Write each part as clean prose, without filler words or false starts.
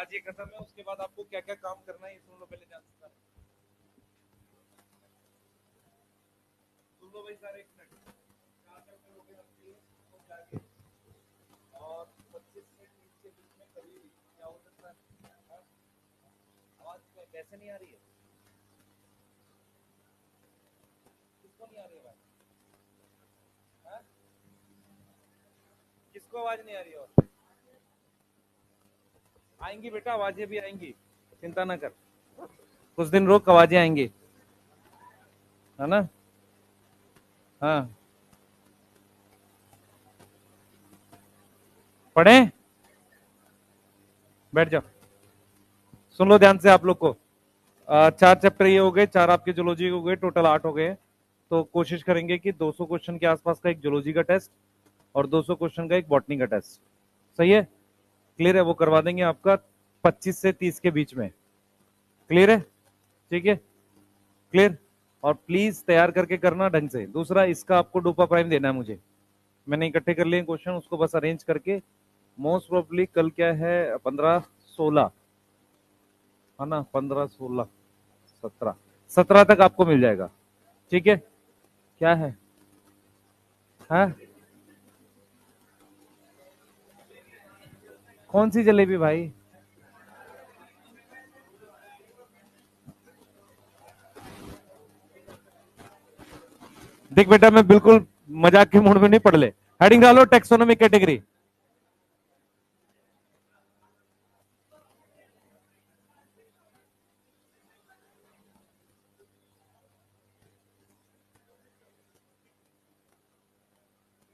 आज ये खत्म है, उसके बाद आपको क्या क्या काम करना है ये सुन लो पहले ध्यान से। सुन लो भाई सारे, एक मिनट। 4 चैप्टर हो गए आपके, तो जाके और 25 से 30 के बीच में कभी भी क्या हो सकता है। हाँ? आवाज कैसे नहीं आ रही है? किसको नहीं आ रही है भाई? हाँ? किसको आवाज नहीं आ रही है? और आएंगी बेटा, आवाजें भी आएंगी, चिंता ना कर। कुछ दिन रुक, आवाजें आएंगी, है ना? हाँ, पढ़े, बैठ जाओ। सुन लो ध्यान से आप लोग को। 4 चैप्टर ये हो गए, 4 आपके जूलॉजी हो गए, टोटल 8 हो गए। तो कोशिश करेंगे कि 200 क्वेश्चन के आसपास का एक जूलॉजी का टेस्ट और 200 क्वेश्चन का एक बॉटनी का टेस्ट। सही है? क्लियर है? वो करवा देंगे आपका 25 से 30 के बीच में। क्लियर है? ठीक है, क्लियर। और प्लीज तैयार करके करना ढंग से। दूसरा, इसका आपको डोपा प्राइम देना है मुझे। मैंने इकट्ठे कर लिए क्वेश्चन, उसको बस अरेंज करके मोस्ट प्रोबेबली कल क्या है, 15-16 है ना, 15-16 17 तक आपको मिल जाएगा। ठीक है? क्या है? हाँ? कौन सी जलेबी भाई? देख बेटा, मैं बिल्कुल मजाक के मूड में नहीं, पढ़ ले। हेडिंग डालो, टेक्सोनोमिक कैटेगरी।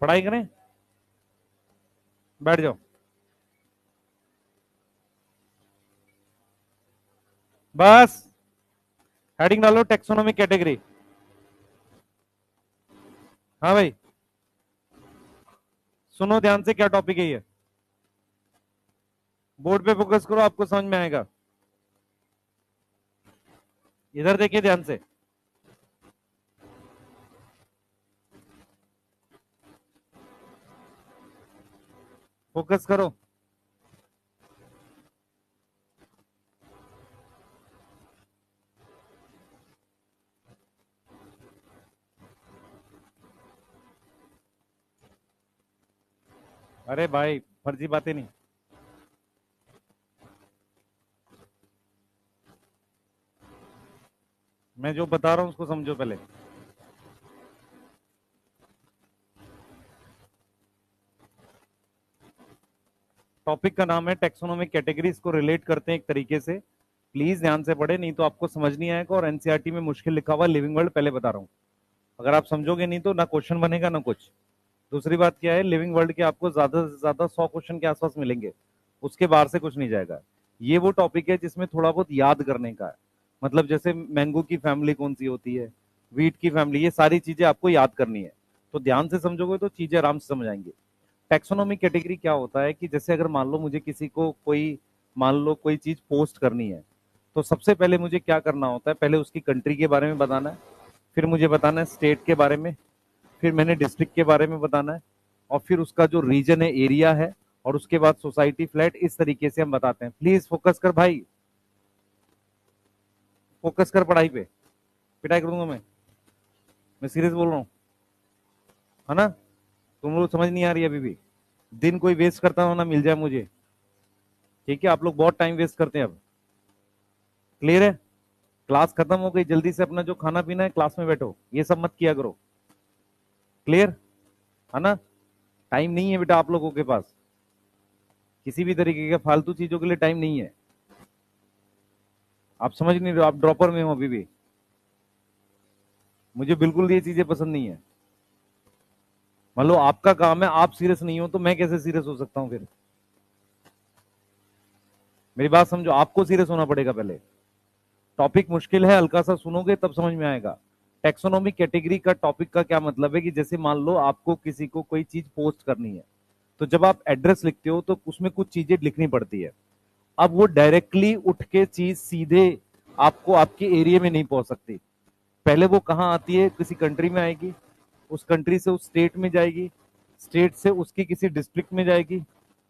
पढ़ाई करें, बैठ जाओ। बस हेडिंग डालो, टेक्सोनोमिक कैटेगरी। हाँ भाई, सुनो ध्यान से, क्या टॉपिक है ये? बोर्ड पे फोकस करो, आपको समझ में आएगा। इधर देखिए ध्यान से। फोकस करो। अरे भाई, फर्जी बातें नहीं। मैं जो बता रहा हूं उसको समझो पहले। टॉपिक का नाम है टेक्सोनोमिक कैटेगरीज, को रिलेट करते हैं एक तरीके से। प्लीज ध्यान से पढ़े, नहीं तो आपको समझ नहीं आएगा। और एनसीईआरटी में मुश्किल लिखा हुआ लिविंग वर्ड पहले बता रहा हूं। अगर आप समझोगे नहीं तो ना क्वेश्चन बनेगा ना कुछ। दूसरी बात क्या है, लिविंग वर्ल्ड के आपको ज्यादा से ज्यादा 100 क्वेश्चन के आसपास मिलेंगे, उसके बाहर से कुछ नहीं जाएगा। ये वो टॉपिक है जिसमें थोड़ा बहुत याद करने का है। मतलब जैसे मैंगो की फैमिली कौन सी होती है, वीट की फैमिली, ये सारी चीजें आपको याद करनी है। तो ध्यान से समझोगे तो चीजें आराम से समझ आएंगी। टैक्सोनॉमिक कैटेगरी क्या होता है कि जैसे अगर मान लो मुझे किसी को कोई, मान लो कोई चीज पोस्ट करनी है, तो सबसे पहले मुझे क्या करना होता है, पहले उसकी कंट्री के बारे में बताना है, फिर मुझे बताना है स्टेट के बारे में, फिर मैंने डिस्ट्रिक्ट के बारे में बताना है, और फिर उसका जो रीजन है, एरिया है, और उसके बाद सोसाइटी, फ्लैट, इस तरीके से हम बताते हैं। प्लीज फोकस कर भाई, फोकस कर पढ़ाई पे। पिटाई कर दूंगा मैं सीरियस बोल रहा हूँ, है ना? तुम लोग समझ नहीं आ रही अभी भी? दिन कोई वेस्ट करता हो ना, मिल जाए मुझे। ठीक है, आप लोग बहुत टाइम वेस्ट करते हैं अब। क्लियर है? क्लास खत्म हो गई, जल्दी से अपना जो खाना पीना है क्लास में बैठो, ये सब मत किया करो। क्लियर है ना? टाइम नहीं है बेटा आप लोगों के पास, किसी भी तरीके के फालतू चीजों के लिए टाइम नहीं है। आप समझ नहीं रहे हो, आप ड्रॉपर में हो अभी भी। मुझे बिल्कुल ये चीजें पसंद नहीं है। मान लो आपका काम है, आप सीरियस नहीं हो तो मैं कैसे सीरियस हो सकता हूं फिर? मेरी बात समझो, आपको सीरियस होना पड़ेगा पहले। टॉपिक मुश्किल है, हल्का सा सुनोगे तब समझ में आएगा। टेक्सोनॉमिक कैटेगरी का टॉपिक का क्या मतलब है कि जैसे मान लो आपको किसी को कोई चीज पोस्ट करनी है, तो जब आप एड्रेस लिखते हो तो उसमें कुछ चीजें लिखनी पड़ती है। अब वो डायरेक्टली उठ के चीज सीधे आपको आपके एरिया में नहीं पहुंच सकती। पहले वो कहाँ आती है, किसी कंट्री में आएगी, उस कंट्री से उस स्टेट में जाएगी, स्टेट से उसकी किसी डिस्ट्रिक्ट में जाएगी,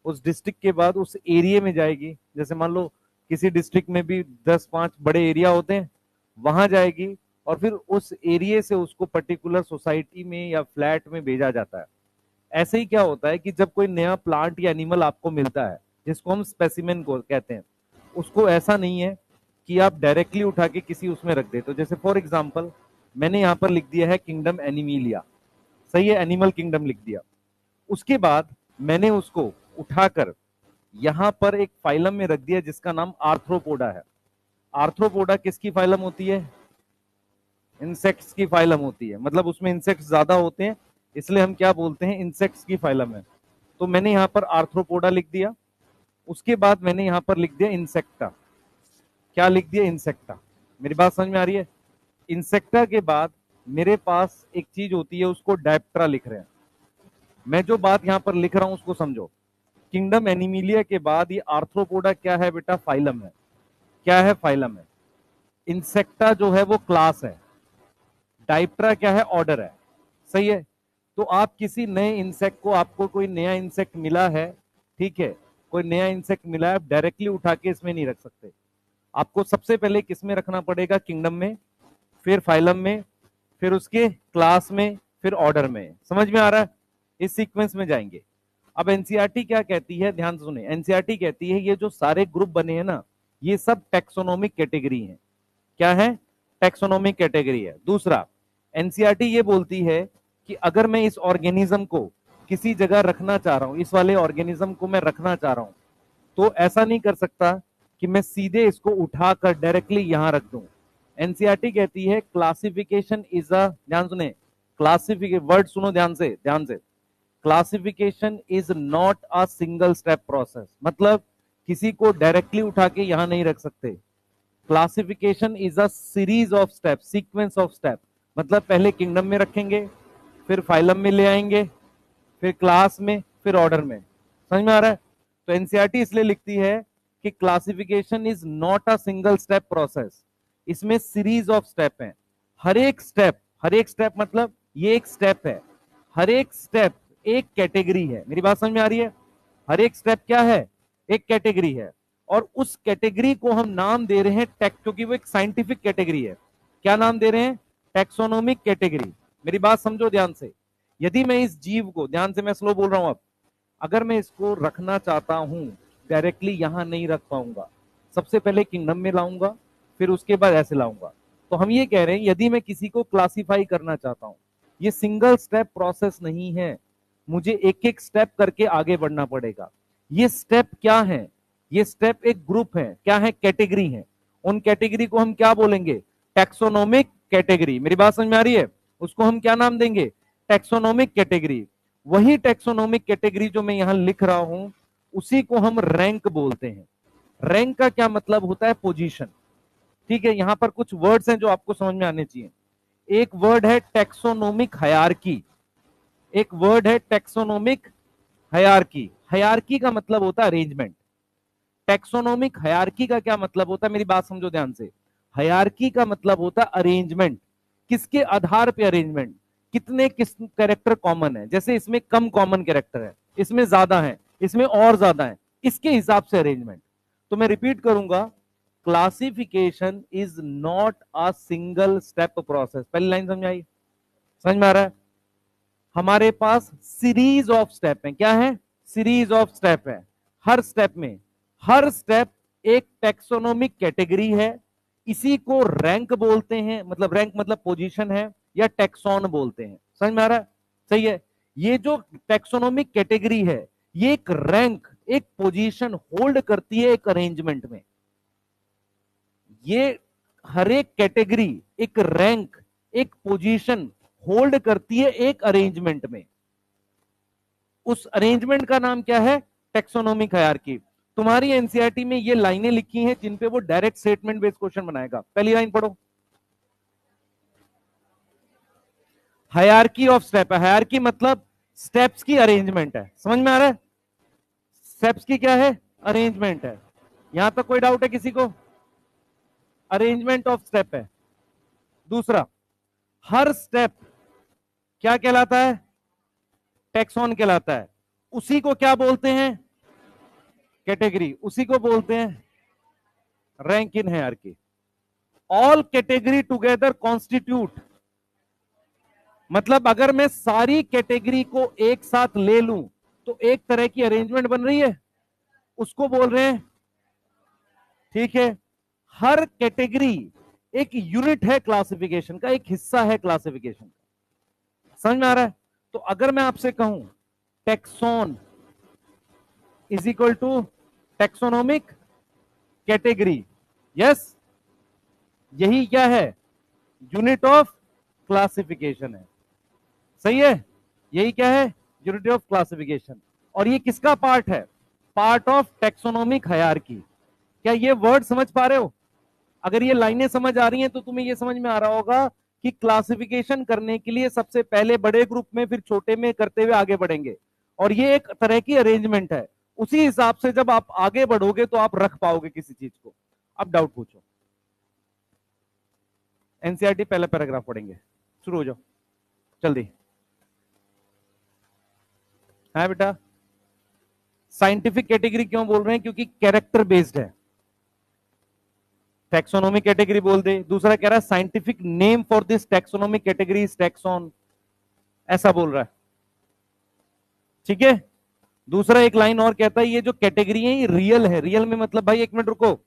उस डिस्ट्रिक्ट के बाद उस एरिया में जाएगी। जैसे मान लो किसी डिस्ट्रिक्ट में भी 10-5 बड़े एरिया होते हैं, वहां जाएगी और फिर उस एरिया से उसको पर्टिकुलर सोसाइटी में या फ्लैट में भेजा जाता है। ऐसे ही क्या होता है कि जब कोई नया प्लांट या एनिमल आपको मिलता है, जिसको हम स्पेसिमेन को कहते हैं, उसको ऐसा नहीं है कि आप डायरेक्टली उठा के किसी उसमें रख दे। तो जैसे फॉर एग्जांपल मैंने यहां पर लिख दिया है किंगडम एनिमिलिया, सही है, एनिमल किंगडम लिख दिया। उसके बाद मैंने उसको उठाकर यहां पर एक फाइलम में रख दिया जिसका नाम आर्थ्रोपोडा है। आर्थ्रोपोडा किसकी फाइलम होती है? इंसेक्ट्स की फाइलम होती है, मतलब उसमें इंसेक्ट्स ज्यादा होते हैं, इसलिए हम क्या बोलते हैं, इंसेक्ट्स की फाइलम है। तो मैंने यहां पर आर्थ्रोपोडा लिख दिया। उसके बाद मैंने यहां पर लिख दिया इंसेक्टा। क्या लिख दिया? इंसेक्टा। मेरी बात समझ में आ रही है? इंसेक्टा के बाद मेरे पास एक चीज होती है, उसको डायप्ट्रा लिख रहे हैं। मैं जो बात यहां पर लिख रहा हूं उसको समझो। किंगडम एनिमिलिया के बाद ये आर्थ्रोपोडा क्या है बेटा? फाइलम है। क्या है? फाइलम है। इंसेक्टा जो है वो क्लास है, डायप्ट्रा क्या है? ऑर्डर है। सही है। तो आप किसी नए इंसेक्ट को, आपको कोई नया इंसेक्ट मिला है, ठीक है, कोई नया इंसेक्ट मिला है, आप डायरेक्टली उठा के इसमें नहीं रख सकते। आपको सबसे पहले किसमें रखना पड़ेगा? किंगडम में, फिर फाइलम में, फिर उसके क्लास में, फिर ऑर्डर में। समझ में आ रहा है? इस सीक्वेंस में जाएंगे। अब एनसीईआरटी क्या कहती है, ध्यान सुने। एनसीईआरटी कहती है ये जो सारे ग्रुप बने हैं ना, ये सब टेक्सोनोमिक कैटेगरी हैं। क्या है? टेक्सोनोमिक कैटेगरी है। दूसरा, एनसीईआरटी ये बोलती है कि अगर मैं इस ऑर्गेनिज्म को किसी जगह रखना चाह रहा हूं, इस वाले ऑर्गेनिज्म को मैं रखना चाह रहा हूं, तो ऐसा नहीं कर सकता कि मैं सीधे इसको उठाकर डायरेक्टली यहां रख दूं। एनसीईआरटी कहती है क्लासिफिकेशन इज अ, ध्यान सुने, क्लासिफिकेशन, वर्ड सुनो ध्यान से, ध्यान से। Classification is not a single step process, मतलब किसी को डायरेक्टली उठा के यहां नहीं रख सकते। Classification is a series of step, sequence of step, मतलब पहले किंगडम में रखेंगे, फिर फाइलम में ले आएंगे, फिर क्लास में, फिर ऑर्डर में। समझ में आ रहा है? तो एनसीईआरटी इसलिए लिखती है कि classification is not a single step process, इसमें सीरीज ऑफ स्टेप है। हर एक स्टेप मतलब ये एक स्टेप है, हर एक स्टेप एक कैटेगरी है। मेरी बात समझ में आ रही है? हर एक स्टेप क्या है? एक कैटेगरी है। और उस कैटेगरी को हम नाम दे रहे हैं टेक, क्योंकि वो एक साइंटिफिक कैटेगरी है। क्या नाम दे रहे हैं? Taxonomic category. मेरी बात समझो ध्यान से। यदि मैं इस जीव को, ध्यान से मैं स्लो बोल रहा हूं अब, अगर मैं इसको रखना चाहता हूं, डायरेक्टली यहां नहीं रख पाऊंगा, सबसे पहले किंगडम में लाऊंगा, फिर उसके बाद ऐसे लाऊंगा। तो हम ये कह रहे हैं यदि मैं किसी को क्लासिफाई करना चाहता हूं, ये सिंगल स्टेप प्रोसेस नहीं है, मुझे एक एक स्टेप करके आगे बढ़ना पड़ेगा। ये स्टेप क्या है? ये स्टेप एक ग्रुप है, क्या है? कैटेगरी है। उन कैटेगरी को हम क्या बोलेंगे? Taxonomic category. मेरी बात समझ में आ रही है? उसको हम क्या नाम देंगे? Taxonomic category. वही टैक्सोनोमिक कैटेगरी जो मैं यहां लिख रहा हूं, उसी को हम रैंक बोलते हैं। रैंक का क्या मतलब होता है? पोजीशन। ठीक है, यहां पर कुछ वर्ड्स हैं जो आपको समझ में आने चाहिए। एक वर्ड है टैक्सोनोमिक हायरार्की, एक वर्ड है टैक्सोनोमिक हायरार्की। हायरार्की का मतलब होता है अरेंजमेंट। टैक्सोनोमिक हायरार्की का क्या मतलब होता है? मेरी बात समझो ध्यान से। हायरार्की का मतलब होता है अरेंजमेंट। किसके आधार पे अरेंजमेंट? कितने किस कैरेक्टर कॉमन है, जैसे इसमें कम कॉमन कैरेक्टर है, इसमें ज्यादा है, इसमें और ज्यादा है, इसके हिसाब से अरेंजमेंट। तो मैं रिपीट करूंगा, classification is not a single step process. पहली लाइन समझ आई? समझ में आ रहा है? हमारे पास सीरीज ऑफ स्टेप है। क्या है? सीरीज ऑफ स्टेप है। हर स्टेप में, हर स्टेप एक टेक्सोनोमिक कैटेगरी है। इसी को रैंक बोलते हैं, मतलब रैंक मतलब पोजीशन है, या टेक्सोन बोलते हैं। समझ में आ रहा है? सही है। ये जो टेक्सोनोमिक कैटेगरी है, ये एक रैंक, एक पोजीशन होल्ड करती है एक अरेंजमेंट में। ये हर एक कैटेगरी एक रैंक, एक पोजीशन होल्ड करती है एक अरेंजमेंट में। उस अरेंजमेंट का नाम क्या है? Taxonomic hierarchy. तुम्हारी एनसीईआरटी में ये लाइनें लिखी हैं जिन पे वो डायरेक्ट स्टेटमेंट बेस्ड क्वेश्चन बनाएगा। पहली लाइन पढ़ो, हायरार्की ऑफ स्टेप है। हायरार्की मतलब स्टेप्स की अरेंजमेंट है। समझ में आ रहा है? स्टेप्स की क्या है? अरेंजमेंट है। यहां तक कोई डाउट है किसी को? अरेंजमेंट ऑफ स्टेप है। दूसरा, हर स्टेप क्या कहलाता है? टैक्सॉन कहलाता है। उसी को क्या बोलते हैं? कैटेगरी, उसी को बोलते हैं rank in hierarchy. All category together constitute, मतलब अगर मैं सारी कैटेगरी को एक साथ ले लूं तो एक तरह की अरेंजमेंट बन रही है, उसको बोल रहे हैं, ठीक है। हर कैटेगरी एक यूनिट है क्लासिफिकेशन का, एक हिस्सा है क्लासिफिकेशन का। समझ में आ रहा है? तो अगर मैं आपसे कहूं taxon is equal to taxonomic category, yes, यही क्या है, यूनिट ऑफ क्लासिफिकेशन है, सही है, यही क्या है, यूनिट ऑफ क्लासिफिकेशन। और ये किसका पार्ट है, पार्ट ऑफ टेक्सोनोमिक हायरार्की। क्या ये वर्ड समझ पा रहे हो? अगर ये लाइनें समझ आ रही हैं तो तुम्हें ये समझ में आ रहा होगा कि क्लासिफिकेशन करने के लिए सबसे पहले बड़े ग्रुप में फिर छोटे में करते हुए आगे बढ़ेंगे, और ये एक तरह की अरेंजमेंट है। उसी हिसाब से जब आप आगे बढ़ोगे तो आप रख पाओगे किसी चीज को। अब डाउट पूछो। एनसीईआरटी पहला पैराग्राफ पढ़ेंगे, शुरू हो जाओ जल्दी। है बेटा, साइंटिफिक कैटेगरी क्यों बोल रहे हैं, क्योंकि कैरेक्टर बेस्ड है। टैक्सोनॉमिक कैटेगरी बोल दे, दूसरा कह रहा है scientific name for this taxonomic category is taxon, ऐसा बोल रहा है, ठीक है। दूसरा एक लाइन और कहता है ये जो कैटेगरी है ये रियल है। रियल में मतलब, भाई एक मिनट रुको,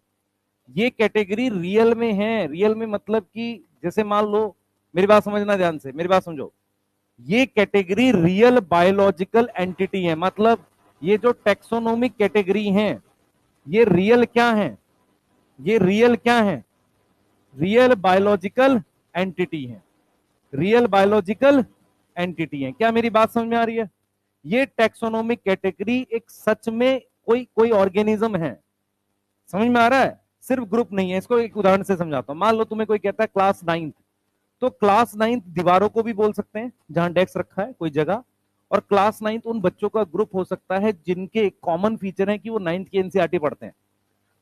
ये कैटेगरी रियल में है। रियल में मतलब कि जैसे मान लो, मेरी बात समझना ध्यान से, मेरी बात समझो, ये कैटेगरी रियल बायोलॉजिकल एंटिटी है। मतलब ये जो टैक्सोनॉमिक कैटेगरी है ये रियल क्या है, ये रियल क्या है, रियल बायोलॉजिकल एंटिटी है, रियल बायोलॉजिकल एंटिटी है। क्या मेरी बात समझ में आ रही है? ये टैक्सोनॉमिक कैटेगरी एक सच में कोई कोई ऑर्गेनिज्म है। समझ में आ रहा है? सिर्फ ग्रुप नहीं है। इसको एक उदाहरण से समझाता हूं। मान लो तुम्हें कोई कहता है क्लास 9th, तो क्लास 9th दीवारों को भी बोल सकते हैं जहां डेस्क रखा है कोई जगह, और क्लास 9th उन बच्चों का ग्रुप हो सकता है जिनके कॉमन फीचर है कि वो 9th की एनसीईआरटी पढ़ते हैं।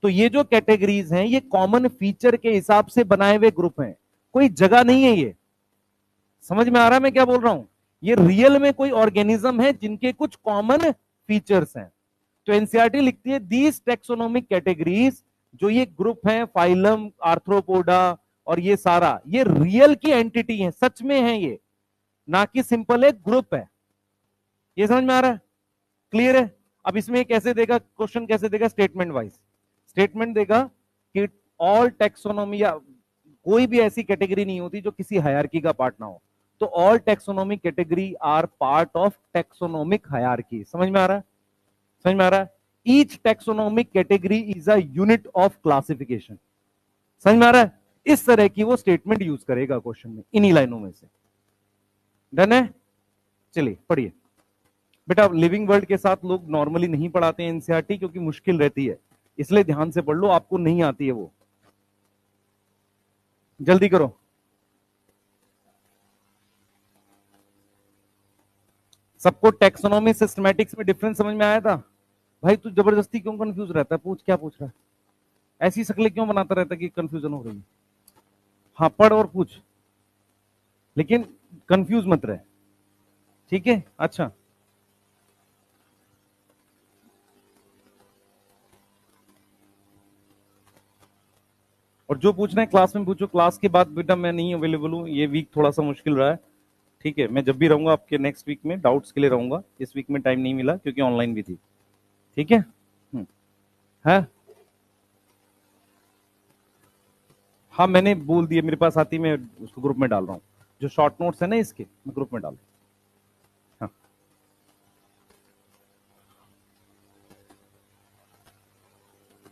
तो ये जो कैटेगरीज हैं ये कॉमन फीचर के हिसाब से बनाए हुए ग्रुप हैं, कोई जगह नहीं है ये। समझ में आ रहा है मैं क्या बोल रहा हूं? ये रियल में कोई ऑर्गेनिज्म है जिनके कुछ कॉमन फीचर्स हैं। तो एनसीईआरटी लिखती है दीज टैक्सोनॉमिक कैटेगरीज, जो ये ग्रुप है फाइलम, आर्थ्रोपोडा और ये सारा, ये रियल की एंटिटी है, सच में है ये, ना कि सिंपल एक ग्रुप है। ये समझ में आ रहा है? क्लियर है? अब इसमें कैसे देगा क्वेश्चन, कैसे देगा, स्टेटमेंट वाइज स्टेटमेंट देगा कि ऑल टैक्सोनॉमी, या कोई भी ऐसी कैटेगरी नहीं होती जो किसी हायरार्की का पार्ट ना हो। तो all taxonomic category are part of taxonomic hierarchy. समझ में आ रहा है? समझ में आ रहा है? Each taxonomic category is a unit of classification. समझ में आ रहा है? इस तरह की वो स्टेटमेंट यूज करेगा क्वेश्चन में, इन्हीं लाइनों में से। डन है? चलिए पढ़िए बेटा। लिविंग वर्ल्ड के साथ लोग नॉर्मली नहीं पढ़ाते हैं एनसीईआरटी, क्योंकि मुश्किल रहती है, इसलिए ध्यान से पढ़ लो, आपको नहीं आती है वो। जल्दी करो। सबको टैक्सोनॉमी सिस्टमैटिक्स में डिफरेंस समझ में आया था? भाई तू जबरदस्ती क्यों कंफ्यूज रहता है? पूछ, क्या पूछ रहा है? ऐसी शक्लें क्यों बनाता रहता है कि कंफ्यूजन हो रही है? हाँ पढ़ और पूछ, लेकिन कंफ्यूज मत रहे, ठीक है? अच्छा, और जो पूछना है क्लास में पूछो। क्लास के बाद बेटा मैं नहीं अवेलेबल हूँ, ये वीक थोड़ा सा मुश्किल रहा है, ठीक है? मैं जब भी रहूंगा आपके नेक्स्ट वीक में डाउट्स के लिए रहूंगा। इस वीक में टाइम नहीं मिला क्योंकि ऑनलाइन भी थी, ठीक है? है? हाँ मैंने बोल दिया, मेरे पास आती, मैं उसको ग्रुप में डाल रहा हूँ। जो शॉर्ट नोट्स है ना इसके, मैं ग्रुप में डाल रहा हूँ। हाँ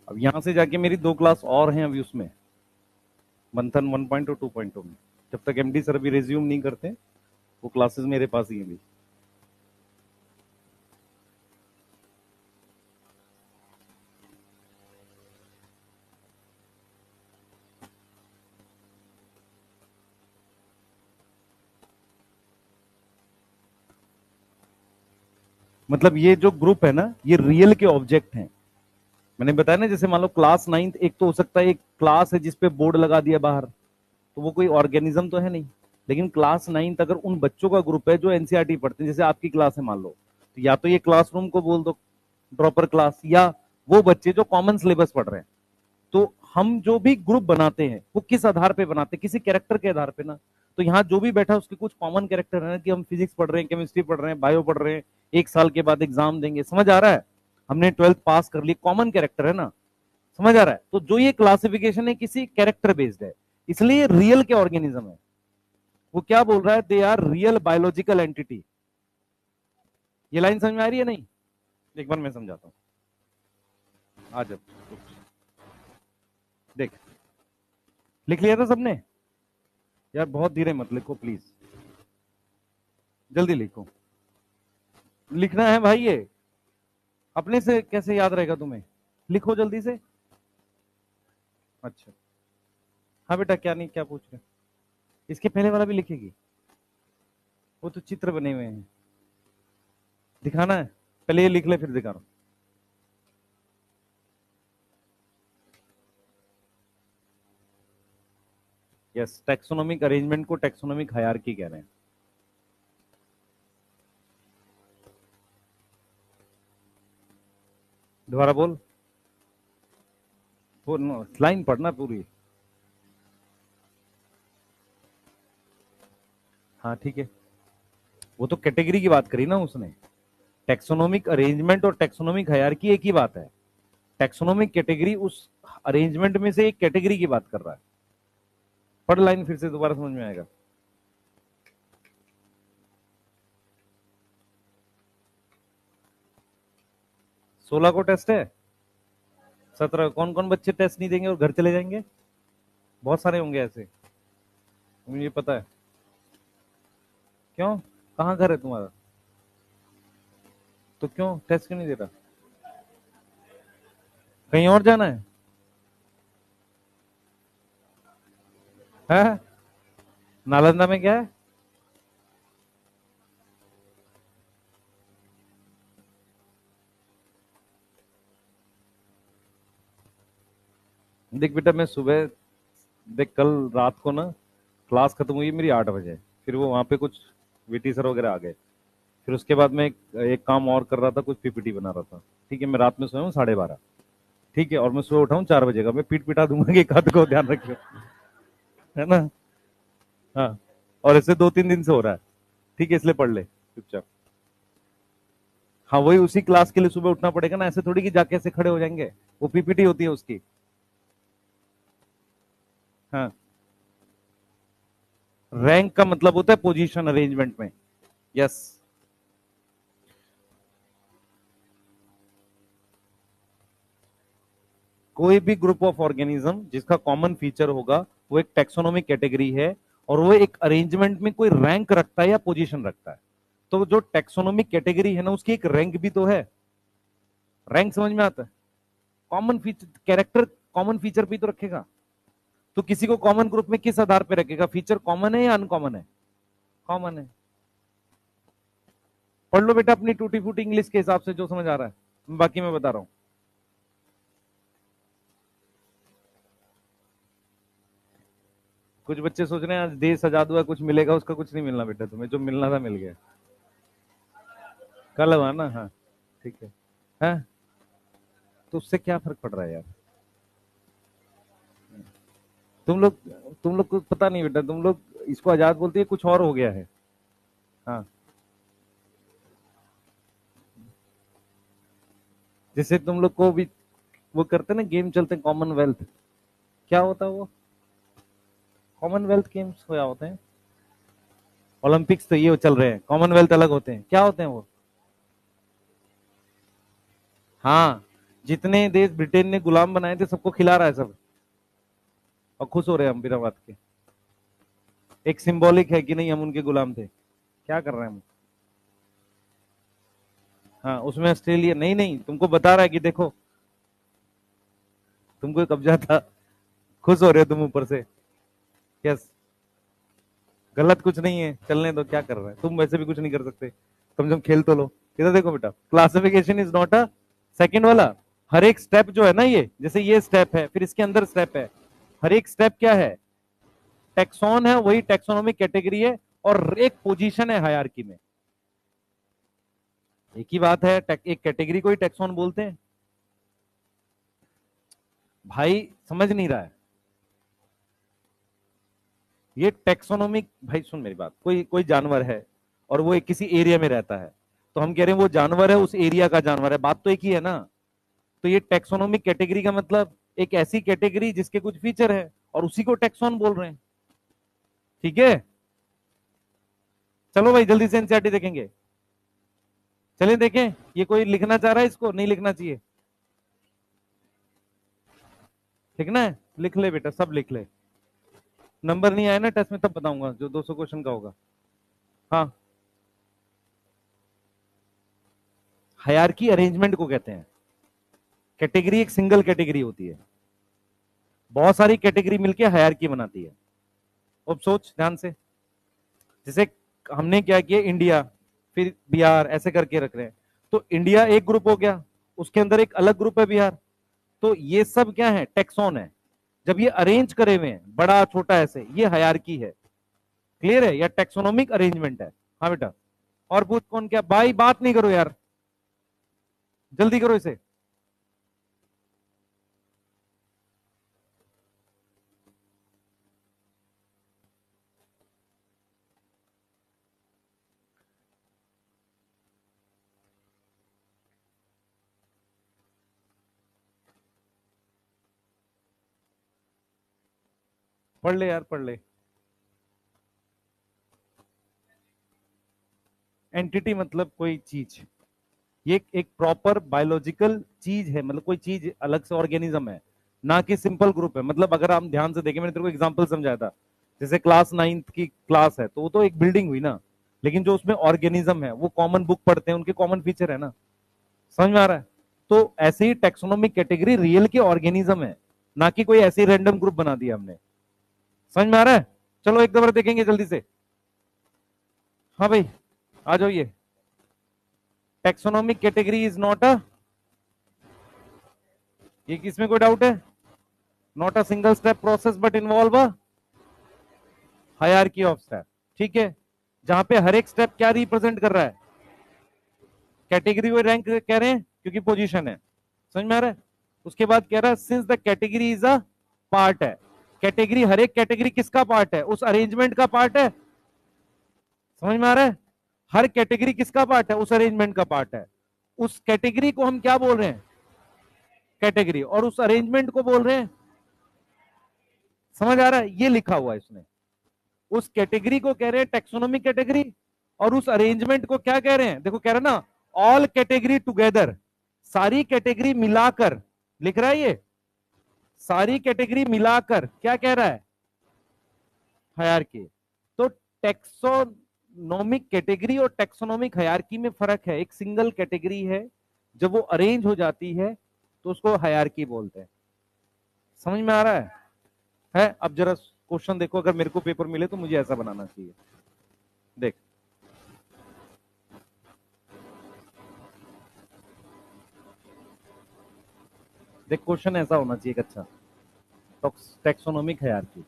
अब यहां से जाके मेरी 2 क्लास और हैं अभी उसमें, मंथन 1.0 और 2.0 में। जब तक एमडी सर अभी रिज्यूम नहीं करते वो क्लासेस मेरे पास ही हैं अभी। मतलब ये जो ग्रुप है ना ये रियल के ऑब्जेक्ट हैं। मैंने बताया ना, जैसे मान लो क्लास 9th एक तो हो सकता है, एक क्लास है जिसपे बोर्ड लगा दिया बाहर, तो वो कोई ऑर्गेनिज्म तो है नहीं। लेकिन क्लास 9th अगर उन बच्चों का ग्रुप है जो एनसीईआरटी पढ़ते हैं, जैसे आपकी क्लास है मान लो, तो या तो ये क्लासरूम को बोल दो ड्रॉपर क्लास, या वो बच्चे जो कॉमन सिलेबस पढ़ रहे हैं। तो हम जो भी ग्रुप बनाते हैं वो किस आधार पे बनाते हैं? किसी कैरेक्टर के आधार पे ना। तो यहाँ जो भी बैठा उसके कुछ कॉमन कैरेक्टर है ना, कि हम फिजिक्स पढ़ रहे हैं, केमिस्ट्री पढ़ रहे हैं, बायो पढ़ रहे हैं, एक साल के बाद एग्जाम देंगे, समझ आ रहा है? हमने 12th पास कर ली, कॉमन कैरेक्टर है ना, समझ आ रहा है? तो जो ये क्लासिफिकेशन है किसी कैरेक्टर बेस्ड है, इसलिए रियल के ऑर्गेनिज्म है। वो क्या बोल रहा है? They are real biological entity. ये लाइन समझ में आ रही है नहीं? एक बार मैं समझाता हूं। आ जब देख, लिख लिया था सबने? यार बहुत धीरे मत लिखो प्लीज, जल्दी लिखो। लिखना है भाई, ये अपने से कैसे याद रहेगा तुम्हें? लिखो जल्दी से। अच्छा, हाँ बेटा, क्या नहीं, क्या पूछ रहे? इसके पहले वाला भी लिखेगी? वो तो चित्र बने हुए हैं, दिखाना है? पहले ये लिख ले फिर दिखा रहा हूं। यस, टैक्सोनॉमिक अरेंजमेंट को टैक्सोनॉमिक हायरार्की कह रहे हैं। दोबारा बोल, लाइन पढ़ना पूरी। हाँ ठीक है, वो तो कैटेगरी की बात करी ना उसने। टैक्सोनॉमिक अरेंजमेंट और टैक्सोनॉमिक हायरार्की एक ही बात है। टैक्सोनॉमिक कैटेगरी उस अरेंजमेंट में से एक कैटेगरी की बात कर रहा है। पढ़ लाइन फिर से, दोबारा समझ में आएगा। सोलह को टेस्ट है, 17। कौन कौन बच्चे टेस्ट नहीं देंगे और घर चले जाएंगे? बहुत सारे होंगे ऐसे, मुझे पता है। क्यों, कहाँ घर है तुम्हारा? तो क्यों टेस्ट क्यों नहीं दे रहा? कहीं और जाना है? नालंदा में क्या है? देख बेटा, मैं सुबह, देख कल रात को ना क्लास खत्म हुई मेरी 8 बजे, फिर वो वहां पे कुछ वीटी सर वगैरह आ गए। फिर उसके बाद मैं एक काम और कर रहा था, कुछ पीपीटी बना रहा था। ठीक है, मैं रात में सोया हूँ 12:30। ठीक है, और मैं सुबह उठा हूँ 4 बजे का। मैं पीट पिटा दूंगा कि एक आध को ध्यान रखियो, है ना? हाँ, और ऐसे 2-3 दिन से हो रहा है। ठीक है, इसलिए पढ़ ले चुपचाप। हाँ, वही उसी क्लास के लिए सुबह उठना पड़ेगा ना, ऐसे थोड़ी कि जाके ऐसे खड़े हो जाएंगे। वो पीपीटी होती है उसकी। हाँ, रैंक का मतलब होता है पोजीशन अरेंजमेंट में। यस, कोई भी ग्रुप ऑफ ऑर्गेनिज्म जिसका कॉमन फीचर होगा वो एक टैक्सोनॉमिक कैटेगरी है, और वो एक अरेंजमेंट में कोई रैंक रखता है या पोजीशन रखता है। तो जो टैक्सोनॉमिक कैटेगरी है ना, उसकी एक रैंक भी तो है। रैंक समझ में आता है? Common feature, character common feature भी तो रखेगा। तो किसी को कॉमन ग्रुप में किस आधार पे रखेगा? फीचर कॉमन है या अनकॉमन है? कॉमन है। पढ़ लो बेटा अपनी टूटी फूटी इंग्लिश के हिसाब से जो समझ आ रहा है, बाकी मैं बता रहा हूं। कुछ बच्चे सोच रहे हैं आज देश आजाद हुआ, कुछ मिलेगा। उसका कुछ नहीं मिलना बेटा, तुम्हें जो मिलना था मिल गया। कल हुआ ना? हाँ ठीक है। हाँ, तो उससे क्या फर्क पड़ रहा है यार? तुम लोग तुम लोग को पता नहीं बेटा, तुम लोग इसको आजाद बोलती है, कुछ और हो गया है। हाँ, जैसे तुम लोग को भी वो करते ना, गेम चलते हैं कॉमनवेल्थ। क्या होता है वो? कॉमनवेल्थ गेम्स होया होते हैं। ओलंपिक्स तो ये चल रहे हैं, कॉमनवेल्थ अलग होते हैं। क्या होते हैं वो? हाँ, जितने देश ब्रिटेन ने गुलाम बनाए थे सबको खिला रहा है सब, और खुश हो रहे हैं हम बिना बात के। एक सिंबॉलिक है कि नहीं हम उनके गुलाम थे। क्या कर रहे हैं हम? हाँ, उसमें ऑस्ट्रेलिया नहीं, नहीं तुमको बता रहा है कि देखो तुमको कब्जा था, खुश हो रहे हो तुम ऊपर से। यस, गलत कुछ नहीं है, चलने दो। क्या कर रहे हैं तुम? वैसे भी कुछ नहीं कर सकते, कम से कम खेल तो लो। इधर देखो बेटा, classification is not a second वाला। हर एक स्टेप जो है ना, ये जैसे ये स्टेप है, फिर इसके अंदर स्टेप है। हर एक स्टेप क्या है? टेक्सॉन है, वही टेक्सोनॉमिक कैटेगरी है, और एक पोजीशन है हायरार्की में। एक ही बात है, एक कैटेगरी को ही टेक्सॉन बोलते हैं। भाई समझ नहीं रहा है। ये टेक्सोनोमिक, भाई सुन मेरी बात, कोई कोई जानवर है और वो एक किसी एरिया में रहता है, तो हम कह रहे हैं वो जानवर है, उस एरिया का जानवर है, बात तो एक ही है ना। तो ये टेक्सोनोमिक कैटेगरी का मतलब एक ऐसी कैटेगरी जिसके कुछ फीचर है और उसी को टेक्सोन बोल रहे हैं। ठीक है, चलो भाई जल्दी से एनसीईआरटी देखेंगे। चलिए देखें, ये कोई लिखना चाह रहा है, इसको नहीं लिखना चाहिए? लिखना है, लिख ले बेटा, सब लिख ले। नंबर नहीं आया ना टेस्ट में तब बताऊंगा, जो 200 क्वेश्चन का होगा। हाँ, हायरार्की अरेंजमेंट को कहते हैं। कैटेगरी एक सिंगल कैटेगरी होती है, बहुत सारी कैटेगरी मिलके हायरार्की बनाती है। अब सोच ध्यान से, जैसे हमने क्या किया, इंडिया, फिर बिहार, ऐसे करके रख रहे हैं। तो इंडिया एक ग्रुप हो गया, उसके अंदर एक अलग ग्रुप है बिहार। तो ये सब क्या है, टेक्सोन है। जब ये अरेंज करे हुए हैं बड़ा छोटा ऐसे, ये हायरार्की है। क्लियर है, या टेक्सोनोमिक अरेंजमेंट है। हाँ बेटा, और पूछ कौन क्या, भाई बात नहीं करो यार, जल्दी करो इसे। पढ़ ले यार, पढ़ ले। एंटिटी मतलब कोई चीज, ये एक प्रॉपर बायोलॉजिकल चीज है, मतलब कोई चीज अलग से ऑर्गेनिज्म है, ना कि सिंपल ग्रुप है। मतलब अगर हम ध्यान से देखें, मैंने तेरे को एग्जांपल समझाया था, जैसे क्लास 9th की क्लास है तो वो तो एक बिल्डिंग हुई ना, लेकिन जो उसमें ऑर्गेनिज्म है वो कॉमन बुक पढ़ते हैं, उनके कॉमन फीचर है ना। समझ में आ रहा है? तो ऐसे ही टेक्सोनोमिक कैटेगरी रियल के ऑर्गेनिज्म है, ना कि कोई ऐसे रैंडम ग्रुप बना दिया हमने। समझ में आ रहा है? चलो एक बार देखेंगे जल्दी से। हाँ भाई आ जाओ। ये taxonomic category is not a, ये किसमें कोई डाउट है? Not a single step process but involve a hierarchy of step. ठीक है, जहां पे हर एक स्टेप क्या रिप्रेजेंट कर रहा है, कैटेगरी को रैंक कह रहे हैं क्योंकि पोजीशन है। समझ में आ रहा है? उसके बाद कह रहा है since the category is a part है। कैटेगरी, हर एक कैटेगरी किसका पार्ट है, उस अरेंजमेंट का पार्ट है। समझ में आ रहा है? हर कैटेगरी किसका पार्ट है, उस अरेंजमेंट का पार्ट है। उस कैटेगरी को हम क्या बोल रहे हैं, कैटेगरी, और उस अरेंजमेंट को बोल रहे हैं। समझ आ रहा है? ये लिखा हुआ है इसमें, उस कैटेगरी को कह रहे हैं टेक्सोनोमिक कैटेगरी, और उस अरेंजमेंट को क्या कह रहे हैं, देखो कह रहे हैं ना, ऑल कैटेगरी टुगेदर, सारी कैटेगरी मिलाकर। लिख रहा है ये, सारी कैटेगरी मिलाकर क्या कह रहा है, हायरार्की। तो टेक्सोनोमिक कैटेगरी और टेक्सोनोमिक हायरार्की में फर्क है। एक सिंगल कैटेगरी है, जब वो अरेंज हो जाती है तो उसको हायरार्की बोलते हैं। समझ में आ रहा है? अब जरा क्वेश्चन देखो, अगर मेरे को पेपर मिले तो मुझे ऐसा बनाना चाहिए। देख, देख क्वेश्चन ऐसा होना चाहिए, अच्छा टेक्सोनोमिक हायरार्की।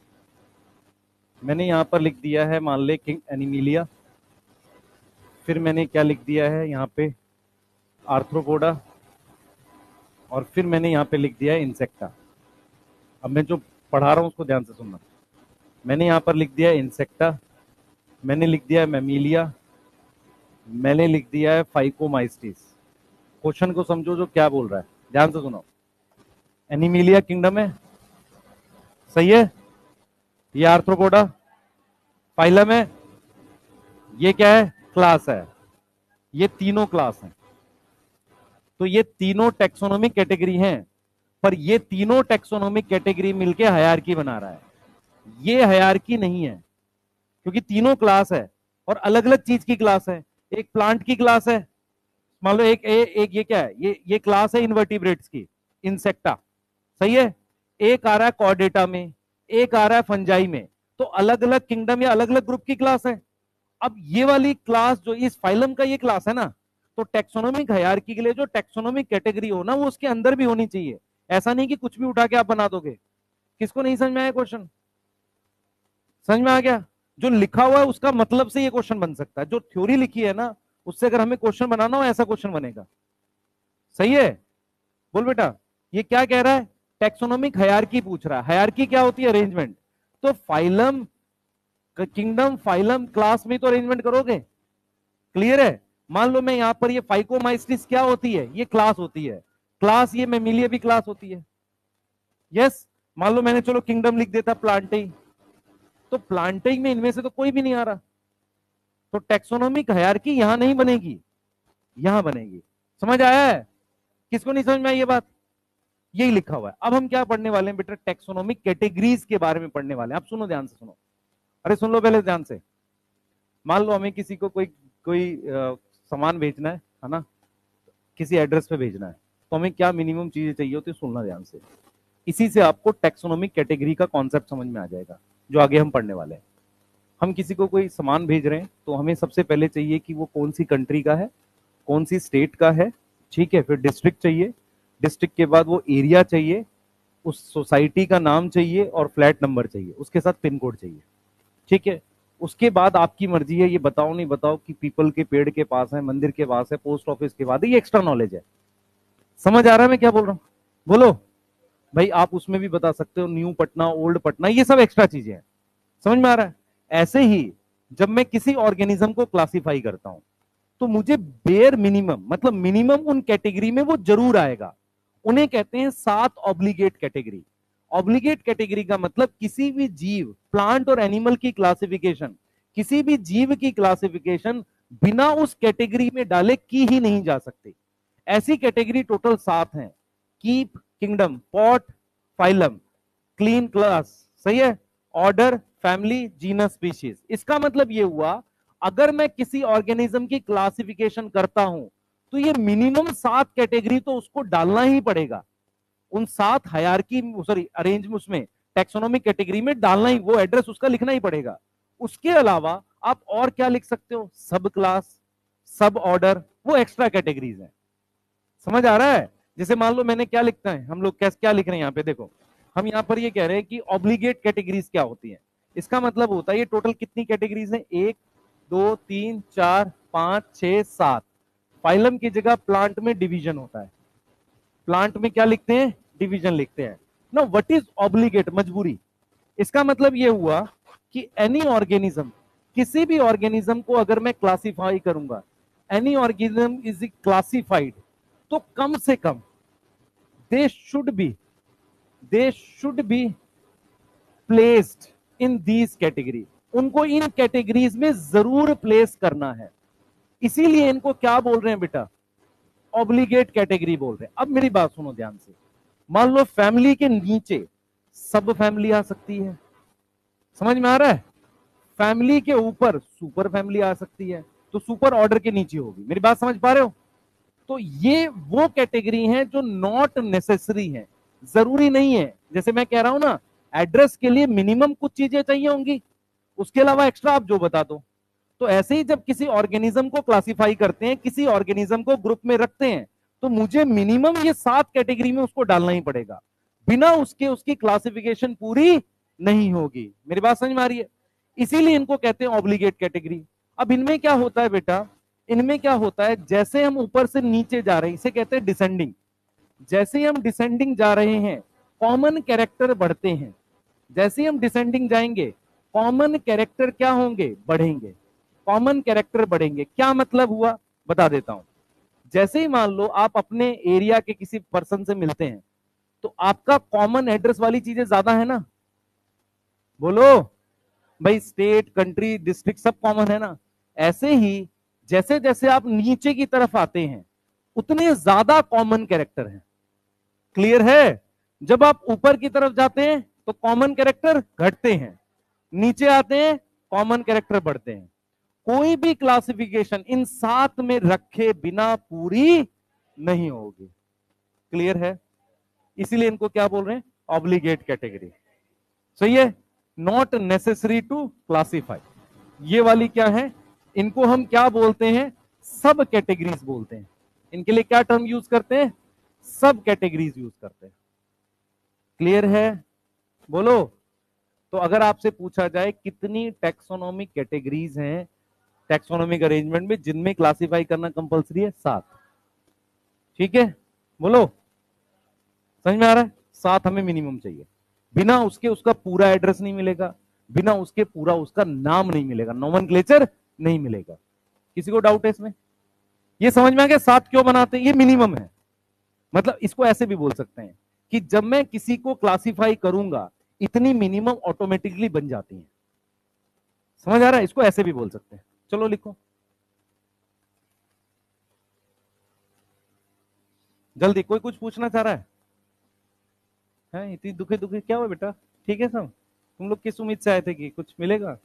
मैंने यहां पर लिख दिया है, मान ले किंग एनिमिलिया, फिर मैंने क्या लिख दिया है यहाँ पे, आर्थ्रोपोडा, और फिर मैंने यहाँ पे लिख दिया है इंसेक्टा। अब मैं जो पढ़ा रहा हूँ उसको ध्यान से सुनना। मैंने यहाँ पर लिख दिया है इंसेक्टा, मैंने लिख दिया है मैमीलिया, मैंने लिख दिया है फाइकोमाइस्टिस। क्वेश्चन को समझो जो क्या बोल रहा है, ध्यान से सुनो। एनिमिलिया किंगडम है, सही है, ये आर्थ्रोपोडा फाइलम है, ये क्या है, क्लास है, ये तीनों क्लास हैं। तो ये तीनों टेक्सोनोमिक कैटेगरी हैं, पर ये तीनों टेक्सोनोमिक कैटेगरी मिलके हायरार्की बना रहा है। ये हायरार्की नहीं है, क्योंकि तीनों क्लास है और अलग अलग चीज की क्लास है। एक प्लांट की क्लास है, मान लो एक ये क्या है, ये क्लास है इन्वर्टिब्रेट्स की, इंसेक्टा, सही है। एक आ रहा है कॉर्डेटा में, एक आ रहा है फंजाई में। तो अलग अलग किंगडम या अलग अलग ग्रुप की क्लास है। अब ये वाली क्लास जो इस फाइलम का ये क्लास है ना, तो टेक्सोनोमिक हायरार्की के लिए जो टेक्सोनोमिक कैटेगरी हो ना, वो उसके अंदर भी होनी चाहिए। ऐसा नहीं कि कुछ भी उठा के आप बना दोगे। किसको नहीं समझ में आया क्वेश्चन? समझ में आ गया? जो लिखा हुआ है उसका मतलब से ये क्वेश्चन बन सकता है, जो थ्योरी लिखी है ना उससे अगर हमें क्वेश्चन बनाना हो ऐसा क्वेश्चन बनेगा। सही है? बोल बेटा, ये क्या कह रहा है, टेक्सोनोमिक हायरार्की पूछ रहा है। हायरार्की क्या होती है? अरेंजमेंट। तो फाइलम, किंगडम, फाइलम, क्लास में तो अरेंजमेंट करोगे। क्लियर है? मान लो मैं यहां पर ये फाइकोमाइस्टिस क्या होती है? ये क्लास होती है। क्लास, ये मेमिलिया भी क्लास होती है। यस। मान लो मैंने चलो किंगडम लिख देता प्लांटेई, तो प्लांटेई में इनमें से तो कोई भी नहीं आ रहा, तो टेक्सोनोमिक हायरार्की यहां नहीं बनेगी, यहां बनेगी। समझ आया है? किसको नहीं समझ में आई ये बात? यही लिखा हुआ है। अब हम क्या पढ़ने वाले हैं बेटा? टेक्सोनोमिक कैटेगरीज के बारे में पढ़ने वाले हैं। आप सुनो, ध्यान से सुनो। अरे सुन लो पहले ध्यान से। मान लो हमें किसी को कोई कोई सामान भेजना है ना, किसी एड्रेस पे भेजना है, तो हमें क्या मिनिमम चीजें चाहिए होती है? सुनना ध्यान से। इसी से आपको टेक्सोनोमिक कैटेगरी का कॉन्सेप्ट समझ में आ जाएगा, जो आगे हम पढ़ने वाले हैं। हम किसी को कोई सामान भेज रहे हैं, तो हमें सबसे पहले चाहिए कि वो कौन सी कंट्री का है, कौन सी स्टेट का है, ठीक है। फिर डिस्ट्रिक्ट चाहिए, डिस्ट्रिक्ट के बाद वो एरिया चाहिए, उस सोसाइटी का नाम चाहिए और फ्लैट नंबर चाहिए, उसके साथ पिन कोड चाहिए, ठीक है। उसके बाद आपकी मर्जी है, ये बताओ नहीं बताओ कि पीपल के पेड़ के पास है, मंदिर के पास है, पोस्ट ऑफिस के पास है, ये एक्स्ट्रा नॉलेज है। समझ आ रहा है मैं क्या बोल रहा हूं? बोलो भाई। आप उसमें भी बता सकते हो न्यू पटना, ओल्ड पटना, ये सब एक्स्ट्रा चीजें हैं। समझ में आ रहा है? ऐसे ही जब मैं किसी ऑर्गेनिज्म को क्लासिफाई करता हूं, तो मुझे बेयर मिनिमम, मतलब मिनिमम उन कैटेगरी में वो जरूर आएगा। उन्हें कहते हैं 7 ऑब्लिगेट कैटेगरी। ऑब्लिगेट कैटेगरी का मतलब किसी भी जीव, प्लांट और एनिमल की क्लासिफिकेशन, किसी भी जीव की क्लासिफिकेशन बिना उस कैटेगरी में डाले की ही नहीं जा सकती। ऐसी कैटेगरी टोटल 7 हैं। Keep, kingdom, pot, phylum, clean, class, सही है, ऑर्डर, फैमिली, जीनस, स्पीशीज। इसका मतलब ये हुआ, अगर मैं किसी ऑर्गेनिज्म की क्लासिफिकेशन करता हूं, तो ये मिनिमम 7 कैटेगरी तो उसको डालना ही पड़ेगा। उन 7 हायरार्की, सॉरी अरेंज, उसमें टेक्सोनोमिक कैटेगरी में डालना ही, वो एड्रेस उसका लिखना ही पड़ेगा। उसके अलावा आप और क्या लिख सकते हो? सब क्लास, सब ऑर्डर, वो एक्स्ट्रा कैटेगरीज है। समझ आ रहा है? जैसे मान लो मैंने क्या लिखता है, हम लोग क्या लिख रहे हैं यहाँ पे, देखो हम यहाँ पर ये कह रहे हैं कि ऑब्लिगेट कैटेगरीज क्या होती है। इसका मतलब होता है ये टोटल कितनी कैटेगरीज है? 1 2 3 4 5 6 7। फाइलम की जगह प्लांट में डिवीजन होता है। प्लांट में क्या लिखते हैं? डिवीजन लिखते हैं ना। What is obligate? मजबूरी। इसका मतलब यह हुआ कि एनी ऑर्गेनिज्म, किसी भी ऑर्गेनिज्म को अगर मैं क्लासिफाई करूंगा, एनी ऑर्गेनिज्म इज क्लासिफाइड, तो कम से कम they should be placed in these category. उनको इन कैटेगरीज में जरूर प्लेस करना है। इसीलिए इनको क्या बोल रहे हैं बेटा? ऑब्लिगेट कैटेगरी बोल रहे हैं। अब मेरी बात सुनो ध्यान से। मान लो फैमिली के नीचे सब फैमिली आ सकती है। समझ में आ रहा है? फैमिली के ऊपर सुपर फैमिली आ सकती है, तो सुपर ऑर्डर के नीचे होगी। मेरी बात समझ पा रहे हो? तो ये वो कैटेगरी है जो नॉट नेसेसरी है, जरूरी नहीं है। जैसे मैं कह रहा हूं ना, एड्रेस के लिए मिनिमम कुछ चीजें चाहिए होंगी, उसके अलावा एक्स्ट्रा आप जो बता दो। तो ऐसे ही जब किसी ऑर्गेनिज्म को क्लासिफाई करते हैं, किसी ऑर्गेनिज्म को ग्रुप में रखते हैं, तो मुझे मिनिमम ये 7 कैटेगरी में उसको डालना ही पड़ेगा। बिना उसके उसकी क्लासिफिकेशन पूरी नहीं होगी। मेरी बात समझ में आ रही है? इसीलिए इनको कहते हैं ऑब्लिगेट कैटेगरी। अब इनमें क्या होता है बेटा? इनमें क्या होता है, जैसे हम ऊपर से नीचे जा रहे हैं, इसे कहते हैं डिसेंडिंग। जैसे ही हम डिसेंडिंग जा रहे हैं, कॉमन कैरेक्टर बढ़ते हैं। जैसे ही हम डिसेंडिंग जाएंगे, कॉमन कैरेक्टर क्या होंगे? बढ़ेंगे। कॉमन कैरेक्टर बढ़ेंगे, क्या मतलब हुआ? बता देता हूं। जैसे ही मान लो आप अपने एरिया के किसी पर्सन से मिलते हैं, तो आपका कॉमन एड्रेस वाली चीजें ज्यादा है ना? बोलो भाई, स्टेट, कंट्री, डिस्ट्रिक्ट सब कॉमन है ना? ऐसे ही जैसे जैसे आप नीचे की तरफ आते हैं, उतने ज्यादा कॉमन कैरेक्टर हैं। क्लियर है? जब आप ऊपर की तरफ जाते हैं तो कॉमन कैरेक्टर घटते हैं, नीचे आते हैं कॉमन कैरेक्टर बढ़ते हैं। कोई भी क्लासिफिकेशन इन 7 में रखे बिना पूरी नहीं होगी। क्लियर है? इसीलिए इनको क्या बोल रहे हैं? Obligate category. सही है? Not necessary to classify. ये वाली क्या है? इनको हम क्या बोलते हैं? सब कैटेगरीज बोलते हैं। इनके लिए क्या टर्म यूज करते हैं? सब कैटेगरीज यूज करते हैं। क्लियर है? बोलो। तो अगर आपसे पूछा जाए कितनी टैक्सोनॉमिक कैटेगरीज हैं टैक्सोनॉमिक अरेंजमेंट में जिनमें क्लासिफाई करना कंपलसरी है? 7। ठीक है? बोलो। समझ में आ रहा है? साथ हमें मिनिमम चाहिए। बिना उसके उसका पूरा एड्रेस नहीं मिलेगा, बिना उसके पूरा उसका नाम नहीं मिलेगा, नोमेनक्लेचर नहीं मिलेगा। किसी को डाउट है इसमें? ये समझ में आ गया साथ क्यों बनाते हैं? ये मिनिमम है। मतलब इसको ऐसे भी बोल सकते हैं कि जब मैं किसी को क्लासिफाई करूंगा इतनी मिनिमम ऑटोमेटिकली बन जाती है। समझ आ रहा है? इसको ऐसे भी बोल सकते हैं। चलो लिखो जल्दी, कोई कुछ पूछना चाह रहा है? इतनी दुखी दुखी क्या हुआ बेटा? ठीक है सब? तुम लोग किस उम्मीद से आए थे कि कुछ मिलेगा?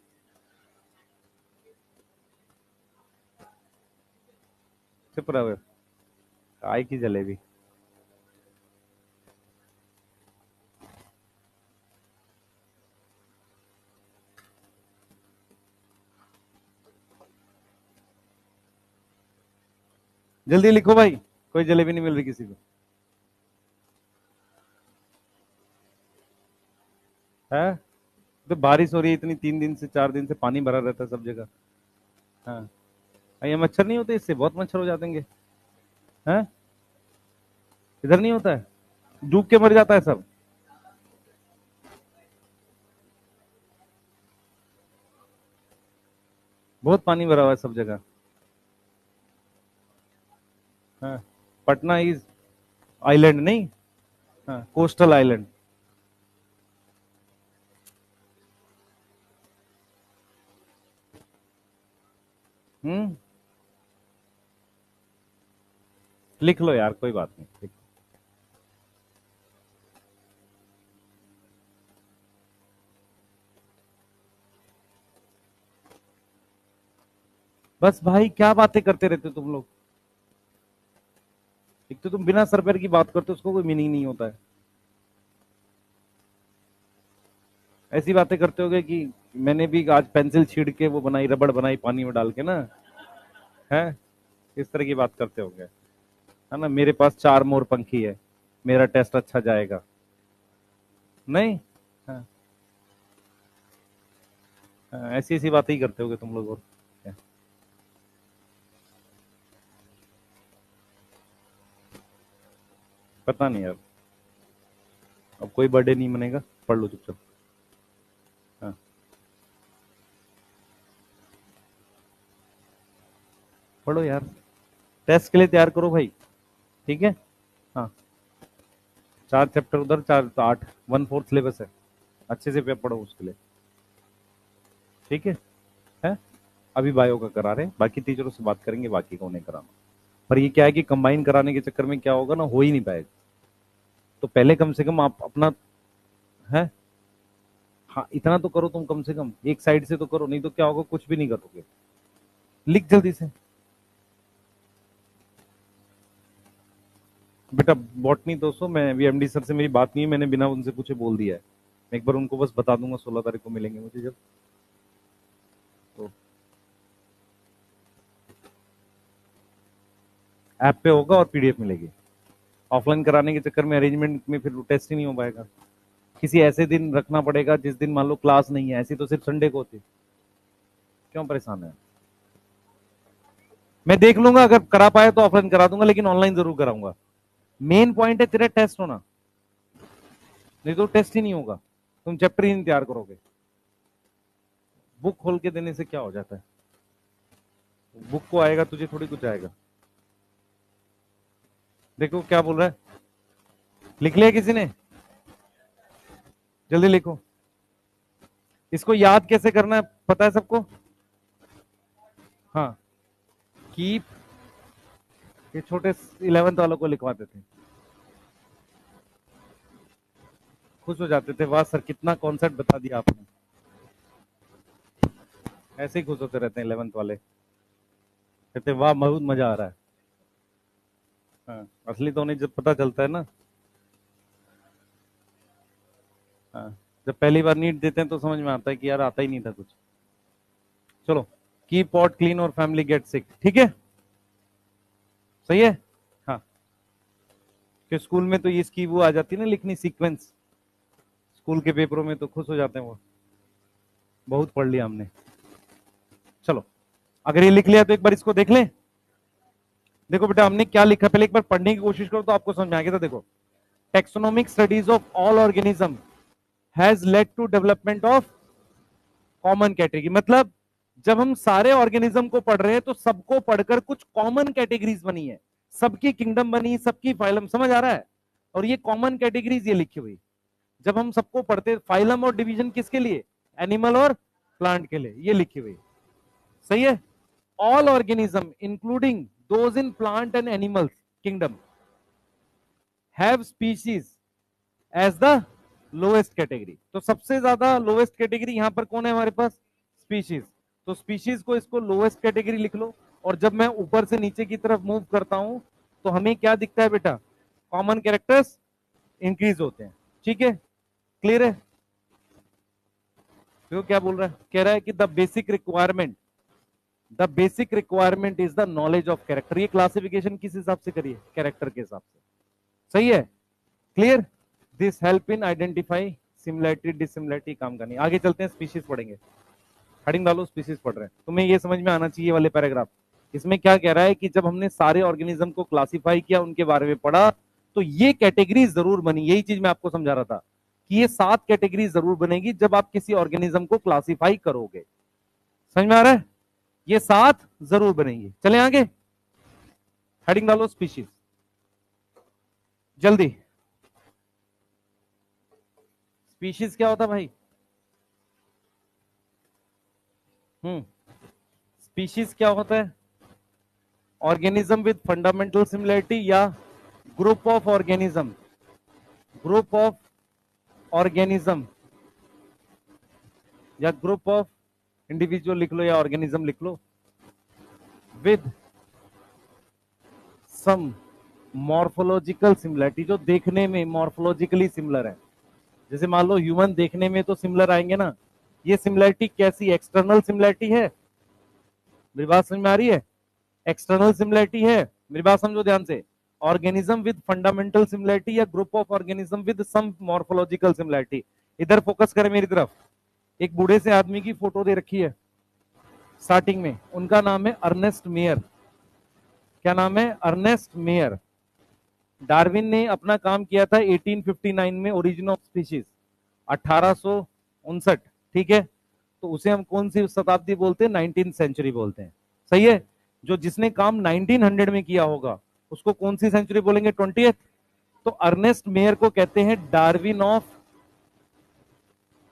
चुप रहो, काय की जलेबी। जल्दी लिखो भाई, कोई जलेबी नहीं मिल रही किसी को। है तो बारिश हो रही है इतनी, 3 दिन से 4 दिन से पानी भरा रहता है सब जगह। हाँ, ये मच्छर नहीं होते इससे? बहुत मच्छर हो जातेंगे। हैं? इधर नहीं होता है? डूब के मर जाता है सब। बहुत पानी भरा हुआ है सब जगह। हाँ, पटना इज आइलैंड नहीं? हाँ, कोस्टल आइलैंड। हम्म, लिख लो यार, कोई बात नहीं, लिख। बस भाई क्या बातें करते रहते हो तुम लोग? एक तो तुम बिना सर पैर की बात करते हो, उसको कोई मीनिंग नहीं होता है। ऐसी बातें करते होगे कि मैंने भी आज पेंसिल छीड़ के वो बनाई, रबड़ बनाई पानी में डाल के ना। है, इस तरह की बात करते होंगे, है ना? मेरे पास 4 मोर पंखी है, मेरा टेस्ट अच्छा जाएगा। नहीं? हाँ, हाँ, ऐसी ऐसी बातें ही करते होगे तुम लोग। और क्या? पता नहीं यार, अब कोई बर्थडे नहीं मनेगा। पढ़ लो चुपचाप। हाँ, पढ़ो यार, टेस्ट के लिए तैयार करो भाई। ठीक है? हाँ, 4 चैप्टर उधर, 4 तो 8, 1/4 सिलेबस है। अच्छे से पढ़ो उसके लिए। ठीक है? अभी बायो का करा रहे हैं, बाकी टीचरों से बात करेंगे बाकी को नहीं कराना। पर ये क्या है कि कंबाइन कराने के चक्कर में क्या होगा ना, हो ही नहीं पाएगा। तो पहले कम से कम आप अपना, है, हाँ, इतना तो करो तुम, कम से कम एक साइड से तो करो, नहीं तो क्या होगा, कुछ भी नहीं करोगे। लिख जल्दी से बेटा। बॉटनी 200, मैं अभी एमडी सर से मेरी बात नहीं है, मैंने बिना उनसे पूछे बोल दिया है। मैं एक बार उनको बस बता दूंगा, 16 तारीख को मिलेंगे मुझे जब। तो ऐप पे होगा और पीडीएफ मिलेगी। ऑफलाइन कराने के चक्कर में, अरेंजमेंट में फिर टेस्ट ही नहीं हो पाएगा। किसी ऐसे दिन रखना पड़ेगा जिस दिन मान लो क्लास नहीं है, ऐसी तो सिर्फ संडे को होती। क्यों परेशान है? मैं देख लूंगा, अगर करा पाए तो ऑफलाइन करा दूंगा, लेकिन ऑनलाइन जरूर कराऊंगा। मेन पॉइंट है तेरा टेस्ट होना, नहीं तो टेस्ट ही नहीं होगा, तुम चैप्टर ही नहीं तैयार करोगे। बुक खोल के देने से क्या हो जाता है? बुक को आएगा, तुझे थोड़ी कुछ आएगा। देखो क्या बोल रहा है, लिख लिया किसी ने? जल्दी लिखो। इसको याद कैसे करना है पता है सबको? हाँ, कीप, ये छोटे 11th वालों को लिखवाते थे, खुश हो जाते थे, वाह सर कितना कॉन्सेप्ट बता दिया आपने। ऐसे ही खुश होते रहते हैं 11th वाले, कहते वाह बहुत मजा आ रहा है। हाँ, असली तो उन्हें जब पता चलता है ना। हाँ, जब पहली बार नीट देते हैं तो समझ में आता है कि यार आता ही नहीं था कुछ। चलो, कीप पॉट क्लीन और फैमिली गेट सिक, ठीक है? सही है? हाँ, कि स्कूल में तो इसकी वो आ जाती है ना लिखनी, सीक्वेंस। स्कूल के पेपरों में तो खुश हो जाते हैं वो, बहुत पढ़ लिया हमने। चलो, अगर ये लिख लिया तो एक बार इसको देख लें। देखो बेटा, हमने क्या लिखा, पहले एक बार पढ़ने की कोशिश करो तो आपको समझ में आ गया था। देखो, taxonomic studies of all organism has led to development of common category. मतलब जब हम सारे ऑर्गेनिज्म को पढ़ रहे हैं तो सबको पढ़कर कुछ कॉमन कैटेगरीज बनी है, सबकी किंगडम बनी, सबकी फाइलम, समझ आ रहा है। और ये कॉमन कैटेगरीज ये लिखी हुई, जब हम सबको पढ़ते, फाइलम और डिवीजन किसके लिए, एनिमल और प्लांट के लिए, ये लिखी हुई, सही है। All organism including those in plant and animals kingdom have species as the lowest category. तो सबसे ज्यादा लोएस्ट कैटेगरी यहां पर कौन है हमारे पास, स्पीशीज। तो स्पीशीज को, इसको लोएस्ट कैटेगरी लिख लो। और जब मैं ऊपर से नीचे की तरफ मूव करता हूं तो हमें क्या दिखता है बेटा, कॉमन कैरेक्टर्स इंक्रीज होते हैं, ठीक है, क्लियर है। तो क्या बोल रहा है, कह रहा है कि the basic requirement is the knowledge of character. ये क्लासिफिकेशन किस हिसाब से करिए, कैरेक्टर के हिसाब से, सही है, clear. This help in identify similarity dissimilarity, काम करनी। आगे चलते हैं, स्पीशीज पढ़ेंगे। हेडिंग डालो, स्पीशीज पढ़ रहे हैं, तुम्हें ये समझ में आना चाहिए वाले पैराग्राफ। इसमें क्या कह रहा है कि जब हमने सारे ऑर्गेनिज्म को क्लासिफाई किया, उनके बारे में पढ़ा, तो ये कैटेगरी जरूर बनी। यही चीज मैं आपको समझा रहा था कि ये 7 कैटेगरी जरूर बनेगी जब आप किसी ऑर्गेनिज्म को क्लासिफाई करोगे। समझ में आ रहा है, ये 7 जरूर बनेंगी। चले आगे, हेडिंग डालो स्पीशीज, जल्दी। स्पीशीज क्या होता भाई, स्पीशीज क्या होता है, ऑर्गेनिज्म विद फंडामेंटल सिमिलरिटी या ग्रुप ऑफ ऑर्गेनिज्म, या ग्रुप ऑफ इंडिविजुअल लिख लो या ऑर्गेनिज्म लिख लो, विद सम मॉर्फोलॉजिकल सिमिलरिटी, जो देखने में मॉर्फोलॉजिकली सिमिलर है। जैसे मान लो ह्यूमन देखने में तो सिमिलर आएंगे ना, ये सिमिलरिटी कैसी, एक्सटर्नल सिमिलरिटी है, मेरी बात समझ में आ रही है, एक्सटर्नल सिमिलरिटी है, मेरी बात समझो ध्यान से। ऑर्गेनिज्म विद फंडामेंटल सिमिलरिटी या group of organism with some morphological similarity. इधर फोकस करें मेरी तरफ, एक बूढ़े से आदमी की फोटो दे रखी है स्टार्टिंग में, उनका नाम है अर्नेस्ट मेयर। क्या नाम है, अर्नेस्ट मेयर। डार्विन ने अपना काम किया था 1859 में, ओरिजिन ऑफ स्पीशीज 1859, ठीक है। तो उसे हम कौन सी शताब्दी बोलते हैं, 19th सेंचुरी बोलते हैं, सही है। जो जिसने काम 1900 में किया होगा उसको कौन सी सेंचुरी बोलेंगे, 20th। तो अर्नेस्ट मेयर को कहते हैं डार्विन ऑफ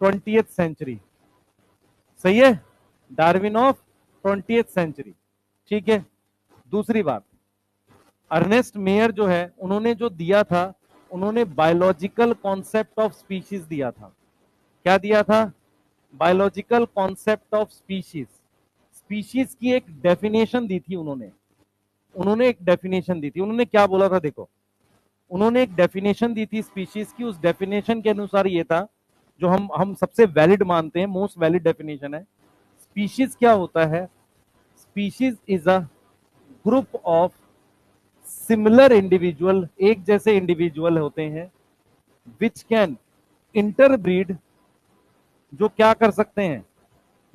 20th सेंचुरी, सही है, डार्विन ऑफ 20th सेंचुरी, ठीक है। दूसरी बात, अर्नेस्ट मेयर जो है, उन्होंने जो दिया था, उन्होंने बायोलॉजिकल कॉन्सेप्ट ऑफ स्पीशीज दिया था। क्या दिया था, biological concept of species. Species की एक डेफिनेशन दी थी उन्होंने एक डेफिनेशन दी थी। उन्होंने क्या बोला था, देखो, उन्होंने एक डेफिनेशन दी थी स्पीशीज की। उस डेफिनेशन के अनुसार ये था, जो हम सबसे वैलिड मानते हैं, मोस्ट वैलिड डेफिनेशन है। स्पीशीज क्या होता है, species is a group of similar individual, एक जैसे इंडिविजुअल होते हैं, विच कैन इंटरब्रीड, जो क्या कर सकते हैं,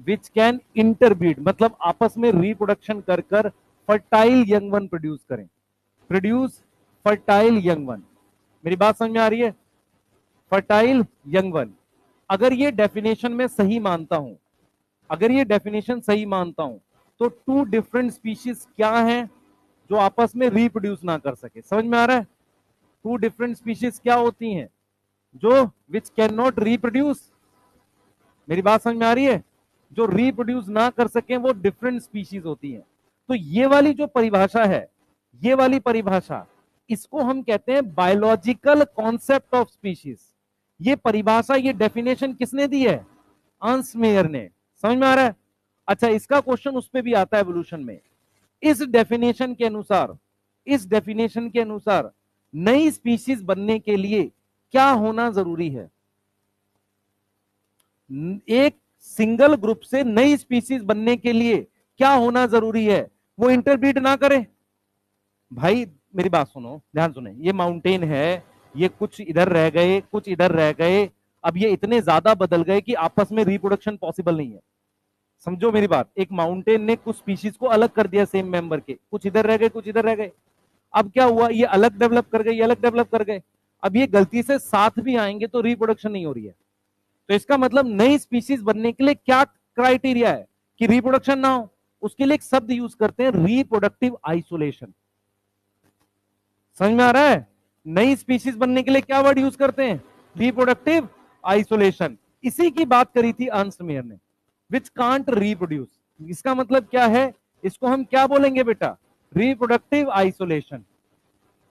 विच कैन इंटरब्रीड, मतलब आपस में रिप्रोडक्शन कर कर fertile young one produce fertile young one. मेरी बात समझ में आ रही है, फर्टाइल यंग वन। अगर ये डेफिनेशन में सही मानता हूं, तो 2 डिफरेंट स्पीशीज क्या हैं जो आपस में रिप्रोड्यूस ना कर सके। समझ में आ रहा है, 2 डिफरेंट स्पीशीज क्या होती हैं, जो विच कैन नॉट रिप्रोड्यूस। मेरी बात समझ में आ रही है, जो रिप्रोड्यूस ना कर सके वो डिफरेंट स्पीशीज होती हैं। तो ये वाली जो परिभाषा है, ये वाली परिभाषा, इसको हम कहते हैं बायोलॉजिकल कॉन्सेप्ट ऑफ स्पीशीज। ये परिभाषा, ये डेफिनेशन किसने दी है, अर्नेस्ट मेयर ने। समझ में आ रहा है। अच्छा, इसका क्वेश्चन उस पर भी आता है एवोल्यूशन में। इस डेफिनेशन के अनुसार नई स्पीशीज बनने के लिए क्या होना जरूरी है, एक सिंगल ग्रुप से नई स्पीशीज बनने के लिए क्या होना जरूरी है, वो इंटरब्रीड ना करे। भाई मेरी बात सुनो, ध्यान सुने, ये माउंटेन है, ये कुछ इधर रह गए, कुछ इधर रह गए, अब ये इतने ज्यादा बदल गए कि आपस में रिप्रोडक्शन पॉसिबल नहीं है। समझो मेरी बात, एक माउंटेन ने कुछ स्पीशीज को अलग कर दिया सेम मेंबर के, कुछ इधर रह गए, कुछ इधर रह गए। अब क्या हुआ, ये अलग डेवलप कर गए, ये अलग डेवलप कर गए। अब ये गलती से साथ भी आएंगे तो रिप्रोडक्शन नहीं हो रही है। तो इसका मतलब नई स्पीशीज बनने के लिए क्या क्राइटेरिया है कि रिप्रोडक्शन ना हो? उसके लिए एक शब्द यूज करते हैं, रिप्रोडक्टिव आइसोलेशन। समझ में आ रहा है? नई स्पीशीज बनने के लिए क्या वर्ड यूज करते हैं? Reproductive isolation. इसी की बात करी थी अर्नस्ट मेयर ने, विच कांट रिप्रोड्यूस। इसका मतलब क्या है? इसको हम क्या बोलेंगे बेटा? Reproductive isolation.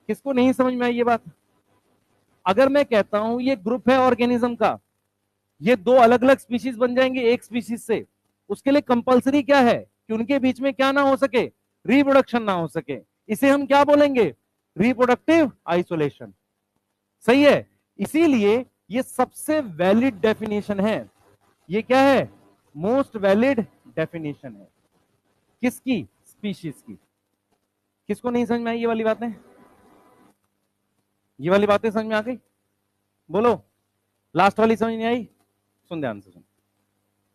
किसको नहीं समझ में आई ये बात? अगर मैं कहता हूं ये ग्रुप है ऑर्गेनिज्म का, ये दो अलग अलग स्पीशीज बन जाएंगे एक स्पीशीज से, उसके लिए कंपलसरी क्या है कि उनके बीच में क्या ना हो सके? रिप्रोडक्शन ना हो सके। इसे हम क्या बोलेंगे? Reproductive isolation. सही है। इसीलिए ये सबसे वैलिड डेफिनेशन है। ये क्या है? मोस्ट वैलिड डेफिनेशन है। किसकी? स्पीशीज की। किसको नहीं समझ में आई ये वाली बातें? ये वाली बातें समझ में आ गई? बोलो। लास्ट वाली समझ नहीं आई? सुन ध्यान से सुन।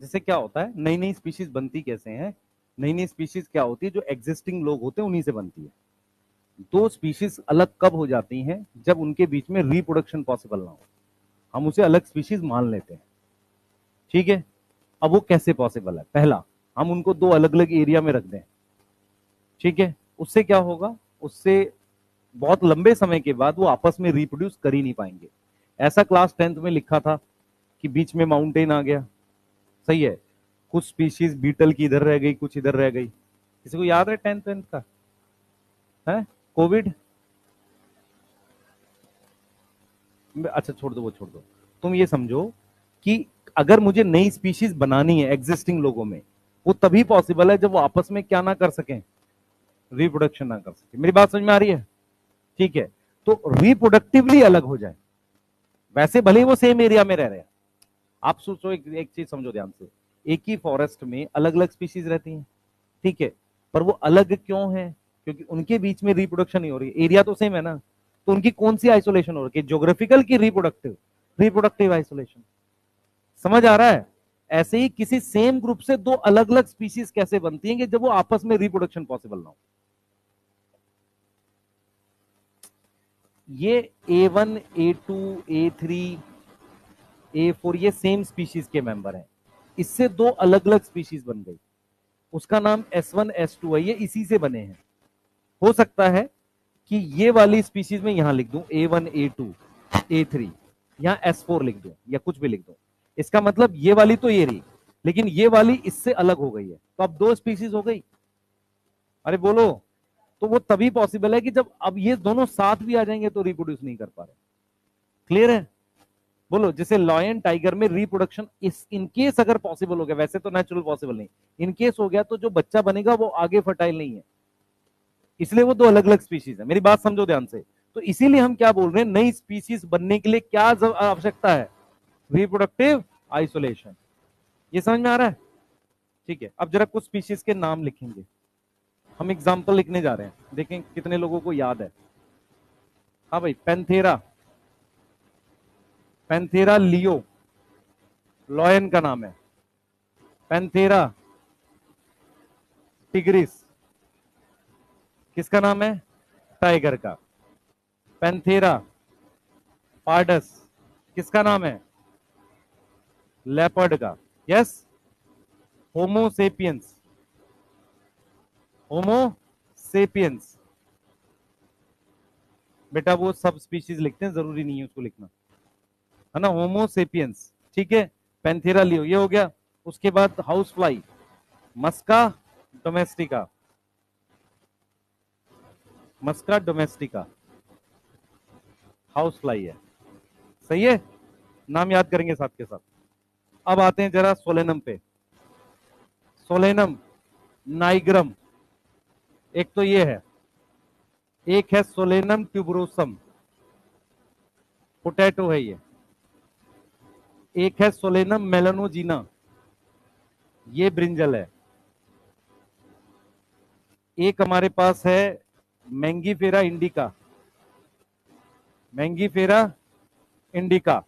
जैसे क्या होता है, नई नई स्पीशीज बनती कैसे हैं? नई नई स्पीशीज क्या होती है? जो एग्जिस्टिंग लोग होते हैं उन्हीं से बनती है। दो स्पीशीज अलग कब हो जाती हैं? जब उनके बीच में रिप्रोडक्शन पॉसिबल ना हो, हम उसे अलग स्पीशीज मान लेते हैं। ठीक है। अब वो कैसे पॉसिबल है? पहला, हम उनको दो अलग अलग एरिया में रख दें। ठीक है। उससे क्या होगा? उससे बहुत लंबे समय के बाद वो आपस में रिप्रोड्यूस कर ही नहीं पाएंगे। ऐसा क्लास 10th में लिखा था कि बीच में माउंटेन आ गया। सही है। कुछ स्पीशीज बीटल की इधर रह गई, कुछ इधर रह गई। किसी को याद है 10th का? है कोविड? अच्छा छोड़ दो, वो छोड़ दो। तुम ये समझो कि अगर मुझे नई स्पीशीज बनानी है एग्जिस्टिंग लोगों में, वो तभी पॉसिबल है जब वो आपस में क्या ना कर सकें? रिप्रोडक्शन ना कर सके। मेरी बात समझ में आ रही है? ठीक है। तो रिप्रोडक्टिवली अलग हो जाए। वैसे भले ही वो सेम एरिया में रह रहे हैं। आप सोचो, एक चीज समझो ध्यान से। एक ही फॉरेस्ट में अलग अलग स्पीशीज रहती हैं, ठीक है, पर वो अलग क्यों है? क्योंकि उनके बीच में रिप्रोडक्शन नहीं हो रही। एरिया तो सेम है ना, तो उनकी कौन सी आइसोलेशन हो रही है? ज्योग्राफिकल की रिप्रोडक्टिव? Reproductive isolation. समझ आ रहा है? ऐसे ही किसी सेम ग्रुप से दो अलग अलग स्पीशीज कैसे बनती हैं कि जब वो आपस में रिप्रोडक्शन पॉसिबल ना हो। ये A1 A2 A3 A4 ये सेम स्पीशीज के मेंबर हैं। इससे दो अलग अलग स्पीशीज बन गई, उसका नाम S1 S2 है। ये इसी से बने हैं। हो सकता है कि ये वाली स्पीशीज में यहां लिख दूं A1 A2 A3, यहां S4 लिख दूं या कुछ भी लिख दूं। इसका मतलब ये वाली तो ये रही, लेकिन ये वाली इससे अलग हो गई है, तो अब दो स्पीशीज हो गई। अरे बोलो। तो वो तभी पॉसिबल है कि जब अब ये दोनों साथ भी आ जाएंगे तो रिप्रोड्यूस नहीं कर पा रहे। क्लियर है? बोलो। जैसे लॉयन टाइगर में रिप्रोडक्शन इस इनकेस अगर पॉसिबल हो गया, वैसे तो नेचुरल पॉसिबल नहीं, इनकेस हो गया तो जो बच्चा बनेगा वो आगे फर्टाइल नहीं है, इसलिए वो दो अलग अलग स्पीशीज है। मेरी बात समझो ध्यान से। तो इसीलिए हम क्या बोल रहे हैं, नई स्पीशीज बनने के लिए क्या आवश्यकता है? Reproductive isolation. ये समझ में आ रहा है? ठीक है। अब जरा कुछ स्पीशीज के नाम लिखेंगे। हम एग्जाम्पल लिखने जा रहे हैं, देखें कितने लोगों को याद है। हाँ भाई, पैंथेरा। पैंथेरा लियो लॉयन का नाम है। पैंथेरा टिग्रिस किसका नाम है? टाइगर का। पैंथेरा पार्डस किसका नाम है? लेपर्ड का। यस। होमोसेपियंस। होमोसेपियंस बेटा वो सब स्पीशीज लिखते हैं, जरूरी नहीं है उसको लिखना, है ना? होमोसेपियंस। ठीक है। पैंथेरा लियो ये हो गया। उसके बाद हाउस फ्लाई मस्का डोमेस्टिका। मस्का डोमेस्टिका हाउस फ्लाई है। सही है। नाम याद करेंगे साथ के साथ। अब आते हैं जरा सोलेनम पे। सोलेनम नाइग्रम, एक तो ये है, एक है सोलेनम ट्यूबरोसम, पोटैटो है ये। एक है सोलेनम मेलानोजिना, ये ब्रिंजल है। एक हमारे पास है मैंगीफेरा इंडिका। Mangifera indica.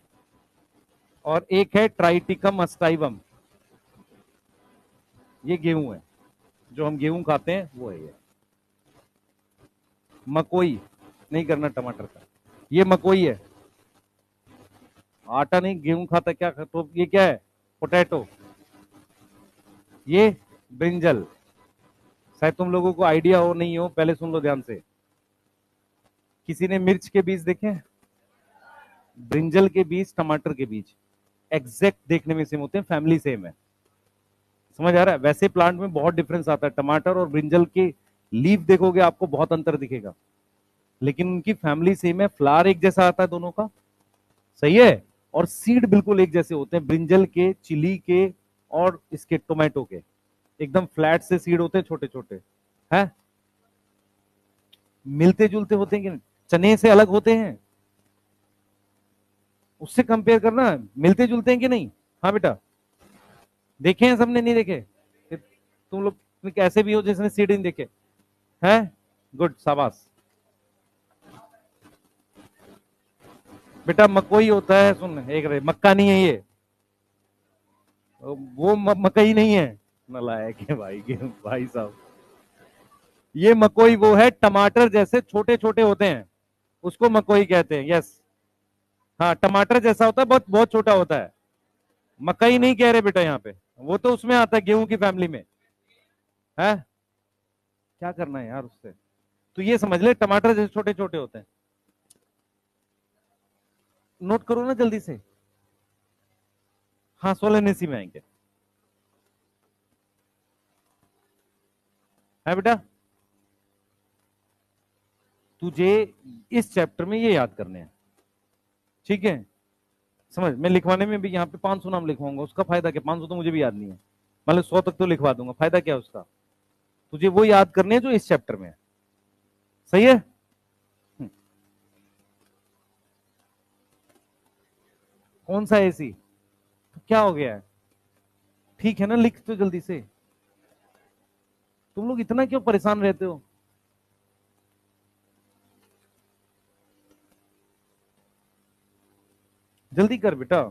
और एक है ट्राइटिकम अस्टाइवम, ये गेहूं है, जो हम गेहूं खाते हैं वो है ये। मकोई नहीं करना टमाटर का, ये मकोई है। आटा नहीं, गेहूं खाता क्या तो ये क्या है? पोटैटो। ये ब्रिंजल। शायद तुम लोगों को आइडिया हो नहीं हो, पहले सुन लो ध्यान से। किसी ने मिर्च के बीज देखे हैं? ब्रिंजल के बीज, टमाटर के बीज एग्जैक्ट देखने में सेम होते हैं, फैमिली सेम है। समझ आ रहा है? वैसे प्लांट में बहुत डिफरेंस आता है, टमाटर और ब्रिंजल की लीफ देखोगे आपको बहुत अंतर दिखेगा, लेकिन उनकी फैमिली सेम है, फ्लावर एक जैसा आता है दोनों का। सही है? और सीड बिल्कुल एक जैसे होते हैं, ब्रिंजल के, चिली के और इसके टोमेटो के। एकदम फ्लैट से सीड होते हैं, छोटे छोटे हैं, मिलते जुलते होते हैं कि नहीं? चने से अलग होते हैं, उससे कंपेयर करना, मिलते जुलते हैं कि नहीं? हाँ बेटा, देखे हैं सबने? नहीं देखे? तुम लोग कैसे भी हो जिसने सीड नहीं देखे हैं? गुड, शाबाश बेटा। मकोई होता है, सुन एक रहे, मक्का नहीं है ये, वो मकई नहीं है। नालायक है भाई के भाई साहब। ये मकोई वो है, टमाटर जैसे छोटे छोटे होते हैं, उसको मकोई कहते हैं। यस, हाँ टमाटर जैसा होता है, बहुत बहुत छोटा होता है। मकई नहीं कह रहे बेटा यहाँ पे, वो तो उसमें आता है, गेहूं की फैमिली में है। क्या करना है यार उससे? तो ये समझ ले, टमाटर जैसे छोटे छोटे होते हैं। नोट करो ना जल्दी से। हाँ, सोलेनेसी में आएंगे, है बेटा। तुझे इस चैप्टर में ये याद करने हैं, ठीक है? समझ, मैं लिखवाने में भी यहाँ पे 500 नाम लिखवाऊंगा, उसका फायदा क्या? 500 तो मुझे भी याद नहीं है, मतलब 100 तक तो लिखवा दूंगा, फायदा क्या है उसका? तुझे वो याद करने हैं जो इस चैप्टर में है। सही है? कौन सा एसी? तो क्या हो गया है? ठीक है ना, लिख तो जल्दी से। तुम लोग इतना क्यों परेशान रहते हो? जल्दी कर बेटा।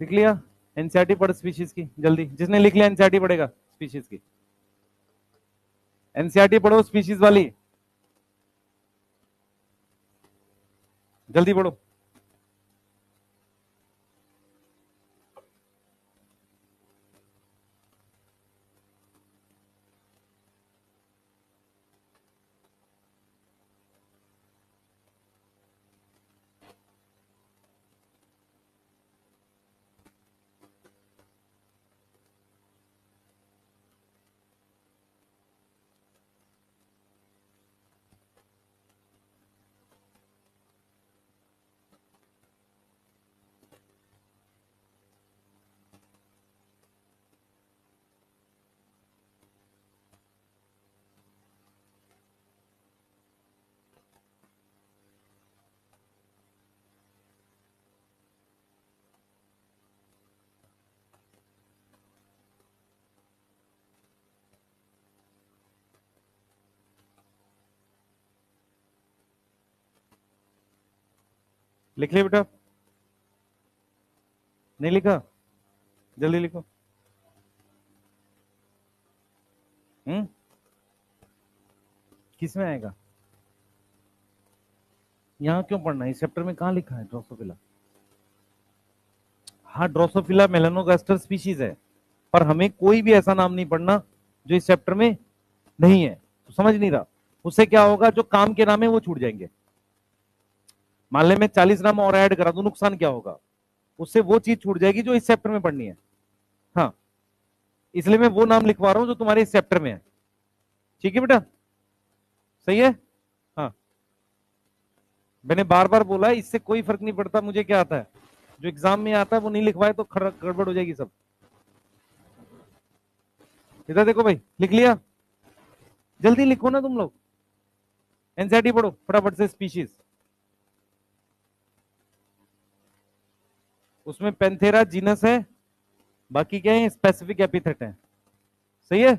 लिख लिया? एनसीईआरटी पढ़ स्पीशीज की, जल्दी जिसने लिख लिया एनसीईआरटी पढ़ेगा स्पीशीज की। एनसीईआरटी पढ़ो स्पीशीज वाली, जल्दी पढ़ो। लिख लिया बेटा? नहीं लिखा? जल्दी लिखो। किस में आएगा? यहाँ क्यों पढ़ना है? इस चैप्टर में कहाँ लिखा है ड्रोसोफिला? हाँ, ड्रोसोफिला मेलानोगास्टर स्पीशीज है, पर हमें कोई भी ऐसा नाम नहीं पढ़ना जो इस चैप्टर में नहीं है। तो समझ नहीं रहा? उससे क्या होगा, जो काम के नाम है वो छूट जाएंगे। मान ले मैं 40 नाम और ऐड करा दूं, नुकसान क्या होगा? उससे वो चीज छूट जाएगी जो इस चैप्टर में पढ़नी है। हाँ, इसलिए मैं वो नाम लिखवा रहा हूं जो तुम्हारे इस चैप्टर में है। ठीक है बेटा? सही है? हाँ, मैंने बार बार बोला है, इससे कोई फर्क नहीं पड़ता मुझे क्या आता है, जो एग्जाम में आता है वो नहीं लिखवाए तो गड़बड़ हो जाएगी सब। इधर देखो भाई, लिख लिया? जल्दी लिखो ना तुम लोग, एनसीईआरटी पढ़ो फटाफट से। स्पीशीज, उसमें पेंथेरा जीनस है, बाकी क्या है? स्पेसिफिक एपिथेट है। सही है?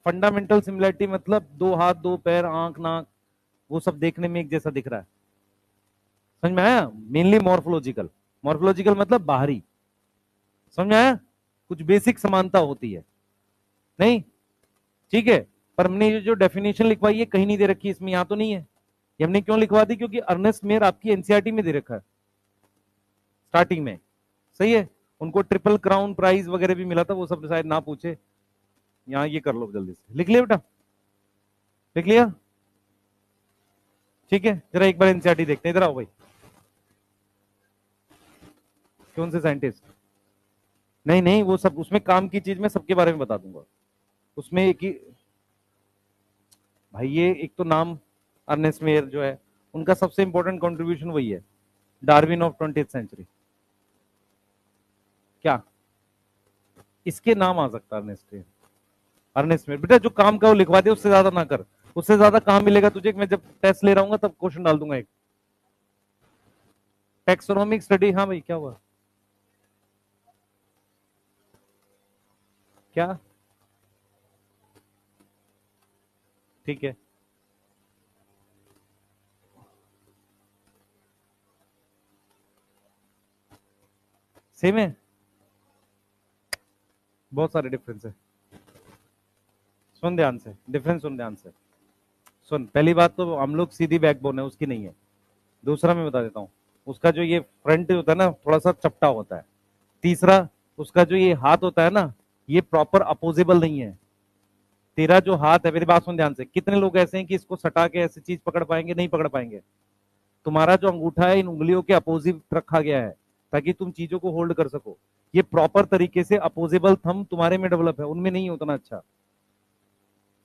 फंडामेंटल सिमिलरिटी मतलब दो हाथ, दो पैर, आंख, नाक, वो सब देखने में एक जैसा दिख रहा है। समझ में आया? मेनली मॉर्फोलॉजिकल, मॉर्फोलॉजिकल मतलब बाहरी। समझ में आया? कुछ बेसिक समानता होती है, नहीं? ठीक है, पर हमने ये जो डेफिनेशन लिखवाई है कहीं नहीं दे रखी, इसमें यहां तो नहीं है। ये हमने क्यों लिखवा दी? क्योंकि अर्नेस्ट मेयर आपकी एनसीईआरटी में दे रखा है स्टार्टिंग में। सही है, उनको ट्रिपल क्राउन प्राइज वगैरह भी मिला था, वो सब शायद ना पूछे। यहां ये कर लो जल्दी से, लिख लिया बेटा, लिख लिया? ठीक है, जरा एक बार एनसीईआरटी देखते हैं, इधर आओ भाई। कौन से साइंटिस्ट? नहीं नहीं, वो सब उसमें काम की चीज मैं सबके बारे में बता दूंगा। उसमें एक ही भाई, ये एक तो नाम अर्नेस्ट मेयर जो है, उनका सबसे इंपॉर्टेंट कंट्रीब्यूशन वही है, डार्विन ऑफ 20th सेंचुरी। क्या इसके नाम आ सकता है अर्नेस्ट मेयर? अर्नेस्ट मेयर बेटा जो काम का वो लिखवा दे, उससे ज्यादा ना कर। उससे ज्यादा काम मिलेगा तुझे, मैं जब टेस्ट ले रहा हूँ तब क्वेश्चन डाल दूंगा एक। टेक्सोनोमिक स्टडी, हाँ भाई क्या हुआ? क्या? ठीक है, सेम है, बहुत सारे डिफरेंस है। सुन ध्यान से, डिफरेंस सुन ध्यान से। सुन, पहली बात तो हम लोग सीधी बैकबोन है, उसकी नहीं है। दूसरा मैं बता देता हूँ, उसका जो ये फ्रंट होता है ना, थोड़ा सा चपटा होता है। तीसरा, उसका जो ये हाथ होता है ना, ये प्रॉपर अपोजेबल नहीं है। तेरा जो हाथ है, मेरी बात सुन ध्यान से, कितने लोग ऐसे हैं कि इसको सटा के ऐसी चीज पकड़ पाएंगे? नहीं पकड़ पाएंगे। तुम्हारा जो अंगूठा है इन उंगलियों के अपोजिट रखा गया है ताकि तुम चीजों को होल्ड कर सको। ये प्रॉपर तरीके से अपोजेबल थंब तुम्हारे में डेवलप है, उनमें नहीं उतना अच्छा।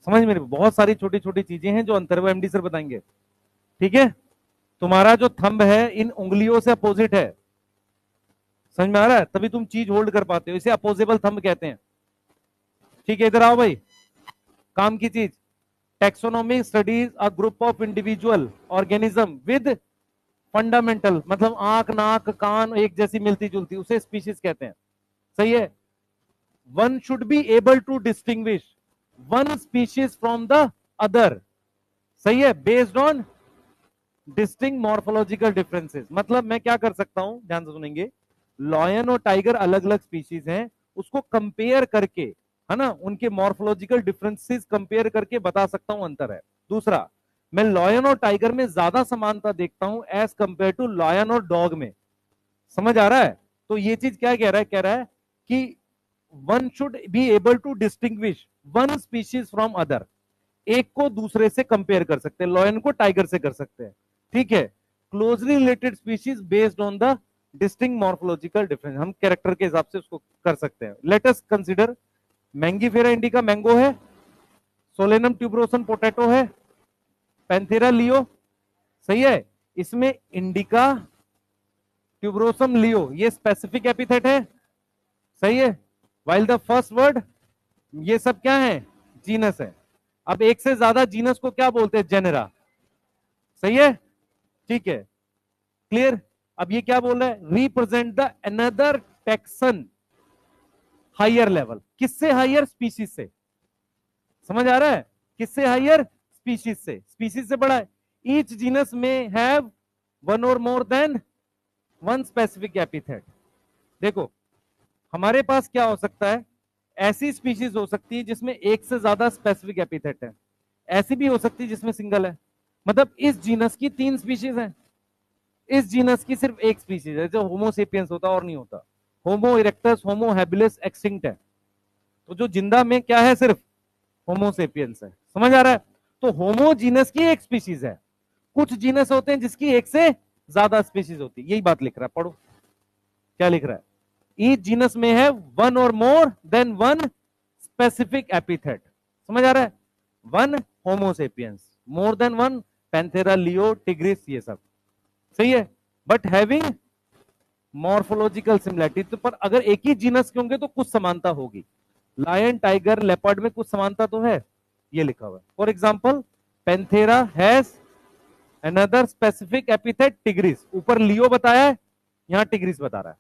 समझ मेरे, बहुत सारी छोटी छोटी चीजें हैं जो अंतर, वो एमडी सर बताएंगे। ठीक है, तुम्हारा जो थंब है इन उंगलियों से अपोजिट है, समझ में आ रहा है? तभी तुम चीज होल्ड कर पाते हो, इसे अपोजेबल थंब कहते हैं। ठीक है, इधर आओ भाई, काम की चीज। Taxonomic studies a group of individual organism with fundamental, मतलब आंख नाक कान एक जैसी मिलती जुलती, उसे स्पीशीज कहते हैं। सही है, one should be able to distinguish one species from the other. सही है, based on distinct morphological differences. मतलब मैं क्या कर सकता हूं, ध्यान से सुनेंगे, लॉयन और टाइगर अलग अलग स्पीशीज हैं, उसको कंपेयर करके, है ना, उनके मॉर्फोलॉजिकल डिफरेंसेस कंपेयर करके बता सकता हूं अंतर है। दूसरा, मैं लॉयन और टाइगर में ज्यादा समानता देखता हूं एज कंपेयर टू लॉयन और डॉग में। समझ आ रहा है? तो ये चीज क्या कह रहा है? कह रहा है कि one should be able to distinguish one species from other. एक को दूसरे से कंपेयर कर सकते हैं, लॉयन को टाइगर से कर सकते हैं। ठीक है, closely related species based on the distinct morphological difference, हम कैरेक्टर के हिसाब से उसको कर सकते हैं। Let us consider, Mangifera indica mango है, सोलेनम ट्यूबरोसन पोटैटो है, पैंथेरा लियो। सही है, इसमें इंडिका ट्यूबरोसम लियो ये स्पेसिफिक एपिथेट है। सही है, वाइल द फर्स्ट वर्ड ये सब क्या है? जीनस है। अब एक से ज्यादा जीनस को क्या बोलते हैं? जेनेरा। सही है, ठीक है, क्लियर? अब ये क्या बोल रहा है? Represent the another taxon higher level. किससे हायर? स्पीशीज से। समझ आ रहा है? किससे हायर? स्पीशीज से। स्पीशीज से बड़ा है। ईच जीनस में हैव वन और more than one specific epithet. देखो, हमारे पास क्या हो सकता है? ऐसी स्पीशीज हो सकती है जिसमें एक से ज्यादा स्पेसिफिक एपिथेट है, ऐसी भी हो सकती है जिसमें सिंगल है। मतलब इस जीनस की 3 स्पीशीज हैं, इस जीनस की सिर्फ एक स्पीशीज है, जो होमोसेपियंस होता और नहीं होता। होमो इरेक्टस, होमो हैबिलिस एक्सटिंक्ट है। तो जो जिंदा में क्या है? सिर्फ होमोसेपियंस है। समझ आ रहा है? तो होमो जीनस की एक स्पीशीज है। कुछ जीनस होते हैं जिसकी एक से ज्यादा स्पीशीज होती है, यही बात लिख रहा है, पढ़ो क्या लिख रहा है। ईच जीनस में है वन और more than one specific epithet. समझ आ रहा है? One Homo sapiens, more than one Panthera leo tigris, ये सब। सही है, बट हैविंग मॉर्फोलॉजिकल सिमिलैरिटी। तो पर अगर एक ही जीनस के होंगे तो कुछ समानता होगी। लायन टाइगर लेपर्ड में कुछ समानता तो है, ये लिखा हुआ है। For example, Panthera has another specific epithet tigris. ऊपर लियो बताया है, यहां टिग्रिस बता रहा है।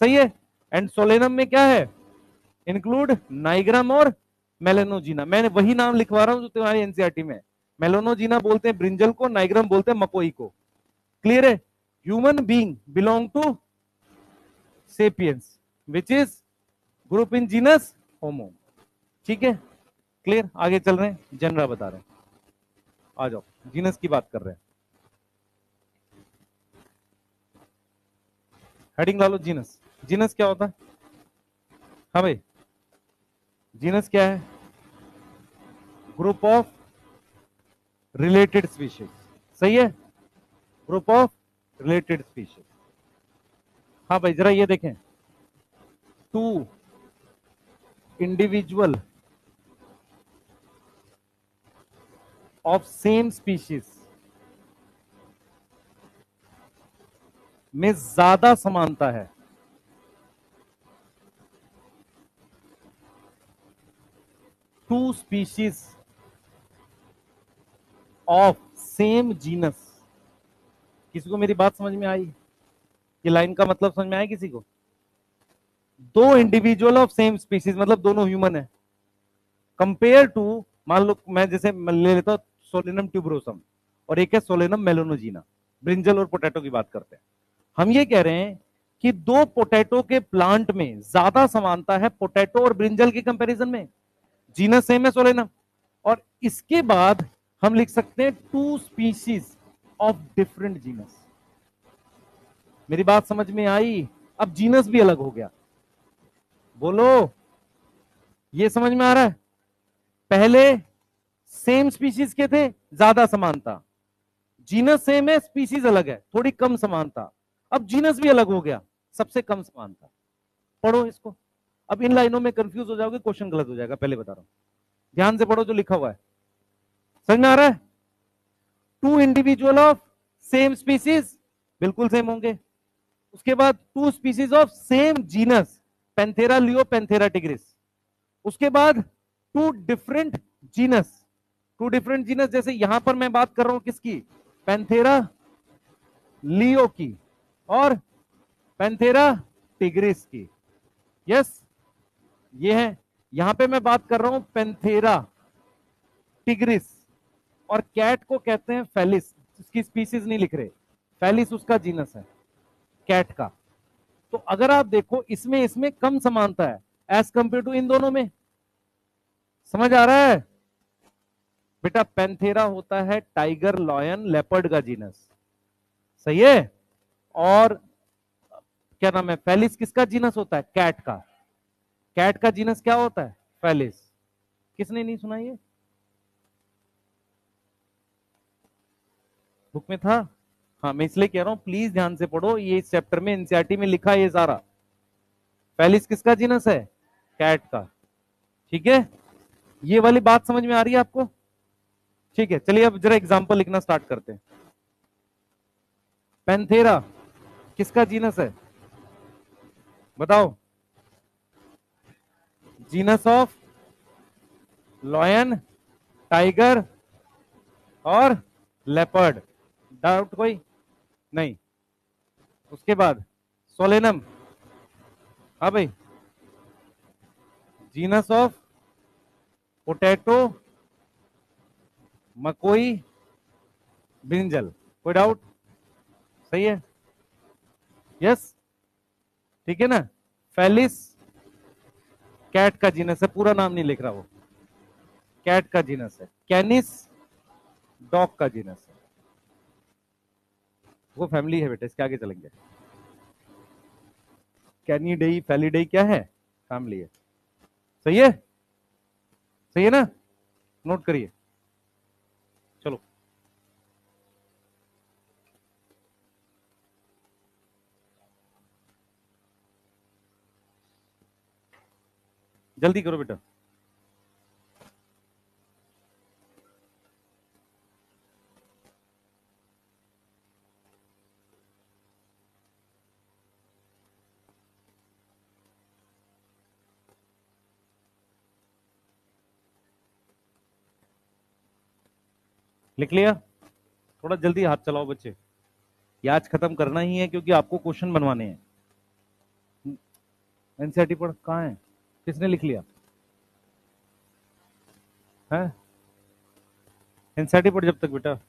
सही है, एंड सोलेनम में क्या है? इंक्लूड नाइग्राम और मेलेनोजीना। मैंने वही नाम लिखवा रहा हूं जो तुम्हारी एनसीईआरटी में। मेलेनोजीना बोलते हैं ब्रिंजल को, नाइग्राम बोलते हैं मकोई को। क्लियर है? Human being belong to sapiens which is group in genus Homo. ठीक है, क्लियर? आगे चल रहे हैं, जनरा बता रहे हैं। आ जाओ, जीनस की बात कर रहे हैं। हेडिंग डालो जीनस। जीनस क्या होता है? हाँ भाई, जीनस क्या है? Group of related species. सही है, ग्रुप ऑफ रिलेटेड स्पीशीज। हाँ भाई, जरा ये देखें, two individual of same species में ज्यादा समानता है। Two species of same genus. किसी को मेरी बात समझ में आई? ये लाइन का मतलब समझ में आया किसी को? दो इंडिविजुअल ऑफ सेम स्पीशीज मतलब दोनों ह्यूमन है, कंपेयर टू, मान लो मैं जैसे ले लेता हूं सोलेनम ट्यूबरोसम और एक है सोलेनम मेलोनोजीना, ब्रिंजल और पोटैटो की बात करते हैं। हम ये कह रहे हैं कि दो पोटैटो के प्लांट में ज्यादा समानता है पोटैटो और ब्रिंजल के कंपैरिजन में। जीनस सेम है सोलेनम, और इसके बाद हम लिख सकते हैं two species of different genus. मेरी बात समझ में आई? अब जीनस भी अलग हो गया। बोलो, ये समझ में आ रहा है? पहले सेम स्पीशीज के थे, ज्यादा समानता। जीनस सेम है, स्पीशीज अलग है, थोड़ी कम समानता। अब जीनस भी अलग हो गया, सबसे कम समानता। पढ़ो इसको। अब इन लाइनों में कंफ्यूज हो जाओगे, क्वेश्चन गलत हो जाएगा, पहले बता रहा हूं। ध्यान से पढ़ो जो लिखा हुआ है। समझ में आ रहा है? Two individual of same species, बिल्कुल सेम होंगे। उसके बाद two species of same genus, Panthera leo, Panthera tigris. उसके बाद two different genus. Two different genus, जैसे यहां पर मैं बात कर रहा हूं किसकी? पैंथेरा लियो की और पैंथेरा टिग्रिस की। यस, ये है। यहां पे मैं बात कर रहा हूं पैंथेरा टिग्रिस, और कैट को कहते हैं फेलिस। उसकी स्पीसीज नहीं लिख रहे, फेलिस उसका जीनस है कैट का। तो अगर आप देखो, इसमें इसमें कम समानता है एज कंपेयर टू इन दोनों में। समझ आ रहा है बेटा? पैंथेरा होता है टाइगर, लॉयन, लेपर्ड का जीनस, सही है। और क्या नाम है, फेलिस किसका जीनस होता है? कैट का। कैट का जीनस क्या होता है? फेलिस। किसने नहीं सुना ये? बुक में था? हाँ, मैं इसलिए कह रहा हूं प्लीज ध्यान से पढ़ो, ये इस चैप्टर में एनसीईआरटी में लिखा है ये सारा। फेलिस किसका जीनस है? कैट का। ठीक है, ये वाली बात समझ में आ रही है आपको? ठीक है, चलिए अब जरा एग्जांपल लिखना स्टार्ट करते हैं। पैंथेरा किसका जीनस है? बताओ। जीनस ऑफ लॉयन, टाइगर और लेपर्ड। डाउट कोई? नहीं। उसके बाद सोलेनम, हाँ भाई, जीनस ऑफ पोटैटो, मकोई, ब्रिंजल। कोई डाउट? सही है, यस, ठीक है ना। फेलिस कैट का जीनस है, पूरा नाम नहीं लिख रहा वो, कैट का जीनस है। कैनिस डॉग का जीनस है। वो फैमिली है बेटा, इसके आगे चलेंगे। कैनिडेई, फैलिडेई क्या है? फैमिली है। सही है, सही है ना? नोट करिए, चलो जल्दी करो बेटा। लिख लिया? थोड़ा जल्दी हाथ चलाओ बच्चे, ये आज खत्म करना ही है क्योंकि आपको क्वेश्चन बनवाने हैं। एनसीईआरटी पढ़, कहाँ है? किसने लिख लिया है? एनसीईआरटी पढ़ जब तक बेटा।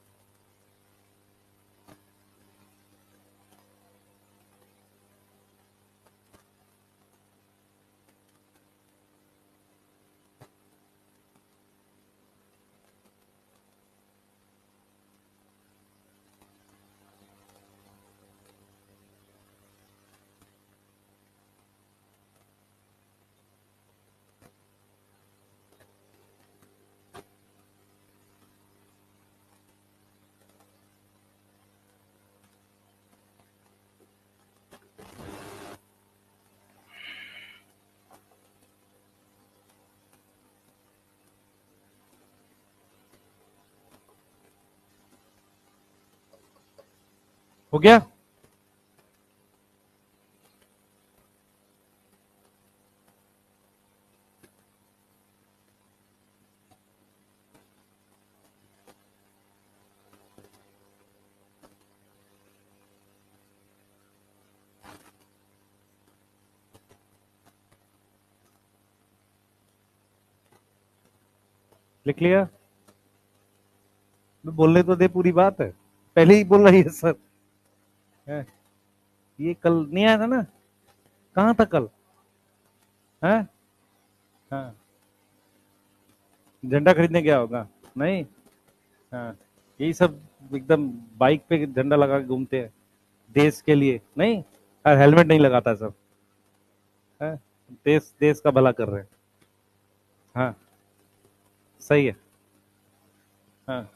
हो गया? लिख लिया? बोलने तो दे, पूरी बात है, पहले ही बोल रही है सर। है? ये कल नहीं आया था ना? कहाँ था कल? है? हाँ, झंडा खरीदने गया होगा। नहीं? हाँ, यही सब एकदम बाइक पे झंडा लगा के घूमते हैं देश के लिए, नहीं? और हेलमेट नहीं लगाता सब। है? देश देश का भला कर रहे हैं। हाँ, सही है। हाँ,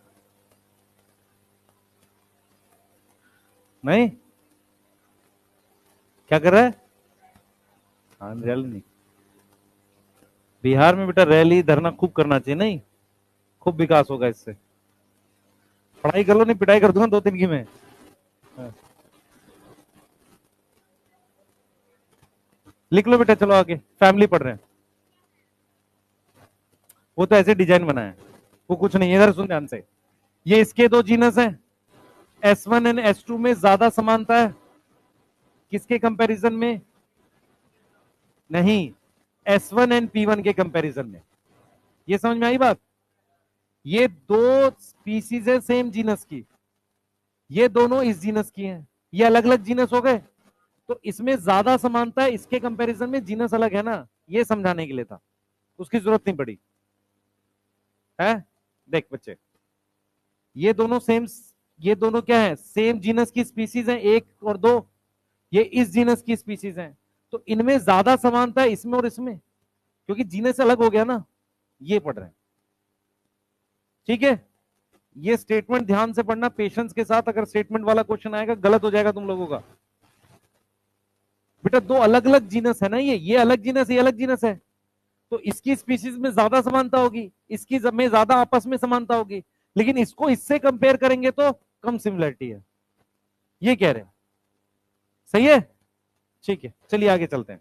नहीं? क्या कर रहा है? हाँ, रैली नहीं। बिहार में बेटा रैली धरना खूब करना चाहिए, नहीं? खूब विकास होगा इससे। पढ़ाई कर लो, नहीं पिटाई कर दूंगा 2 दिन की मैं। हाँ। लिख लो बेटा, चलो आगे, फैमिली पढ़ रहे हैं। वो तो ऐसे डिजाइन बना है, वो कुछ नहीं है, इधर सुन ध्यान से। ये इसके 2 जीनस हैं, S1 एंड S2 में ज्यादा समानता है, किसके कंपैरिजन में? नहीं, S1 एंड P1 के कंपैरिजन में। ये समझ में आई बात? ये 2 स्पीसीज है सेम जीनस की, ये दोनों इस जीनस की हैं, ये अलग अलग जीनस हो गए, तो इसमें ज्यादा समानता है इसके कंपैरिजन में, जीनस अलग है ना, ये समझाने के लिए था, उसकी जरूरत नहीं पड़ी है। देख बच्चे, ये दोनों सेम, ये दोनों क्या है, सेम जीनस की स्पीसीज हैं, 1 और 2, ये इस जीनस की स्पीसीज हैं, तो इनमें ज्यादा समानता है इसमें और इसमें, क्योंकि जीनस अलग हो गया ना, ये पढ़ रहे हैं। ठीक है, ये स्टेटमेंट ध्यान से पढ़ना पेशेंस के साथ, अगर स्टेटमेंट वाला क्वेश्चन आएगा गलत हो जाएगा तुम लोगों का। बेटा 2 अलग अलग जीनस है ना, ये अलग जीनस, ये अलग जीनस है, तो इसकी स्पीशीज में ज्यादा समानता होगी, इसकी में ज्यादा आपस में समानता होगी, लेकिन इसको इससे कंपेयर करेंगे तो कम सिमिलरिटी है, ये कह रहे हैं। सही है? ठीक है, चलिए आगे चलते हैं,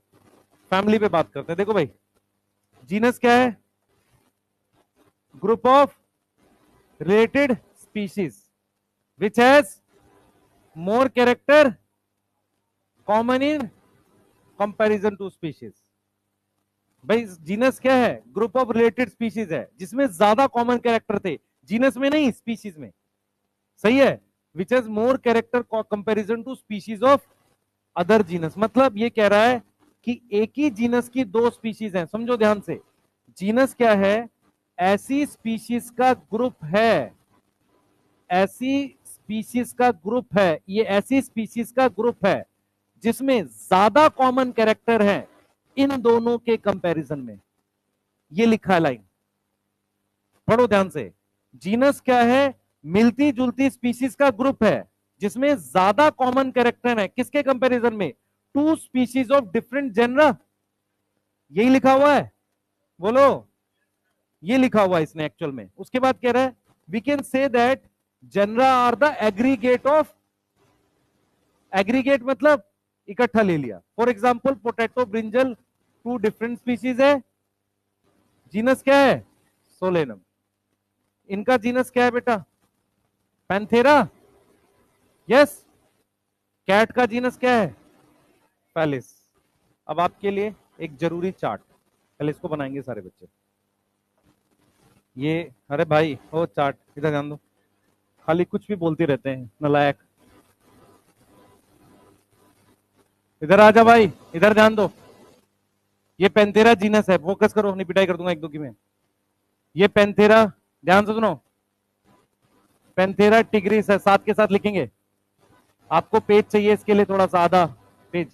फैमिली पे बात करते हैं। देखो भाई, जीनस क्या है? Group of related species which has more character common in comparison to species. भाई जीनस क्या है? ग्रुप ऑफ रिलेटेड स्पीशीज है जिसमें ज्यादा कॉमन कैरेक्टर थे, जीनस में नहीं, स्पीशीज में। सही है? Which has more character comparison to species of other genus, मतलब ये कह रहा है कि एक ही जीनस की 2 स्पीशीज हैं। समझो ध्यान से, जीनस क्या है? ऐसी स्पीशीज का ग्रुप है, ऐसी स्पीशीज का ग्रुप है, ये ऐसी स्पीशीज का ग्रुप है जिसमें ज्यादा कॉमन कैरेक्टर है इन दोनों के कंपैरिजन में। ये लिखा है लाइन, पढ़ो ध्यान से। जीनस क्या है? मिलती जुलती स्पीशीज का ग्रुप है जिसमें ज्यादा कॉमन कैरेक्टर है, किसके कंपैरिजन में? 2 स्पीशीज ऑफ डिफरेंट जेनरा, यही लिखा हुआ है, बोलो। ये लिखा हुआ है इसने एक्चुअल में। उसके बाद कह रहा है we can say that genera are the aggregate of, aggregate मतलब इकट्ठा ले लिया। For example potato, brinjal 2 different species है, जीनस क्या है? सोलेनम। इनका जीनस क्या है बेटा? पैंथेरा। यस। कैट का जीनस क्या है? पैलिस। अब आपके लिए एक जरूरी चार्ट, पहले इसको बनाएंगे सारे बच्चे। ये, अरे भाई वो चार्ट इधर ध्यान दो, खाली कुछ भी बोलते रहते हैं नलायक। इधर आ जा भाई, इधर ध्यान दो। ये पेंथेरा जीनस है, फोकस करो, नहीं पिटाई कर दूंगा 1-2 की में। ये पेंथेरा, ध्यान से सुनो, पेंथेरा टिग्रिस है, साथ के साथ लिखेंगे। आपको पेज चाहिए इसके लिए, थोड़ा सा आधा पेज।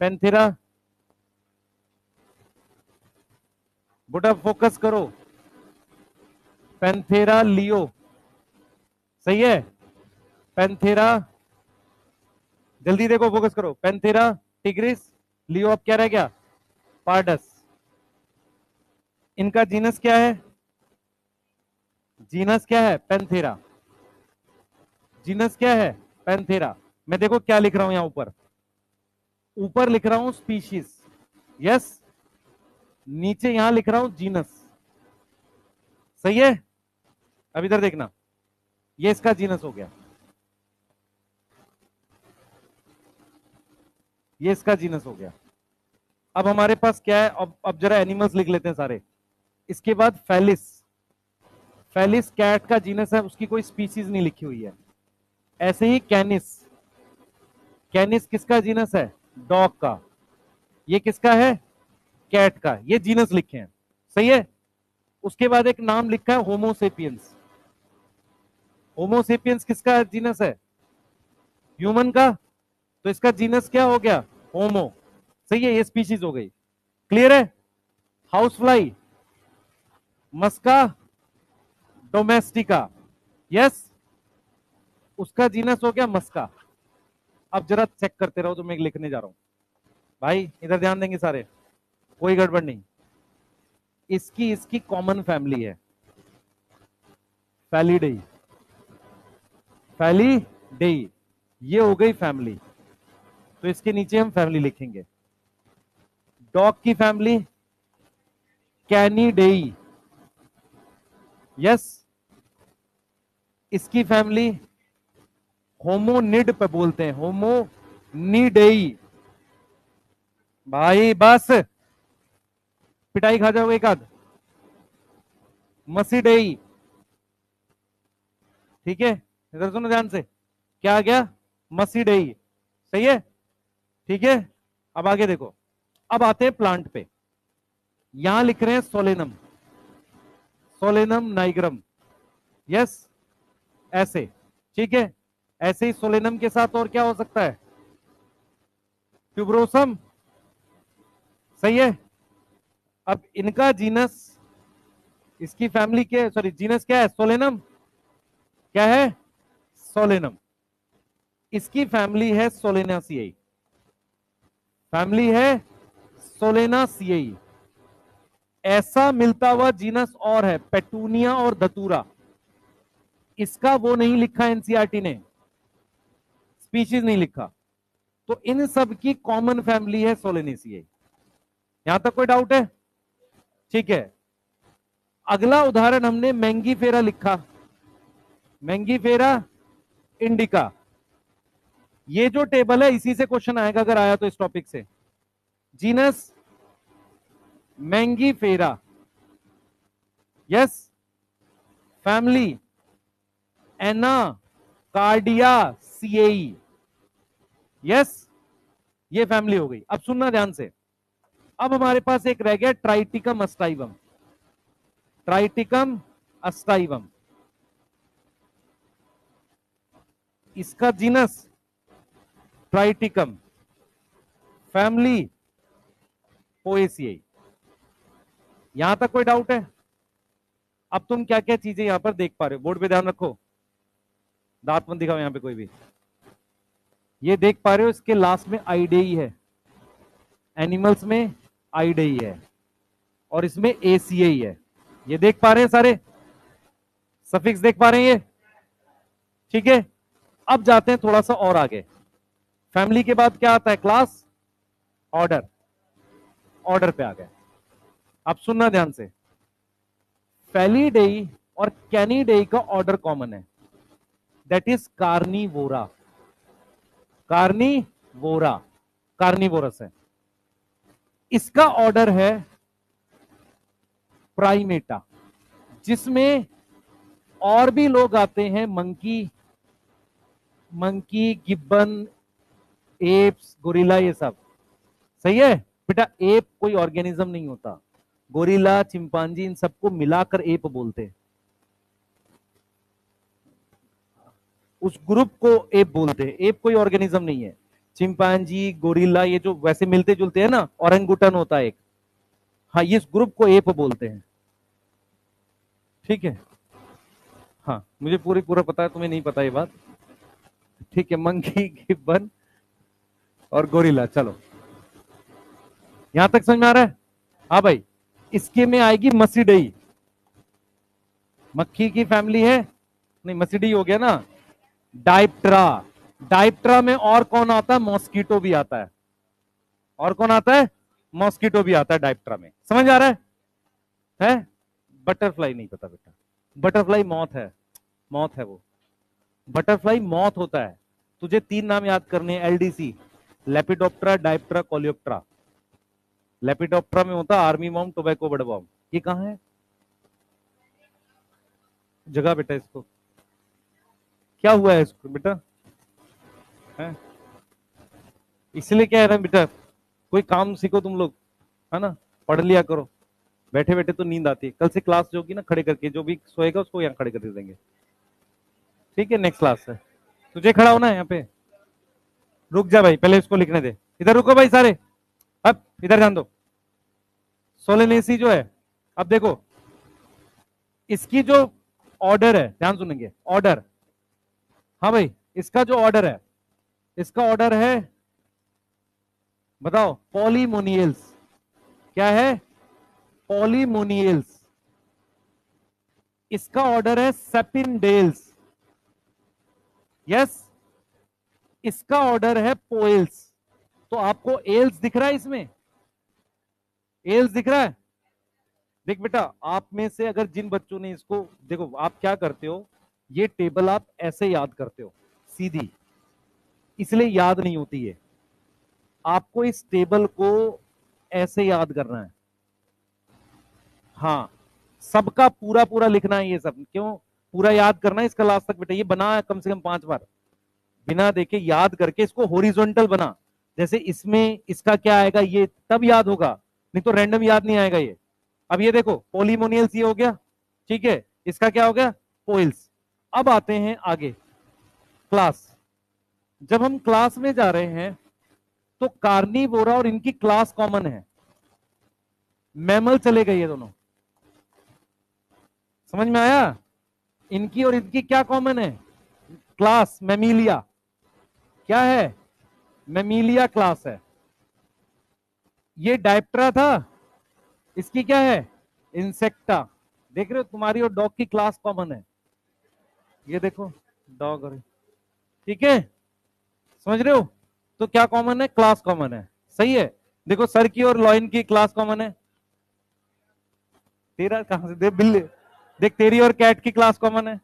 पेंथेरा, बुटा फोकस करो, पेंथेरा लियो। सही है? पेंथेरा, जल्दी देखो, फोकस करो, पेंथेरा टिग्रिस लियो। अब क्या रह गया? पार्डस। इनका जीनस क्या है? जीनस क्या है? पेंथेरा। जीनस क्या है? पेंथेरा। मैं देखो क्या लिख रहा हूं यहां ऊपर, ऊपर लिख रहा हूं स्पीशीज, यस, नीचे यहां लिख रहा हूं जीनस, सही है। अब इधर देखना, ये इसका जीनस हो गया, ये इसका जीनस हो गया। अब हमारे पास क्या है, अब जरा एनिमल्स लिख लेते हैं सारे। इसके बाद फेलिस, फेलिस कैट का जीनस है, उसकी कोई स्पीशीज नहीं लिखी हुई है। ऐसे ही कैनिस, कैनिस किसका जीनस है, डॉग का। ये किसका है, कैट का। ये जीनस लिखे हैं, सही है। उसके बाद एक नाम लिखा है होमोसेपियंस, होमोसेपियंस किसका जीनस है, ह्यूमन का, तो इसका जीनस क्या हो गया, होमो, सही है, ये स्पीशीज हो गई। क्लियर है। हाउस फ्लाई, मस्का डोमेस्टिका, यस, उसका जीनस हो गया मस्का। अब जरा चेक करते रहो जो मैं लिखने जा रहा हूं, भाई इधर ध्यान देंगे सारे, कोई गड़बड़ नहीं। इसकी इसकी कॉमन फैमिली है, फैलिडेई, फैलिडेई, ये हो गई फैमिली, तो इसके नीचे हम फैमिली लिखेंगे। डॉग की फैमिली कैनिडेई, यस, इसकी फैमिली होमोनिड पे बोलते हैं, होमोनिडेई। भाई बस, पिटाई खा जाओगे एक आध। मसीडेई, ठीक है, इधर सुनो ध्यान से, क्या आ गया, मसीडेई, सही है, ठीक है। अब आगे देखो, अब आते हैं प्लांट पे, यहां लिख रहे हैं सोलेनम, सोलेनम नाइग्रम, यस, ऐसे, ठीक है। ऐसे ही सोलेनम के साथ और क्या हो सकता है, ट्यूबरोसम, सही है। अब इनका जीनस, इसकी फैमिली क्या, सॉरी जीनस क्या है, सोलेनम, क्या है, सोलेनम। इसकी फैमिली है सोलेनासियाई, फैमिली है सोलेनासियाई। ऐसा मिलता हुआ जीनस और है, पेटूनिया और धतूरा, इसका वो नहीं लिखा एनसीईआरटी ने, स्पीशीज नहीं लिखा, तो इन सब की कॉमन फैमिली है सोलेनेसियाई। यहां तक कोई डाउट है, ठीक है। अगला उदाहरण हमने मैंगीफेरा लिखा, मैंगीफेरा इंडिका, ये जो टेबल है इसी से क्वेश्चन आएगा अगर आया तो इस टॉपिक से। Genus Mangifera, yes, family Anacardiaceae, yes, ये फैमिली हो गई। अब सुनना ध्यान से, अब हमारे पास एक रह गया ट्राइटिकम अस्टाइवम, ट्राइटिकम अस्टाइवम, इसका जीनस ट्राइटिकम, फैमिली पोएसियाई। यहां तक कोई डाउट है। अब तुम क्या क्या चीजें यहां पर देख पा रहे हो, बोर्ड पे ध्यान रखो, दांत मत दिखाओ यहां पे कोई भी। ये देख पा रहे हो, इसके लास्ट में आईडेई है, एनिमल्स में आईडेई है, और इसमें एसीआई है, ये देख पा रहे हैं सारे, सफिक्स देख पा रहे हैं ये, ठीक है। अब जाते हैं थोड़ा सा और आगे, फैमिली के बाद क्या आता है, क्लास, ऑर्डर, ऑर्डर पे आ गए। अब सुनना ध्यान से, फैलिडेई और कैनिडेई का ऑर्डर कॉमन है, that is Carnivora, Carnivora, carnivorous है। इसका ऑर्डर है प्राइमेटा, जिसमें और भी लोग आते हैं, monkey, monkey, Gibbon, apps, gorilla, ये सब, सही है बेटा। एप कोई ऑर्गेनिज्म नहीं होता, गोरिल्ला, चिंपांजी, इन सबको मिलाकर एप बोलते हैं, उस ग्रुप को एप बोलते हैं, एप कोई ऑर्गेनिज्म नहीं है। चिंपांजी, गोरिल्ला, ये जो वैसे मिलते जुलते हैं ना, ओरंगुटन होता है एक, हाँ, इस ग्रुप को एप बोलते हैं, ठीक है। हाँ, मुझे पूरा पता है, तुम्हें नहीं पता ये बात, ठीक है। मंकी, गिब्बन और गोरिल्ला, चलो यहां तक समझ में आ रहा है। हाँ भाई, इसके में आएगी मसीडेई, मक्खी की फैमिली है, नहीं मसीडी हो गया ना, डाइप्टरा, डायप्ट्रा में और कौन आता है? मॉस्किटो भी आता है। और कौन आता है? मॉस्किटो भी आता है डायप्ट्रा में। समझ आ रहा है? बटरफ्लाई नहीं पता बेटा। बटरफ्लाई मौत है, मौत है वो। बटरफ्लाई मौत होता है। तुझे 3 नाम याद करने हैं, एलडीसी, लेपिडोप्टरा, डायप्ट्रा, कोलियोप्ट्रा। लेपिडोप्टरा में होता army bomb, tobacco bird bomb. ये कहां है जगह बेटा? इसको क्या हुआ है इसको बेटा? है इसलिए क्या है ना बेटा, कोई काम सीखो तुम लोग, है ना, पढ़ लिया करो। बैठे बैठे तो नींद आती है। कल से क्लास जो होगी ना, खड़े करके, जो भी सोएगा उसको यहाँ खड़े कर देंगे। ठीक है, नेक्स्ट क्लास है। तुझे खड़ा होना है यहाँ पे। रुक जा भाई, पहले इसको लिखने दे। इधर रुको भाई सारे, अब इधर ध्यान दो। सोलेनेसी जो है, अब देखो इसकी जो ऑर्डर है, ध्यान सुनेंगे, ऑर्डर। हाँ भाई, इसका जो ऑर्डर है, इसका ऑर्डर है, बताओ, पॉलीमोनियल्स। क्या है? पॉलीमोनियल्स। इसका ऑर्डर है सेपिनडेल्स। यस, इसका ऑर्डर है पोएल्स। तो आपको एल्स दिख रहा है इसमें? एल्स दिख रहा है? देख बेटा, आप में से अगर जिन बच्चों ने इसको, देखो आप क्या करते हो, ये टेबल आप ऐसे याद करते हो सीधी, इसलिए याद नहीं होती है। आपको इस टेबल को ऐसे याद करना है। हाँ, सबका पूरा पूरा लिखना है ये सब। क्यों पूरा याद करना है इसका लास्ट तक बेटा? ये बना है कम से कम 5 बार, बिना देखे याद करके इसको हॉरिजॉन्टल बना। जैसे इसमें इसका क्या आएगा ये तब याद होगा, नहीं तो रैंडम याद नहीं आएगा ये। अब ये देखो, पॉलीमोनियल्स ये हो गया, ठीक है, इसका क्या हो गया? पोइल्स। अब आते हैं आगे, क्लास। जब हम क्लास में जा रहे हैं तो कार्निवोरा और इनकी क्लास कॉमन है। मैमल चले गए ये दोनों, समझ में आया? इनकी और इनकी क्या कॉमन है? क्लास मैमीलिया। क्या है? मैमीलिया क्लास है। ये डायप्ट्रा था, इसकी क्या है? इंसेक्टा। देख रहे हो, तुम्हारी और डॉग की क्लास कॉमन है। ये देखो, डॉग और, ठीक है, समझ रहे हो? तो क्या कॉमन है? क्लास कॉमन है। सही है। देखो, सर की और लॉइन की क्लास कॉमन है। तेरा कहां से? देख बिल्ली, देख तेरी और कैट की क्लास कॉमन है।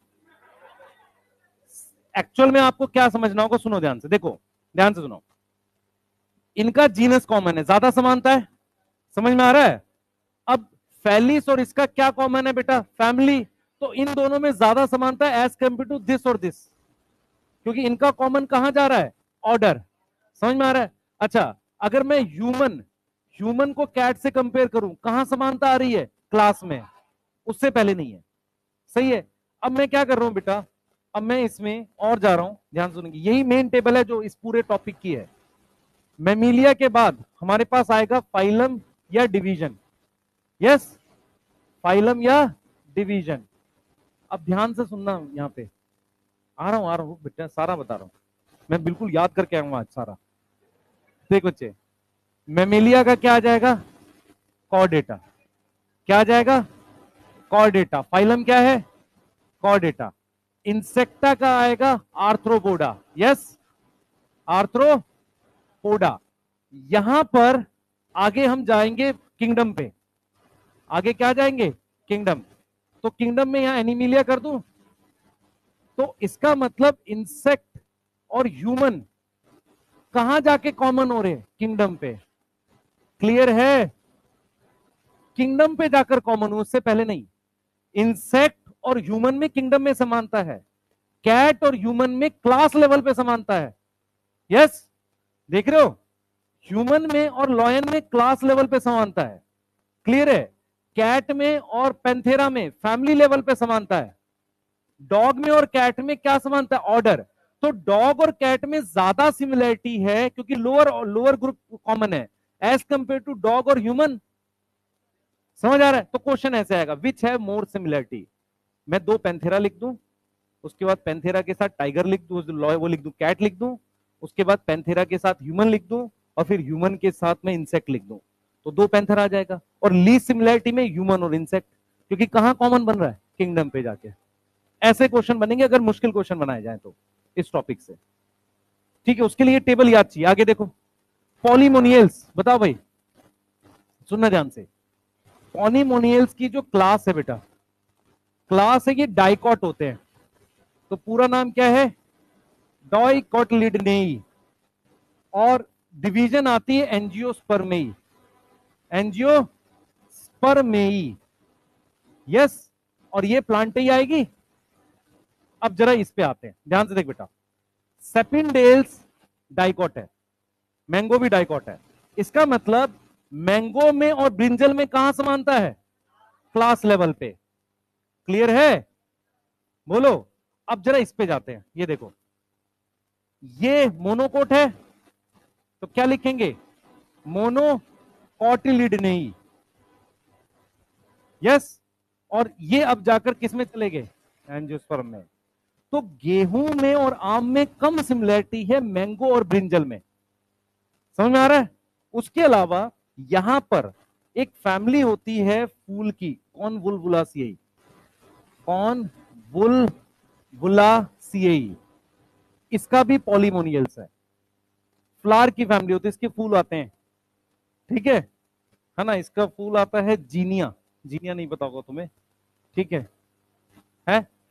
एक्चुअल में आपको क्या समझना होगा, सुनो ध्यान से, देखो ध्यान से सुनो। इनका जीनस कॉमन है, ज्यादा समानता है, समझ में आ रहा है? अब फैलिस और इसका क्या कॉमन है बेटा? फैमिली। तो इन दोनों में ज्यादा समानता है एज कंपेयर टू दिस और दिस, क्योंकि इनका कॉमन कहां जा रहा है? ऑर्डर। समझ में आ रहा है? अच्छा, अगर मैं ह्यूमन, ह्यूमन को कैट से कंपेयर करूं, कहां समानता आ रही है? क्लास में, उससे पहले नहीं है। सही है। अब मैं क्या कर रहा हूं बेटा, अब मैं इसमें और जा रहा हूं, ध्यान सुनेंगे। यही मेन टेबल है जो इस पूरे टॉपिक की है। मैमीलिया के बाद हमारे पास आएगा फाइलम या डिवीजन। यस, फाइलम या डिवीजन। अब ध्यान से सुनना, यहां पे आ रहा हूं बेटा, सारा बता रहा हूं मैं, बिल्कुल याद करके आऊंगा आज सारा। देखो बच्चे, मैमेलिया का क्या आ जाएगा? कॉर्डेटा। क्या आ जाएगा? कॉर्डेटा। फाइलम क्या है? कॉर्डेटा। इंसेक्टा का आएगा आर्थ्रोपोडा। Yes, arthropoda. यहां पर आगे हम जाएंगे किंगडम पे। आगे क्या जाएंगे? किंगडम। तो किंगडम में यहां एनिमिलिया कर दूं, तो इसका मतलब इंसेक्ट और ह्यूमन कहां जाके कॉमन हो रहे हैं? किंगडम पे। क्लियर है? किंगडम पे जाकर कॉमन हो, उससे पहले नहीं। इंसेक्ट और ह्यूमन में किंगडम में समानता है, कैट और ह्यूमन में क्लास लेवल पे समानता है। यस, देख रहे हो? ह्यूमन में और लॉयन में क्लास लेवल पे समानता है। क्लियर है? कैट में और पेंथेरा में फैमिली लेवल पे समानता है। डॉग में और कैट में क्या समानता है? ऑर्डर। तो डॉग और कैट में ज्यादा सिमिलरिटी है क्योंकि लोअर लोअर ग्रुप कॉमन है एज कंपेयर टू डॉग और ह्यूमन। समझ आ रहा है? तो क्वेश्चन ऐसे आएगा, विच है मोर सिमिलरिटी। मैं 2 पेंथेरा लिख दूं, उसके बाद पेंथेरा के साथ टाइगर लिख दूं, वो लिख दूं, कैट लिख दूं, उसके बाद पेंथेरा के साथ ह्यूमन लिख दूं, और फिर ह्यूमन के साथ में इंसेक्ट लिख दूं, तो 2 पेंथेरा आ जाएगा। और लीस्ट सिमिलरिटी में ह्यूमन और इंसेक्ट, क्योंकि कहां कॉमन बन रहा है? किंगडम पे जाके। ऐसे क्वेश्चन बनेंगे अगर मुश्किल क्वेश्चन बनाए जाए तो इस टॉपिक से। ठीक है, उसके लिए टेबल याद चाहिए। आगे देखो, पॉलीमोनियल्स, बताओ भाई, सुनना ध्यान से। पॉलीमोनियल्स की जो क्लास है बेटा, क्लास है, ये डाइकॉट होते हैं। तो पूरा नाम क्या है? डाइकोटिलिडनेई। और डिवीजन आती है एंजियोस्पर्मेई, एंजियोस्पर्मेई, यस। और ये प्लांटेई आएगी। अब जरा इस पे आते हैं, ध्यान से देख बेटा। सेपिनडेल्स डाइकॉट है, मैंगो भी डाइकॉट है। इसका मतलब मैंगो में और ब्रिंजल में कहां समानता है? क्लास लेवल पे। क्लियर है? बोलो। अब जरा इस पे जाते हैं, ये देखो, ये मोनोकोट है, तो क्या लिखेंगे? मोनोकोटिलिडनेई, यस। और ये अब जाकर किस में चले गए? एंजियोस्पर्म में। तो गेहूं में और आम में कम सिमिलरिटी है मैंगो और ब्रिंजल में। समझ में आ रहा है? उसके अलावा यहां पर एक फैमिली होती है फूल की, कॉनवुलवुलासिएई, कॉनवुलवुलासिएई। इसका भी पॉलीमोनियल्स है। फ्लावर की फैमिली होती है, इसके फूल आते हैं, ठीक है ना। इसका फूल आता है जीनिया, जीनिया नहीं पता होगा तुम्हें, ठीक है।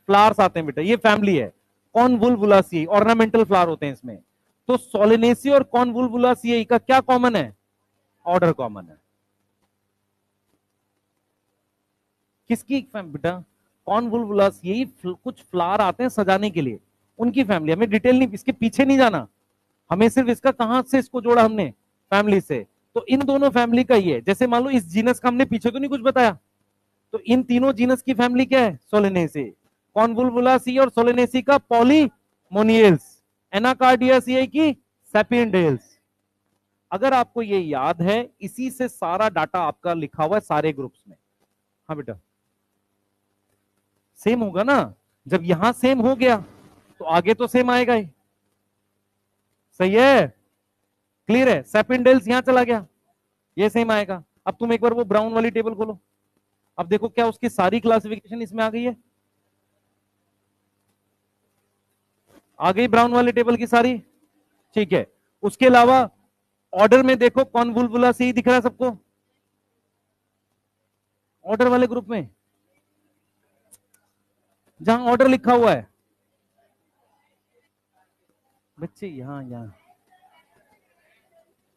फ्लावर्स आते हैं बेटा, ये फैमिली है। कॉनवुलवुलासिएई ऑर्नामेंटल फ्लावर होते हैं इसमें। तो सोलेनेसी और कॉनवुलवुलासिएई का क्या कॉमन है? ऑर्डर कॉमन है। किसकी बेटा? कॉनवुलवुलासिएई कुछ फ्लावर आते हैं सजाने के लिए, उनकी फैमिली। हमें डिटेल नहीं, इसके पीछे नहीं जाना, हमें सिर्फ इसका कहां से इसको जोड़ा हमने, फैमिली से। तो इन दोनों फैमिली का ही है। जैसे मान लो इस जीनस का हमने पीछे तो नहीं कुछ बताया, तो इन तीनों जीनस की फैमिली क्या है? सोलेनेसी। कॉनवुलवुलासी और सोलेनेसी का पॉलीमोनियल्स, एनाकार्डियासिएई की सेपियनडेल्स। अगर आपको ये याद है, इसी से सारा डाटा आपका लिखा हुआ है सारे ग्रुप्स में। हाँ बेटा, सेम होगा ना। जब यहां सेम हो गया तो आगे तो सेम आएगा ही। सही है? क्लियर है? सेपियनडेल्स यहां चला गया, ये सेम आएगा। अब तुम एक बार वो ब्राउन वाली टेबल खोलो, अब देखो क्या उसकी सारी क्लासिफिकेशन इसमें आ गई है? आ गई ब्राउन वाली टेबल की सारी, ठीक है। उसके अलावा ऑर्डर में देखो, कॉनवुलवुला से ही दिख रहा है सबको, ऑर्डर वाले ग्रुप में जहां ऑर्डर लिखा हुआ है बच्चे, यहां यहां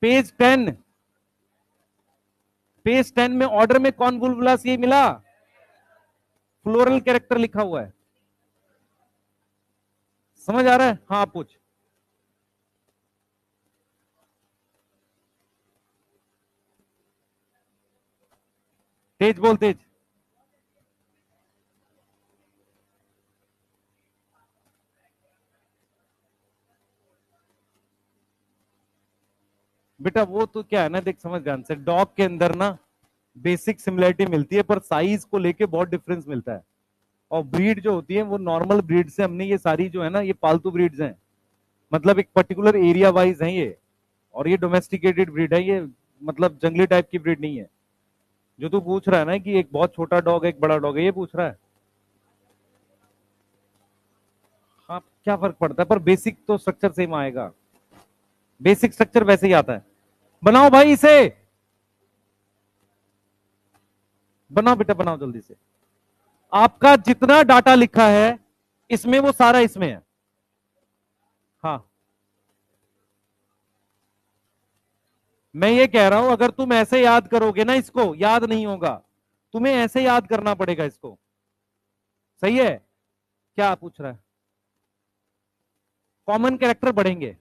पेज 10, पेज 10 में ऑर्डर में कॉनवुलवुला से मिला, फ्लोरल कैरेक्टर लिखा हुआ है। समझ आ रहा है? हाँ पूछ। तेज बोल, तेज। बेटा वो तो क्या है ना, देख समझ ध्यान से, डॉग के अंदर ना बेसिक सिमिलरिटी मिलती है, पर साइज को लेके बहुत डिफरेंस मिलता है। और ब्रीड जो होती है वो नॉर्मल ब्रीड से, हमने ये सारी जो है ना, ये पालतू ब्रीड्स हैं, मतलब एक पर्टिकुलर एरिया वाइज है ये। और ये डोमेस्टिकेटेड ब्रीड है ये, मतलब जंगली टाइप की ब्रीड नहीं है। जो तू पूछ रहा है ना कि एक बहुत छोटा डॉग है एक बड़ा डॉग है, ये पूछ रहा है। हाँ, क्या फर्क पड़ता है, पर बेसिक तो स्ट्रक्चर सेम आएगा, बेसिक स्ट्रक्चर वैसे ही आता है। बनाओ भाई इसे, बनाओ बेटा, बनाओ जल्दी से। आपका जितना डाटा लिखा है इसमें, वो सारा इसमें है। हाँ, मैं ये कह रहा हूं, अगर तुम ऐसे याद करोगे ना, इसको याद नहीं होगा, तुम्हें ऐसे याद करना पड़ेगा इसको। सही है? क्या पूछ रहा है? कॉमन कैरेक्टर बढ़ेंगे।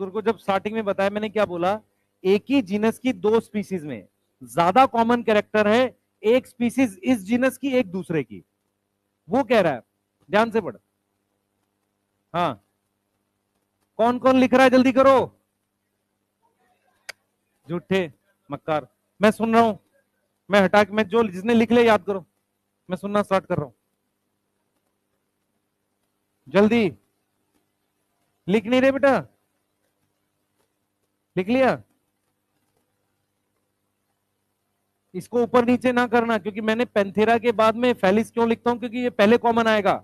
तुमको जब स्टार्टिंग में बताया मैंने, क्या बोला? एक ही जीनस की दो स्पीसीज में ज्यादा कॉमन कैरेक्टर है एक स्पीसीज इस जीनस की एक दूसरे की। वो कह रहा है, ध्यान से पढ़। हाँ, कौन कौन लिख रहा है, जल्दी करो। झूठे, मक्कार। मैं सुन रहा हूं, मैं हटा के, मैं जो जिसने लिख ले याद करो, मैं सुनना स्टार्ट कर रहा हूं। जल्दी। लिख नहीं रहे बेटा? लिख लिया? इसको ऊपर नीचे ना करना, क्योंकि मैंने पेंथेरा के बाद में फेलिस क्यों लिखता हूं, क्योंकि ये पहले कॉमन आएगा,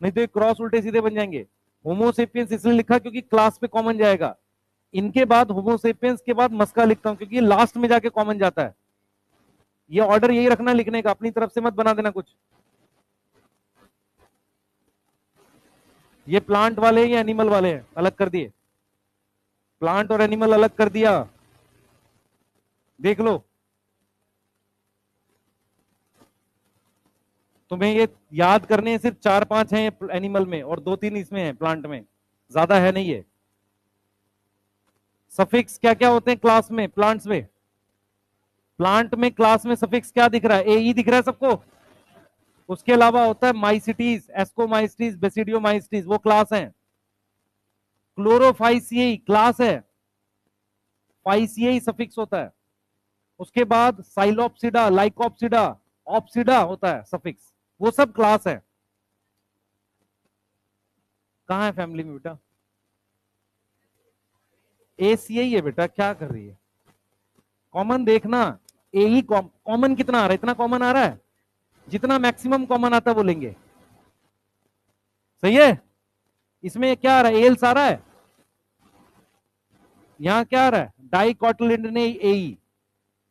नहीं तो ये क्रॉस उल्टे सीधे बन जाएंगे। होमोसेपियंस इसलिए लिखा क्योंकि क्लास पे कॉमन जाएगा। इनके बाद होमोसेपियंस के बाद मस्का लिखता हूं क्योंकि ये लास्ट में जाके कॉमन जाता है। ये ऑर्डर यही रखना लिखने का, अपनी तरफ से मत बना देना कुछ। ये प्लांट वाले हैं या एनिमल वाले हैं, अलग कर दिए। प्लांट और एनिमल अलग कर दिया, देख लो। तुम्हें ये याद करने हैं, सिर्फ 4-5 हैं एनिमल में और 2-3 इसमें है प्लांट में, ज्यादा है नहीं है। सफिक्स क्या क्या होते हैं क्लास में, प्लांट्स में? प्लांट में क्लास में सफिक्स क्या दिख रहा है? ए ई दिख रहा है सबको। उसके अलावा होता है माइसिटीज, एस्कोमाइसिटीज, बेसिडियोमाइसिटीज, वो क्लास है। क्लोरोफाइसियई क्लास है, फाइसियई सफिक्स होता है। उसके बाद साइलोप्सिडा, लाइकोप्सिडा, ऑप्सिडा होता है सफिक्स, वो सब क्लास है। कहां है फैमिली में बेटा? एसीआई है बेटा, क्या कर रही है? कॉमन देखना, ए ही कॉमन कितना आ रहा है? इतना कॉमन आ रहा है, जितना मैक्सिमम कॉमन आता है वो लेंगे। सही है। इसमें क्या आ रहा है? एल्स आ रहा है। यहां क्या आ रहा है? डाइकोटिलिडोने एई,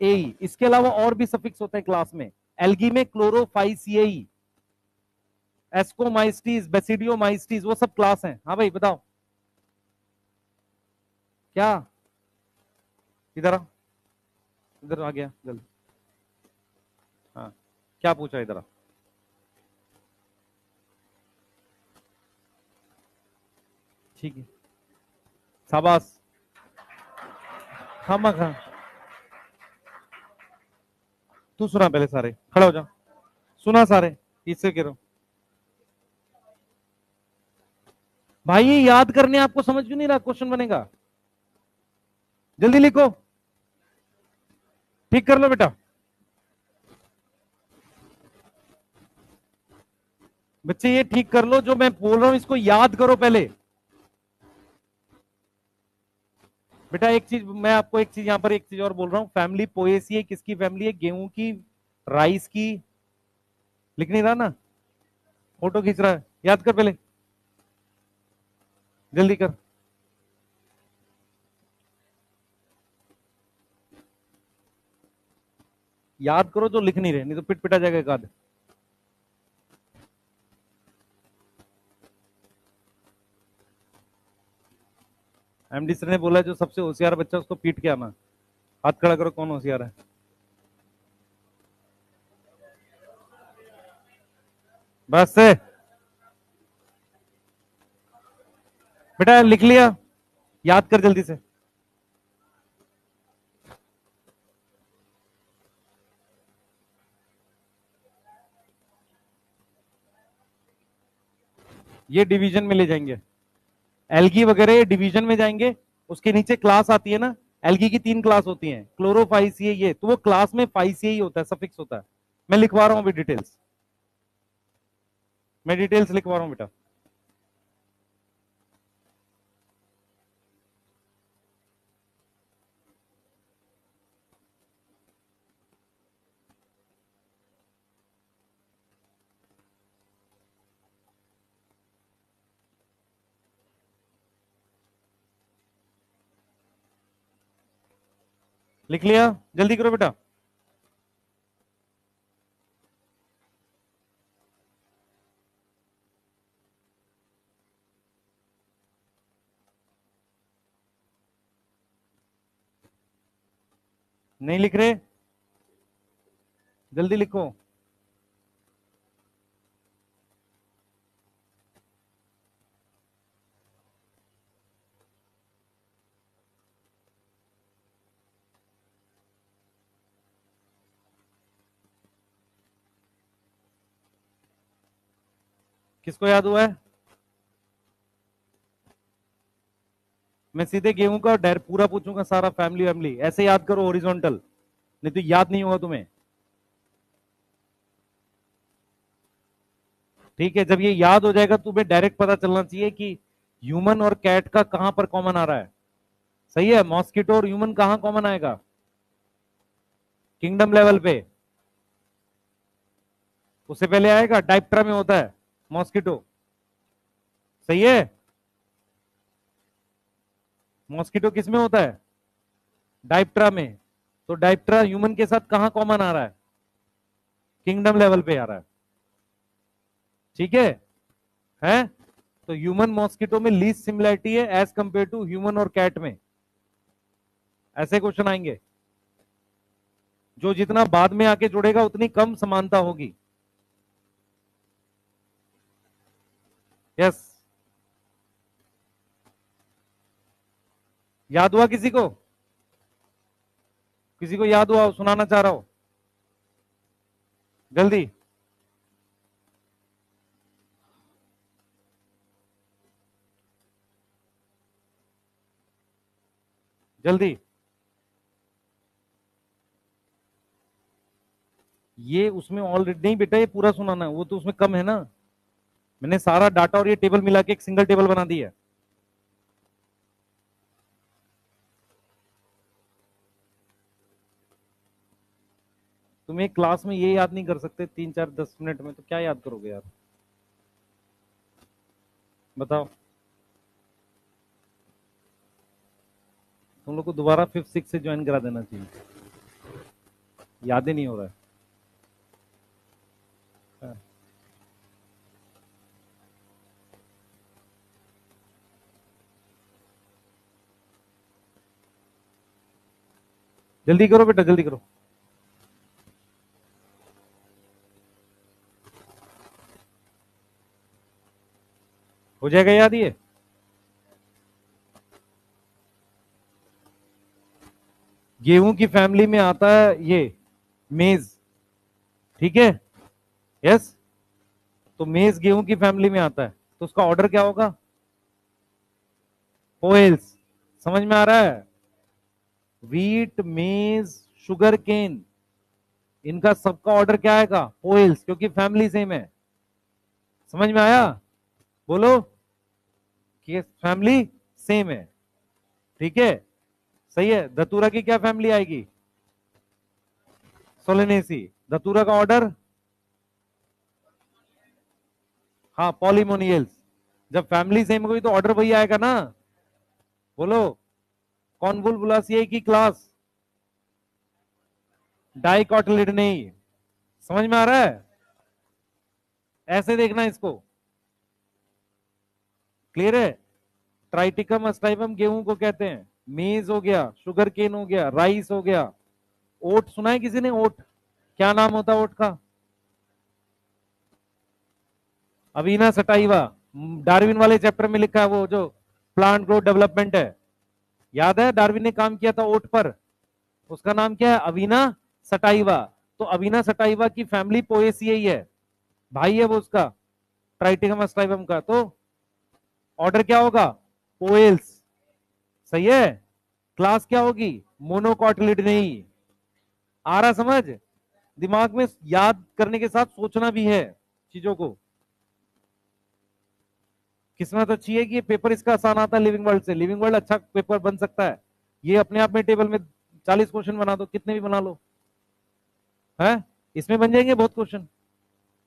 एई। इसके अलावा और भी सफिक्स होते हैं क्लास में। एल्गी में क्लोरोफाइसियई, एस्कोमाइस्टीज, बेसिडियोमाइस्टीज, वो सब क्लास हैं। हाँ भाई बताओ क्या। इधर आ, इधर आ गया जल्दी। हाँ, क्या पूछा? इधर आ। ठीक है, शाबाश। हाँ मग हाँ, तू सुना पहले, सारे खड़ा हो जा, सुना सारे, इससे कह रहा हूं भाई। ये याद करने आपको समझ क्यों नहीं रहा? क्वेश्चन बनेगा, जल्दी लिखो, ठीक कर लो बेटा। बच्चे ये ठीक कर लो, जो मैं बोल रहा हूं इसको याद करो पहले। बेटा एक चीज मैं आपको, एक चीज यहां पर, एक चीज और बोल रहा हूं। फैमिली पोएसी है, किसकी फैमिली है? गेहूं की, राइस की। लिख नहीं रहा ना, फोटो खींच रहा है, याद कर पहले, जल्दी कर। याद करो जो लिख नहीं रहे, नहीं तो पिट पिटा जाएगा एक। एमडी सर ने बोला जो सबसे होशियार बच्चा उसको पीट के आना। हाथ खड़ा करो, कौन होशियार है? बस से बेटा लिख लिया, याद कर जल्दी से। ये डिवीजन में ले जाएंगे, एल्गी वगैरह ये डिवीजन में जाएंगे। उसके नीचे क्लास आती है ना, एल्गी की 3 क्लास होती हैं, क्लोरोफाइसिए, ये तो वो क्लास में फाइसिए ही होता है, सफिक्स होता है। मैं लिखवा रहा हूं अभी डिटेल्स, मैं डिटेल्स लिखवा रहा हूं बेटा। लिख लिया? जल्दी करो बेटा। नहीं लिख रहे? जल्दी लिखो। किसको याद हुआ है? मैं सीधे गेहूं का पूरा पूछूंगा सारा, फैमिली वैमिली ऐसे याद करो ओरिजोनटल, नहीं तो याद नहीं होगा तुम्हें। ठीक है, जब ये याद हो जाएगा तुम्हें डायरेक्ट पता चलना चाहिए कि ह्यूमन और कैट का कहां पर कॉमन आ रहा है। सही है, मॉस्किटो और ह्यूमन कहां कॉमन आएगा? किंगडम लेवल पे। उससे पहले आएगा डायप्टेरा में होता है मॉस्किटो। सही है। मॉस्किटो किस में होता है? डायप्टेरा में। तो डायप्टेरा ह्यूमन के साथ कहां कॉमन आ रहा है? किंगडम लेवल पे आ रहा है। ठीक है। तो ह्यूमन मॉस्किटो में लीस्ट सिमिलरिटी है एज कंपेयर टू ह्यूमन और कैट में। ऐसे क्वेश्चन आएंगे। जो जितना बाद में आके जुड़ेगा उतनी कम समानता होगी। यस। याद हुआ किसी को? किसी को याद हुआ? सुनाना चाह रहा हो जल्दी। जल्दी। ये उसमें ऑलरेडी नहीं बेटा, ये पूरा सुनाना है, वो तो उसमें कम है ना। मैंने सारा डाटा और ये टेबल मिला के एक सिंगल टेबल बना दी है। तुम एक क्लास में ये याद नहीं कर सकते 3 4 10 मिनट में, तो क्या याद करोगे यार? बताओ। तुम लोग को दोबारा 5th 6th से ज्वाइन करा देना चाहिए। याद ही नहीं हो रहा है। हाँ। जल्दी करो बेटा, जल्दी करो। हो जाएगा याद ये। गेहूं की फैमिली में आता है ये मेज। ठीक है। यस। तो मेज गेहूं की फैमिली में आता है, तो उसका ऑर्डर क्या होगा? पोएल्स। समझ में आ रहा है? वीट, मेज, शुगर केन, इनका सबका ऑर्डर क्या आएगा? पोएल्स, क्योंकि फैमिली सेम है। समझ में आया? बोलो कि फैमिली सेम है। ठीक है। सही है। धतूरा की क्या फैमिली आएगी? सोलेनेसी। धतूरा का ऑर्डर? हाँ, पॉलीमोनियल्स। जब फैमिली सेम होगी तो ऑर्डर वही आएगा ना। बोलो। कॉन्वोल्वुलासियाई की क्लास? डाइकोटिलिडनी। समझ में आ रहा है? ऐसे देखना इसको। क्लियर है? ट्राइटिकम अस्टाइवम गेहूं को कहते हैं। मेज हो गया, शुगर केन हो गया, राइस हो गया। ओट सुना है किसी ने? ओट क्या नाम होता है ओट का? अवीना सटाइवा। डार्विन वाले चैप्टर में लिखा है, वो जो प्लांट ग्रोथ डेवलपमेंट है। याद है डार्विन ने काम किया था ओट पर। उसका नाम क्या है? अवीना सटाइवा। तो अवीना सटाइवा की फैमिली पोएसियाई है, भाई है वो उसका, ट्राइटिकम अस्टाइवम का। तो ऑर्डर क्या होगा? पोएल्स। सही है। क्लास क्या होगी? मोनोकॉटिलिडनी। आ रहा समझ? दिमाग में याद करने के साथ सोचना भी है चीजों को। किस्मत अच्छी है कि ये पेपर इसका आसान आता है लिविंग वर्ल्ड से। लिविंग वर्ल्ड अच्छा पेपर बन सकता है। ये अपने आप में टेबल में 40 क्वेश्चन बना दो, कितने भी बना लो, है इसमें बन जाएंगे बहुत क्वेश्चन।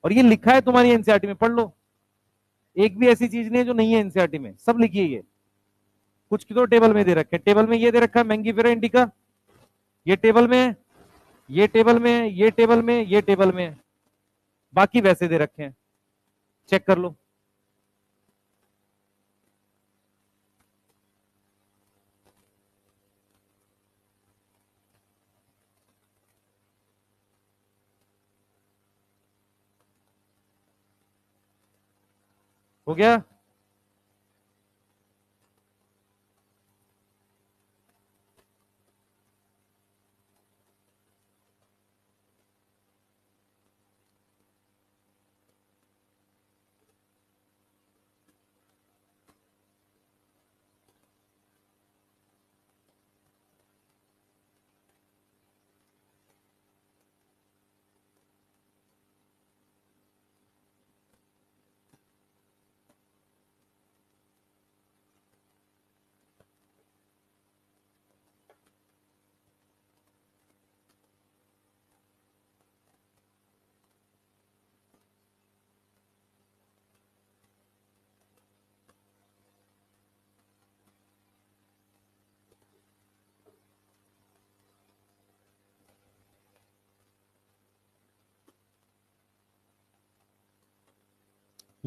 और ये लिखा है तुम्हारी एनसीईआरटी में, पढ़ लो। एक भी ऐसी चीज नहीं है जो नहीं है एनसीईआरटी में, सब लिखी है ये। कुछ की तो टेबल में दे रखे हैं। टेबल में ये दे रखा है मैंगीफेरा इंडिका, ये टेबल में है, ये टेबल में है, ये टेबल में, ये टेबल में है। बाकी वैसे दे रखे हैं, चेक कर लो। हो गया?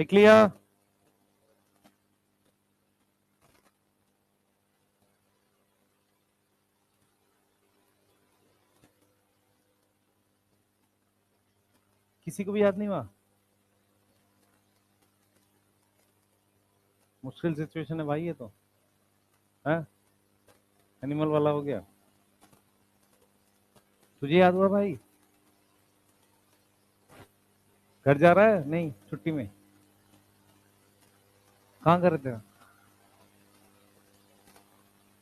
लिख लिया? किसी को भी याद नहीं हुआ? मुश्किल सिचुएशन है भाई ये तो, है? एनिमल वाला हो गया। तुझे याद हुआ भाई? घर जा रहा है? नहीं, छुट्टी में। कहाँ कर रहे थे?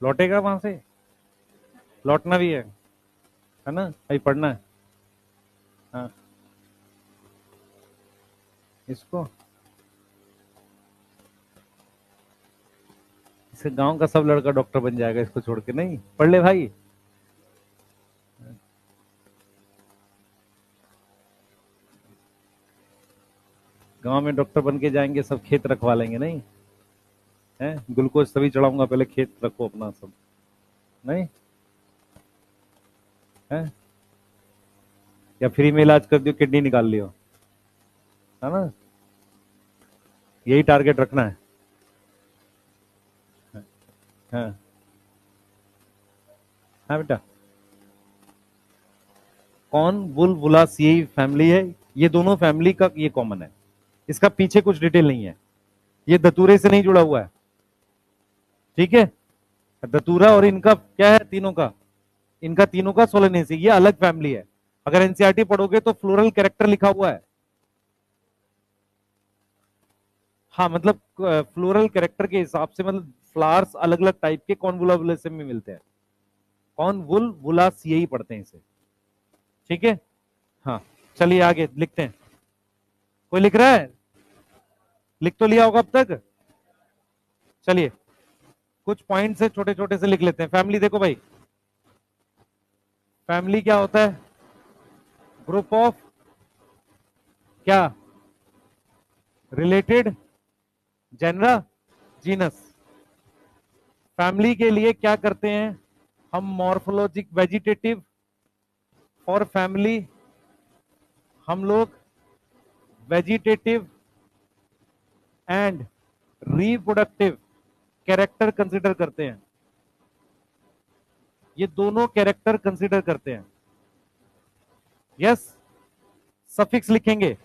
लौटेगा वहां से? लौटना भी है ना भाई? पढ़ना है। हाँ, इसको, इसे गांव का सब लड़का डॉक्टर बन जाएगा इसको छोड़ के। नहीं, पढ़ ले भाई। गांव में डॉक्टर बन के जाएंगे सब, खेत रखवा लेंगे। नहीं है, ग्लूकोज तभी चढ़ाऊंगा, पहले खेत रखो अपना सब। नहीं है, या फ्री में इलाज कर दियो, किडनी निकाल लियो, है ना? यही टारगेट रखना है। हाँ हाँ बेटा। कौन बुलबुलासियई फैमिली है, ये दोनों फैमिली का ये कॉमन है। इसका पीछे कुछ डिटेल नहीं है, ये दतूरे से नहीं जुड़ा हुआ है। ठीक है, दतूरा और इनका क्या है, तीनों का, इनका तीनों का सोलेनेसी, ये अलग फैमिली है। अगर एनसीईआरटी पढ़ोगे तो फ्लोरल कैरेक्टर लिखा हुआ है। हाँ, मतलब फ्लोरल कैरेक्टर के हिसाब से, मतलब फ्लावर्स अलग अलग टाइप के कॉन्वोलुलेसियम में मिलते हैं। कॉन्वोलुलासियई पढ़ते हैं इसे। ठीक है, हाँ। चलिए आगे लिखते हैं। कोई लिख रहा है? लिख तो लिया होगा अब तक। चलिए कुछ पॉइंट्स है, छोटे छोटे से लिख लेते हैं। फैमिली देखो भाई, फैमिली क्या होता है? ग्रुप ऑफ क्या? Related genera, genus. फैमिली के लिए क्या करते हैं हम? Morphologic vegetative. फॉर फैमिली हम लोग vegetative and reproductive character consider करते हैं। ये दोनों कैरेक्टर कंसीडर करते हैं। यस, सफिक्स लिखेंगे।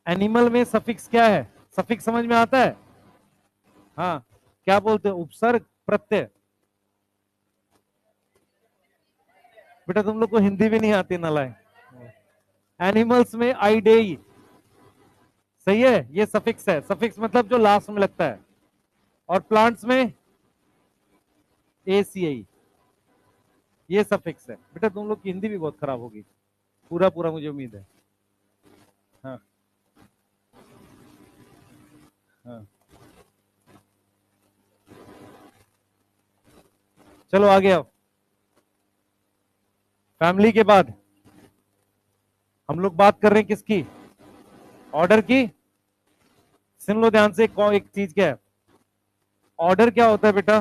एनिमल में सफिक्स क्या है? सफिक्स समझ में आता है? हाँ, क्या बोलते हैं? उपसर्ग, प्रत्यय। बेटा तुम लोग को हिंदी भी नहीं आती नालाय। एनिमल्स में आईडेई, सही है, ये सफिक्स है। सफिक्स मतलब जो लास्ट में लगता है। और प्लांट्स में एसीआई, ये सफिक्स है। बेटा तुम लोग की हिंदी भी बहुत खराब होगी, पूरा पूरा मुझे उम्मीद है। हाँ हाँ, चलो आगे आओ। फैमिली के बाद हम लोग बात कर रहे हैं किसकी? ऑर्डर की। सुन लो ध्यान से, एक चीज क्या है, ऑर्डर क्या होता है बेटा?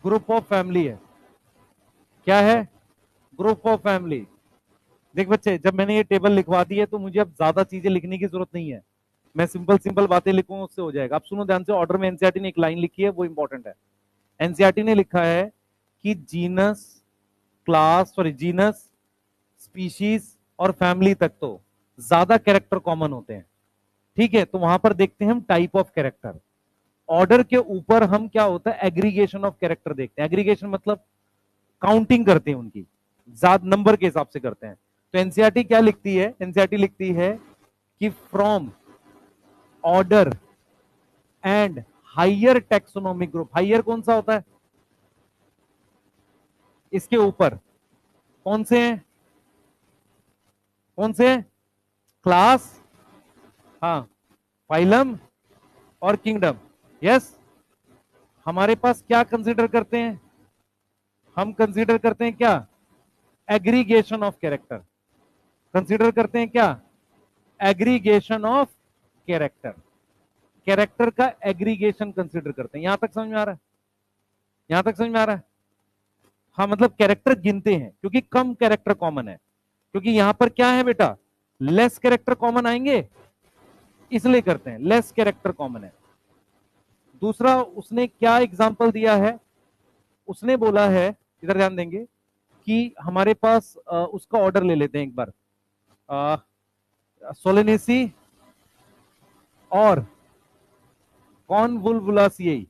ग्रुप ऑफ फैमिली है। क्या है? Group of family. देख बच्चे, जब मैंने ये टेबल लिखवा दी है तो मुझे अब ज्यादा चीजें लिखने की जरूरत नहीं है। मैं सिंपल सिंपल बातें लिखूंगा, उससे हो जाएगा। अब सुनो ध्यान से, ऑर्डर में एनसीईआरटी ने एक लाइन लिखी है, वो इंपॉर्टेंट है। एनसीईआरटी ने लिखा है कि genus, class, sorry genus, species और फैमिली तक तो ज्यादा कैरेक्टर कॉमन होते हैं। ठीक है, तो वहां पर देखते हैं हम टाइप ऑफ कैरेक्टर। ऑर्डर के ऊपर हम क्या होता है, एग्रीगेशन ऑफ कैरेक्टर देखते हैं। एग्रीगेशन मतलब काउंटिंग करते हैं उनकी, ज्यादा नंबर के हिसाब से करते हैं। तो एनसीईआरटी क्या लिखती है? एनसीईआरटी लिखती है कि from order and higher taxonomic group. Higher कौन सा होता है? इसके ऊपर कौन से हैं? कौन से हैं? क्लास, हाँ, फाइलम और किंगडम। यस, हमारे पास क्या कंसीडर करते हैं? हम कंसीडर करते हैं क्या? Aggregation of character. कंसीडर करते हैं क्या? Aggregation of character. कैरेक्टर का एग्रीगेशन कंसीडर करते हैं। यहां तक समझ में आ रहा है? यहां तक समझ में आ रहा है? हाँ, मतलब कैरेक्टर गिनते हैं क्योंकि कम कैरेक्टर कॉमन है। क्योंकि यहां पर क्या है बेटा, लेस कैरेक्टर कॉमन आएंगे, इसलिए करते हैं, लेस कैरेक्टर कॉमन है। दूसरा, उसने क्या एग्जांपल दिया है, उसने बोला है, इधर ध्यान देंगे, कि हमारे पास उसका ऑर्डर ले लेते हैं एक बार, सोलेनेसी और कॉनवुलवुलासिएई,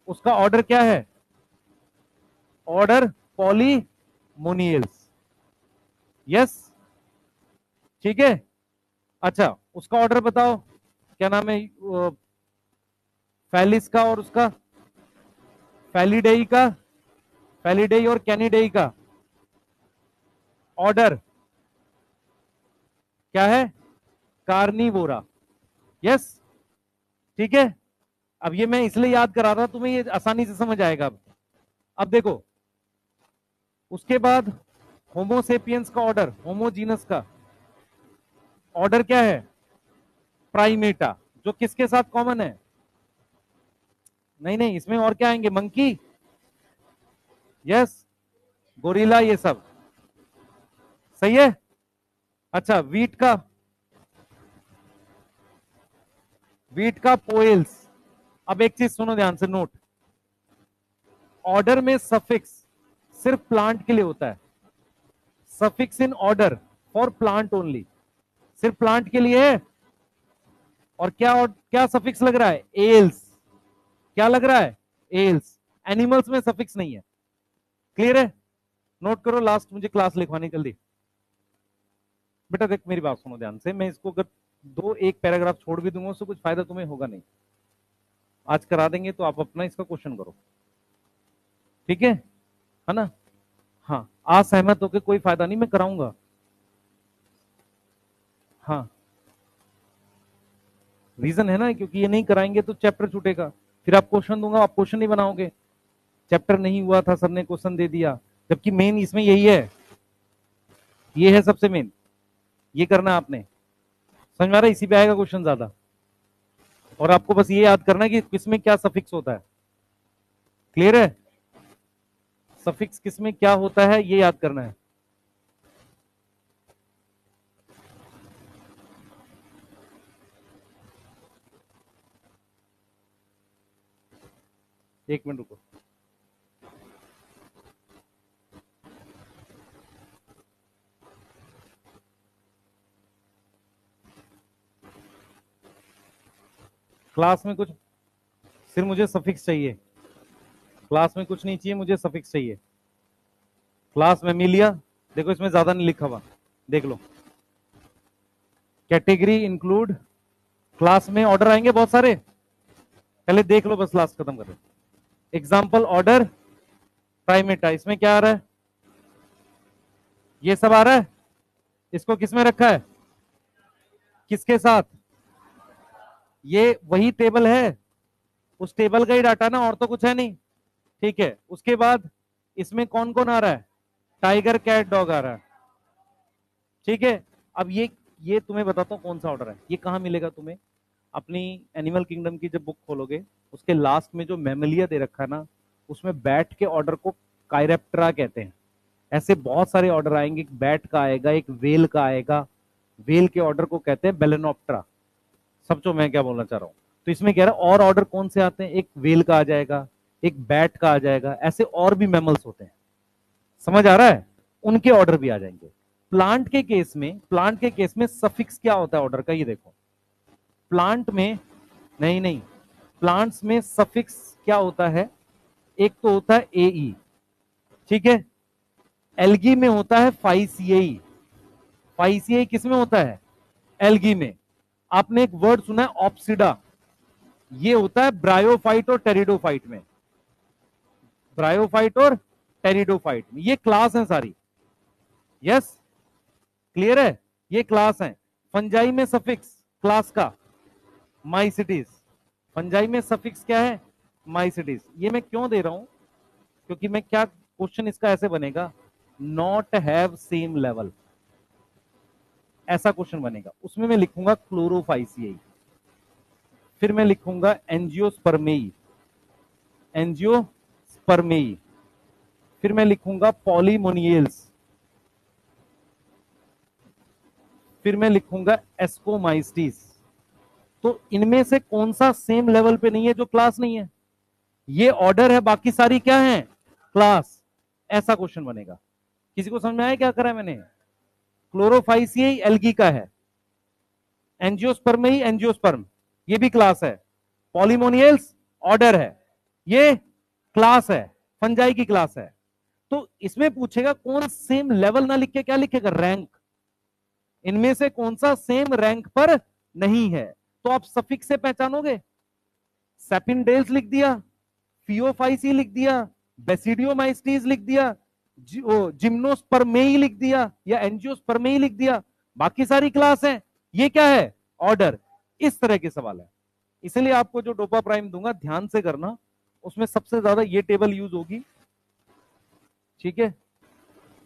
उसका ऑर्डर क्या है, ऑर्डर पॉलीमोनियल्स। यस, ठीक है। अच्छा, उसका ऑर्डर बताओ, क्या नाम है फैलिस का और उसका फैलिडेई का, फैलिडेई और कैनिडेई का ऑर्डर क्या है, कार्निवोरा। यस, ठीक है। अब ये मैं इसलिए याद करा रहा, तुम्हें ये आसानी से समझ आएगा। अब देखो, उसके बाद होमोसेपियंस का ऑर्डर, होमोजीनस का ऑर्डर क्या है, प्राइमेटा, जो किसके साथ कॉमन है, नहीं नहीं, इसमें और क्या आएंगे, मंकी, यस, गोरिल्ला, ये सब सही है। अच्छा, वीट का पोएल्स। अब एक चीज सुनो ध्यान से, नोट, ऑर्डर में सफिक्स सिर्फ प्लांट के लिए होता है, suffix in order for plant only, सिर्फ प्लांट के लिए है। और क्या सफिक्स लग रहा है, एल्स, क्या लग रहा है, एल्स, एनिमल्स में सफिक्स नहीं है। क्लियर है, नोट करो, लास्ट मुझे क्लास लिखवानी जल्दी। बेटा देख, मेरी बात सुनो ध्यान से, मैं इसको अगर दो एक पैराग्राफ छोड़ भी दूंगा उससे कुछ फायदा तुम्हें होगा नहीं, आज करा देंगे तो आप अपना इसका क्वेश्चन करो, ठीक है ना। हाँ, असहमत होकर कोई फायदा नहीं, मैं कराऊंगा। हाँ, रीजन है ना, क्योंकि ये नहीं कराएंगे तो चैप्टर छूटेगा, फिर आप क्वेश्चन दूंगा, आप क्वेश्चन नहीं बनाओगे, चैप्टर नहीं हुआ था, सर ने क्वेश्चन दे दिया, जबकि मेन इसमें यही है, ये है सबसे मेन, ये करना आपने, समझ में आ रहा है, इसी पे आएगा क्वेश्चन ज्यादा। और आपको बस ये याद करना है कि किसमें क्या सफिक्स होता है, क्लियर है, सफिक्स किसमें क्या होता है ये याद करना है। एक मिनट रुको, क्लास में कुछ, सिर्फ मुझे सफिक्स चाहिए, क्लास में कुछ नहीं चाहिए, मुझे सफिक्स चाहिए। क्लास में मिलिया, देखो इसमें ज्यादा नहीं लिखा हुआ, देख लो, कैटेगरी इंक्लूड, क्लास में ऑर्डर आएंगे बहुत सारे, पहले देख लो बस, क्लास खत्म कर लो। एग्जाम्पल ऑर्डर प्राइमेटा, इसमें क्या आ रहा है, ये सब आ रहा है, इसको किसमें रखा है, किसके साथ, ये वही टेबल है, उस टेबल का ही डाटा ना, और तो कुछ है नहीं, ठीक है। उसके बाद इसमें कौन कौन आ रहा है, टाइगर कैट डॉग आ रहा है, ठीक है। अब ये तुम्हें बताता हूँ कौन सा ऑर्डर है, ये कहाँ मिलेगा तुम्हें, अपनी एनिमल किंगडम की जब बुक खोलोगे, उसके लास्ट में जो मेमलिया दे रखा है ना, उसमें बैट के ऑर्डर को कायरेप्टरा कहते हैं। ऐसे बहुत सारे ऑर्डर आएंगे, एक बैट का आएगा, एक वेल का आएगा, वेल के ऑर्डर को कहते हैं बेलेनोप्टरा, समझो मैं क्या बोलना चाह रहा हूँ। तो इसमें कह रहा है और ऑर्डर कौन से आते हैं, एक वेल का आ जाएगा, एक बैट का आ जाएगा, ऐसे और भी मैमल्स होते हैं, समझ आ रहा है, उनके ऑर्डर भी आ जाएंगे। प्लांट के केस में सफिक्स क्या होता है ऑर्डर का, ये देखो, प्लांट में, नहीं नहीं, प्लांट्स में सफिक्स क्या होता है, एक तो होता है एई, ठीक है, एल्गी में होता है फाइसिएई, फाइसिएई किस में होता है, एल्गी में। आपने एक वर्ड सुना है ऑप्सिडा, ये होता है ब्रायोफाइट और टेरिडोफाइट में, ब्रायोफाइट और टेरिडोफाइट में, ये क्लास है सारी। यस, क्लियर है, ये क्लास है। फंजाई में सफिक्स क्लास का माइसिटीज, फंजाई में सफिक्स क्या है, माइसिटीज। ये मैं क्यों दे रहा हूं, क्योंकि मैं क्या, क्वेश्चन इसका ऐसे बनेगा, नॉट हैव सेम लेवल, ऐसा क्वेश्चन बनेगा, उसमें मैं लिखूंगा क्लोरोफाइसियाई, फिर मैं लिखूंगा एंजियोस्पर्मेई, एंजियोस्पर्मेई, फिर मैं लिखूंगा पॉलीमोनियल्स, फिर मैं लिखूंगा एस्कोमाइस्टीज, तो इनमें से कौन सा सेम लेवल पे नहीं है जो क्लास नहीं है? ये ऑर्डर है, बाकी सारी क्या है? क्लास। ऐसा क्वेश्चन बनेगा। किसी को समझ में आया क्या करा है मैंने? क्लोरोफाइसियाई एल्गी का है, एंजियोस्पर्म ही एंजियोस्पर्म, ये भी क्लास है। पॉलीमोनियल्स ऑर्डर है, ये क्लास है, फंजाई की क्लास है। तो इसमें पूछेगा कौन सेम लेवल ना लिख के क्या लिखेगा? रैंक। इनमें से कौन सा सेम रैंक पर नहीं है? तो आप सफिक्स से पहचानोगे। सेपिनडेल्स लिख दिया, फियोफाइसी लिख दिया, बेसिडियोमाइस्टीज लिख दिया, जिम्नोस्पर्मेई लिख दिया या एंजियोस्पर्मेई लिख दिया, बाकी सारी क्लास है, ये क्या है? ऑर्डर। इस तरह के सवाल है। इसलिए आपको जो डोपा प्राइम दूंगा ध्यान से करना, उसमें सबसे ज्यादा ये टेबल यूज होगी। ठीक है,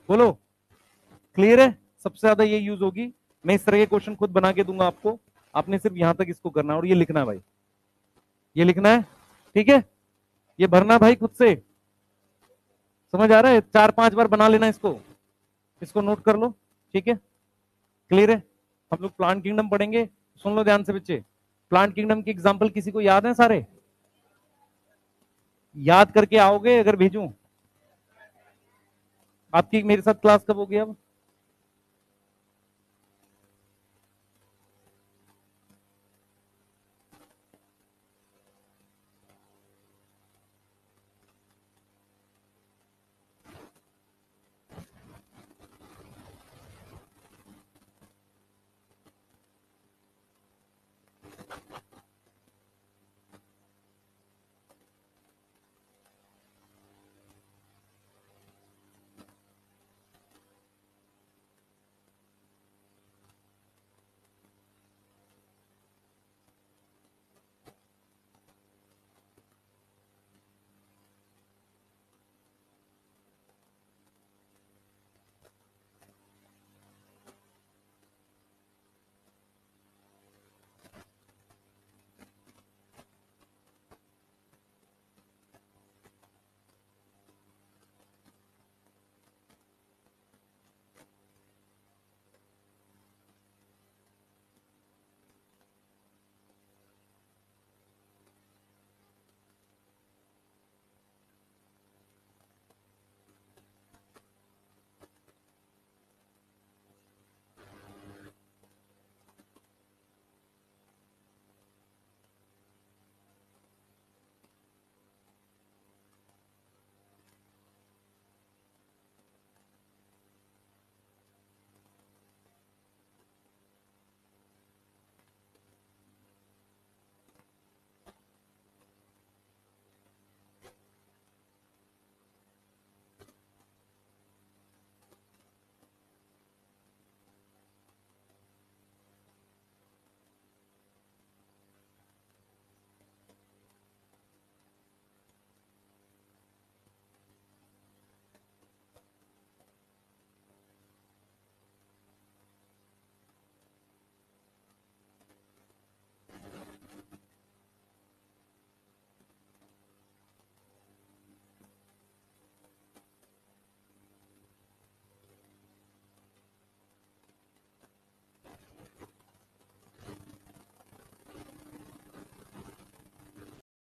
बोलो क्लियर है? सबसे ज्यादा ये यूज होगी। मैं इस तरह के क्वेश्चन खुद बना के दूंगा आपको, आपने सिर्फ यहां तक इसको करना है और ये लिखना है भाई, ये लिखना है। ठीक है, ये भरना भाई खुद से। समझ आ रहा है? 4-5 बार बना लेना इसको, इसको नोट कर लो। ठीक है, क्लियर है? हम लोग प्लांट किंगडम पढ़ेंगे, सुन लो ध्यान से बच्चे। प्लांट किंगडम की एग्जांपल किसी को याद है? सारे याद करके आओगे? अगर भेजूं आपकी मेरे साथ क्लास कब होगी अब?